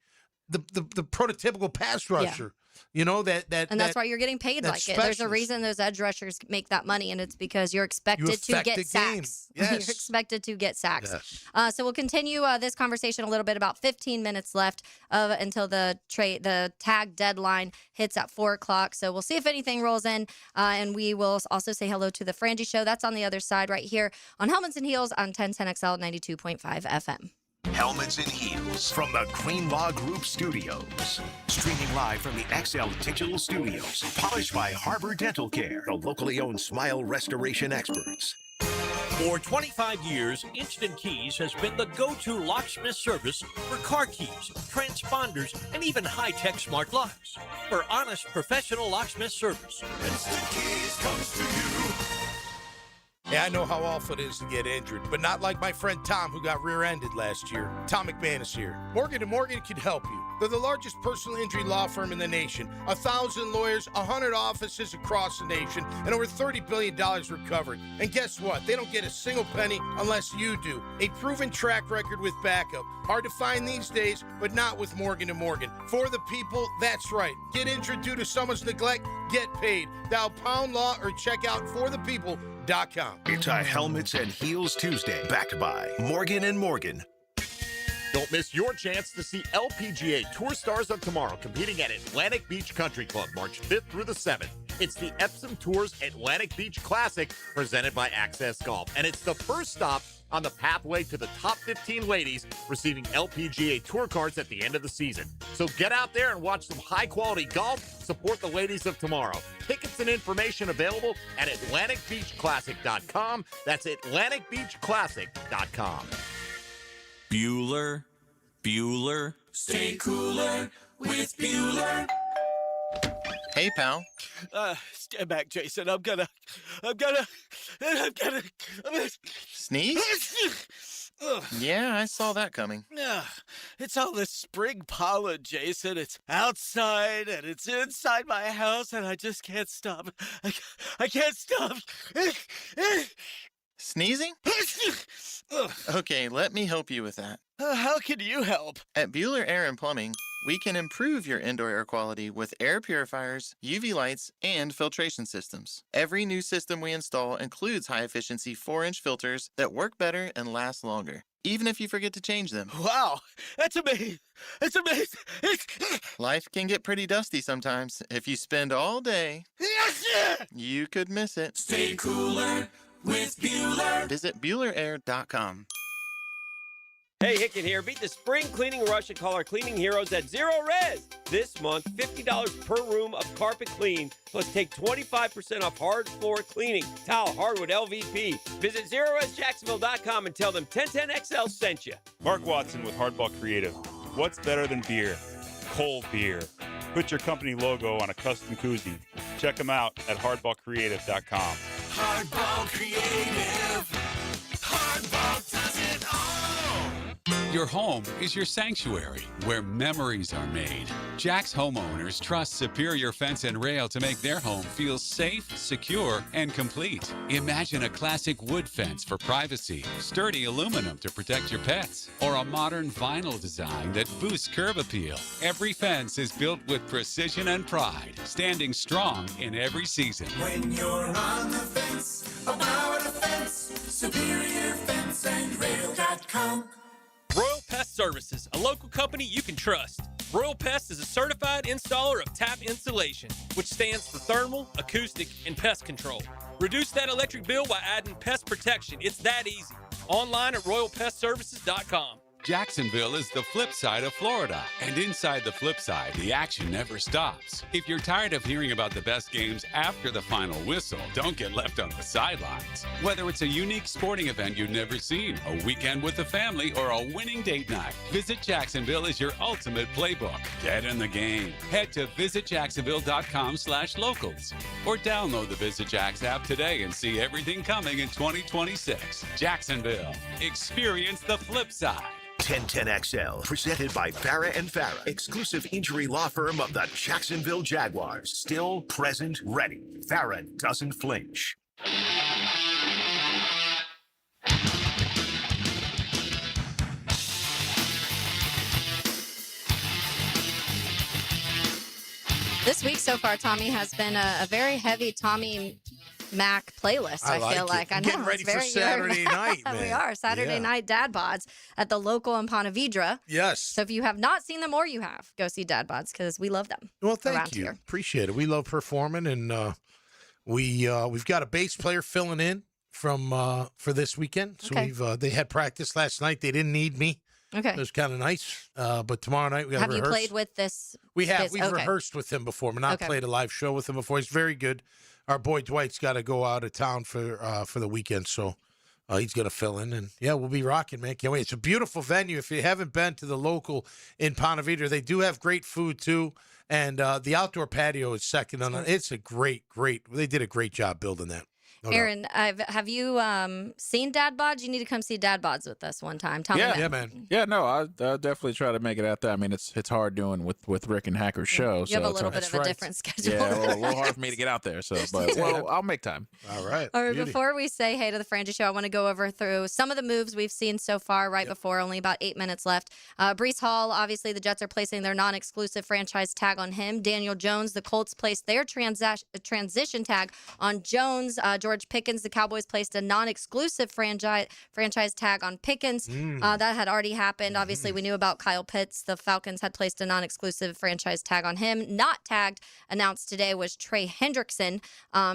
the prototypical pass rusher. You know, and that's why you're getting paid like it. There's a reason those edge rushers make that money, and it's because you're expected to get sacks. Yes. You're expected to get sacks. Yes. So we'll continue this conversation a little bit. About 15 minutes left until the tag deadline hits at 4:00. So we'll see if anything rolls in, and we will also say hello to the Frangie Show. That's on the other side right here on Helmets and Heels on 1010XL 92.5 FM. Helmets and Heels from the Greenlaw Group Studios. Streaming live from the XL Digital Studios. Polished by Harbor Dental Care, the locally owned smile restoration experts. For 25 years, Instant Keys has been the go-to locksmith service for car keys, transponders, and even high-tech smart locks. For honest, professional locksmith service, Instant Keys comes to you. Yeah, I know how awful it is to get injured, but not like my friend Tom, who got rear-ended last year. Tom McMahon is here. Morgan & Morgan can help you. They're the largest personal injury law firm in the nation. 1,000 lawyers, 100 offices across the nation, and over $30 billion recovered. And guess what? They don't get a single penny unless you do. A proven track record with backup. Hard to find these days, but not with Morgan & Morgan. For the people, that's right. Get injured due to someone's neglect, get paid. Dial Pound Law or check out forthepeople.com. It's a Helmets and Heels Tuesday, backed by Morgan & Morgan. Don't miss your chance to see LPGA Tour Stars of Tomorrow competing at Atlantic Beach Country Club March 5th through the 7th. It's the Epsom Tours Atlantic Beach Classic presented by Access Golf, and it's the first stop on the pathway to the top 15 ladies receiving LPGA Tour cards at the end of the season. So get out there and watch some high-quality golf. Support the ladies of tomorrow. Tickets and information available at AtlanticBeachClassic.com. That's AtlanticBeachClassic.com. Bueller. Stay cooler with Bueller. Hey, pal. Stand back, Jason. I'm gonna Sneeze? Yeah, I saw that coming. It's all this spring pollen, Jason. It's outside and it's inside my house, and I just can't stop. I can't stop. Sneezing? Okay, let me help you with that. How can you help? At Bueller Air and Plumbing, we can improve your indoor air quality with air purifiers, UV lights, and filtration systems. Every new system we install includes high-efficiency 4-inch filters that work better and last longer, even if you forget to change them. Wow, that's amazing. It's amazing. Life can get pretty dusty sometimes. If you spend all day, you could miss it. Stay cooler with Bueller. Visit BuellerAir.com. Hey, Hickett here. Beat the spring cleaning rush and call our cleaning heroes at Zero Res. This month, $50 per room of carpet clean, plus take 25% off hard floor cleaning, towel, hardwood, LVP. Visit ZeroResJacksonville.com and tell them 1010XL sent you. Mark Watson with Hardball Creative. What's better than beer? Cold beer. Put your company logo on a custom koozie. Check them out at hardballcreative.com. Hardball Creative. Hardball does it all. Your home is your sanctuary where memories are made. Jack's homeowners trust Superior Fence and Rail to make their home feel safe, secure, and complete. Imagine a classic wood fence for privacy, sturdy aluminum to protect your pets, or a modern vinyl design that boosts curb appeal. Every fence is built with precision and pride, standing strong in every season. When you're on the fence, about a fence, SuperiorFenceandRail.com. Royal Pest Services, a local company you can trust. Royal Pest is a certified installer of tap insulation, which stands for thermal, acoustic, and pest control. Reduce that electric bill by adding pest protection. It's that easy. Online at RoyalPestServices.com. Jacksonville is the flip side of Florida. And inside the flip side, the action never stops. If you're tired of hearing about the best games after the final whistle, don't get left on the sidelines. Whether it's a unique sporting event you've never seen, a weekend with the family, or a winning date night, Visit Jacksonville is your ultimate playbook. Get in the game. Head to visitjacksonville.com/locals or download the Visit Jacks app today and see everything coming in 2026. Jacksonville. Experience the flip side. 1010XL, presented by Farah and Farah, exclusive injury law firm of the Jacksonville Jaguars. Still present, ready. Farah doesn't flinch. This week so far, Tommy, has been a very heavy Tommy Mac playlist. I feel like I know. Getting ready for Saturday night, man. We are Saturday night dad bods at the local in Ponte Vedra. Yes. So if you have not seen them or you have, go see dad bods because we love them. Well, thank around you. Here. Appreciate it. We love performing, and we've got a bass player filling in for this weekend. So they had practice last night. They didn't need me. Okay. It was kind of nice. But tomorrow night we got to rehearse. Have you played with this? We have. We've rehearsed with him before, but not played a live show with him before. He's very good. Our boy Dwight's got to go out of town for the weekend, so he's going to fill in. And, we'll be rocking, man. Can't wait. It's a beautiful venue. If you haven't been to the local in Ponte Vedra, they do have great food, too. And the outdoor patio is second on it. It's a great, they did a great job building that. No Aaron, have you seen Dad Bods? You need to come see Dad Bods with us one time. Tell me that. man. Yeah, no, I'll definitely try to make it out there. I mean, it's hard doing with Rick and Hacker's show. You have a little bit of a different schedule. Yeah, a little hard for me to get out there. So, but I'll make time. All right. All right. Before we say hey to the Frangie Show, I want to go over through some of the moves we've seen so far. Before only about 8 minutes left. Breece Hall, obviously, the Jets are placing their non-exclusive franchise tag on him. Daniel Jones, the Colts placed their transition tag on Jones. George Pickens, the Cowboys placed a non-exclusive franchise tag on Pickens. That had already happened. Obviously, we knew about Kyle Pitts. The Falcons had placed a non-exclusive franchise tag on him. Not tagged, announced today, was Trey Hendrickson.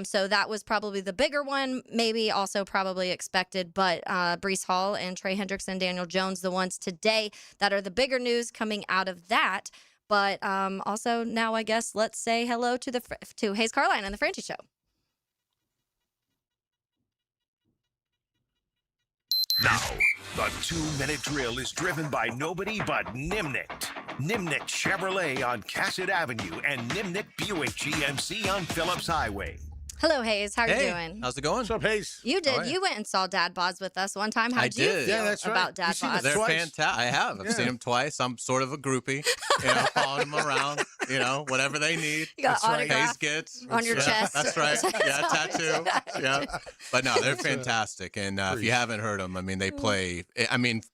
So that was probably the bigger one, maybe also probably expected. But Breece Hall and Trey Hendrickson, Daniel Jones, the ones today that are the bigger news coming out of that. But also now, I guess, let's say hello to Hayes Carline and the Frangie Show. Now, the 2-minute drill is driven by nobody but Nimnicht. Nimnicht Chevrolet on Cassett Avenue and Nimnicht Buick GMC on Phillips Highway. Hello, Hayes. How are you doing? How's it going? What's up, Hayes? You did. All right. You went and saw Dad Bods with us one time. How did you feel about Dad Bods? They're fantastic. I have. I've seen them twice. I'm sort of a groupie, following them around, whatever they need. You got autograph Hayes gets on your chest. That's right. Yeah, tattoo. Yeah. But no, they're fantastic. And if you haven't heard them, I mean, they play,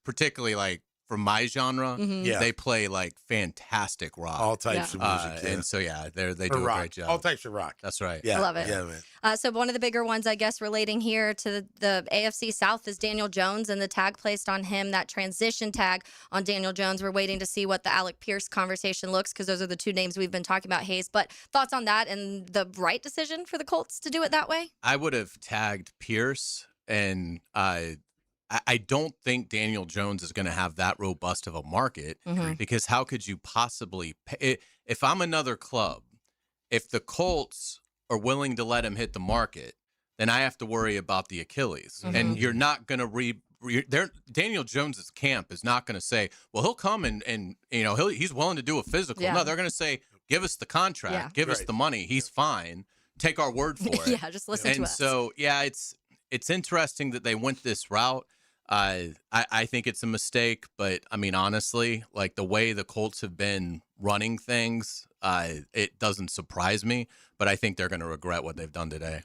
particularly like, for my genre, they play like fantastic rock. All types of music. And so, they do a great job. All types of rock. That's right. I love it. Yeah, man. So one of the bigger ones, I guess, relating here to the AFC South is Daniel Jones and the tag placed on him, that transition tag on Daniel Jones. We're waiting to see what the Alec Pierce conversation looks because those are the two names we've been talking about, Hayes. But thoughts on that and the right decision for the Colts to do it that way? I would have tagged Pierce, and I don't think Daniel Jones is going to have that robust of a market because how could you possibly pay? If I'm another club, if the Colts are willing to let him hit the market, then I have to worry about the Achilles. And you're not going to Daniel Jones's camp is not going to say, well, he'll come and he's willing to do a physical. Yeah. No, they're going to say, give us the contract, give us the money. He's fine. Take our word for it. Yeah, just listen to us. And so, it's interesting that they went this route. I think it's a mistake, but I mean, honestly, like the way the Colts have been running things, it doesn't surprise me, but I think they're going to regret what they've done today.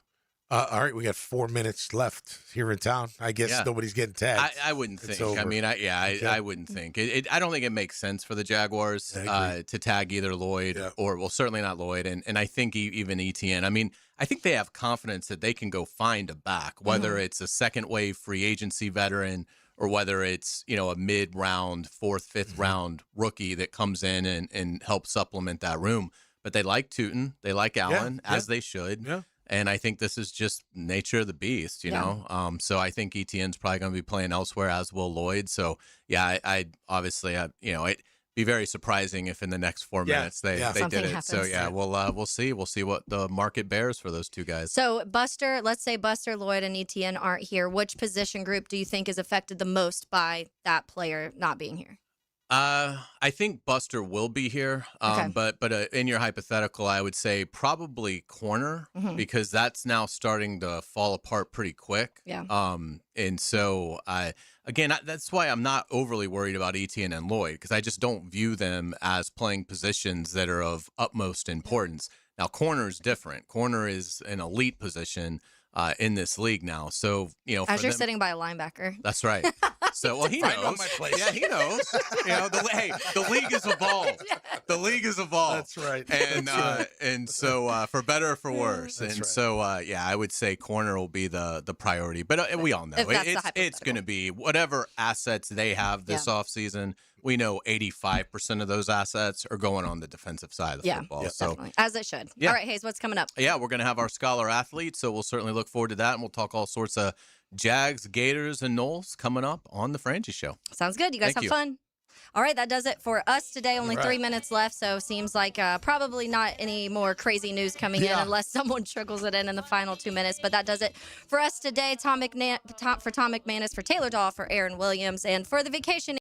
All right, we got 4 minutes left here in town. I guess nobody's getting tagged. I wouldn't think. I mean, I wouldn't think. I don't think it makes sense for the Jaguars to tag either Lloyd or certainly not Lloyd, and I think even ETN. I mean, I think they have confidence that they can go find a back, whether it's a second wave free agency veteran or whether it's a mid-round, fourth, fifth round rookie that comes in and helps supplement that room. But they like Tootin, they like Allen, as they should. Yeah. And I think this is just nature of the beast, you know? So I think Etienne's probably going to be playing elsewhere, as will Lloyd. So, yeah, I obviously, it'd be very surprising if in the next 4 minutes they did it. So, yeah, we'll see. We'll see what the market bears for those two guys. So, Buster, let's say Buster, Lloyd, and Etienne aren't here. Which position group do you think is affected the most by that player not being here? I think Buster will be here, but in your hypothetical, I would say probably corner because that's now starting to fall apart pretty quick. Yeah. And so that's why I'm not overly worried about Etienne and Lloyd because I just don't view them as playing positions that are of utmost importance. Now, corner is different. Corner is an elite position. In this league now. So, as you're sitting by a linebacker. That's right. So, well, he knows. My place. Yeah, he knows. The league is evolved. Yeah. The league is evolved. That's right. And and so for better or for worse. That's and right. so I would say corner will be the priority. But we all know it's going to be whatever assets they have this offseason. We know 85% of those assets are going on the defensive side of the football. Yeah, so definitely. As it should. Yeah. All right, Hayes, what's coming up? Yeah, we're going to have our Scholar Athlete, so we'll certainly look forward to that, and we'll talk all sorts of Jags, Gators, and Knowles coming up on The Frangie Show. Sounds good. You guys have fun. All right, that does it for us today. Only 3 minutes left, so seems like probably not any more crazy news coming in unless someone trickles it in the final 2 minutes. But that does it for us today. For Tom McManus, for Taylor Dahl, for Aaron Williams, and for the Vacation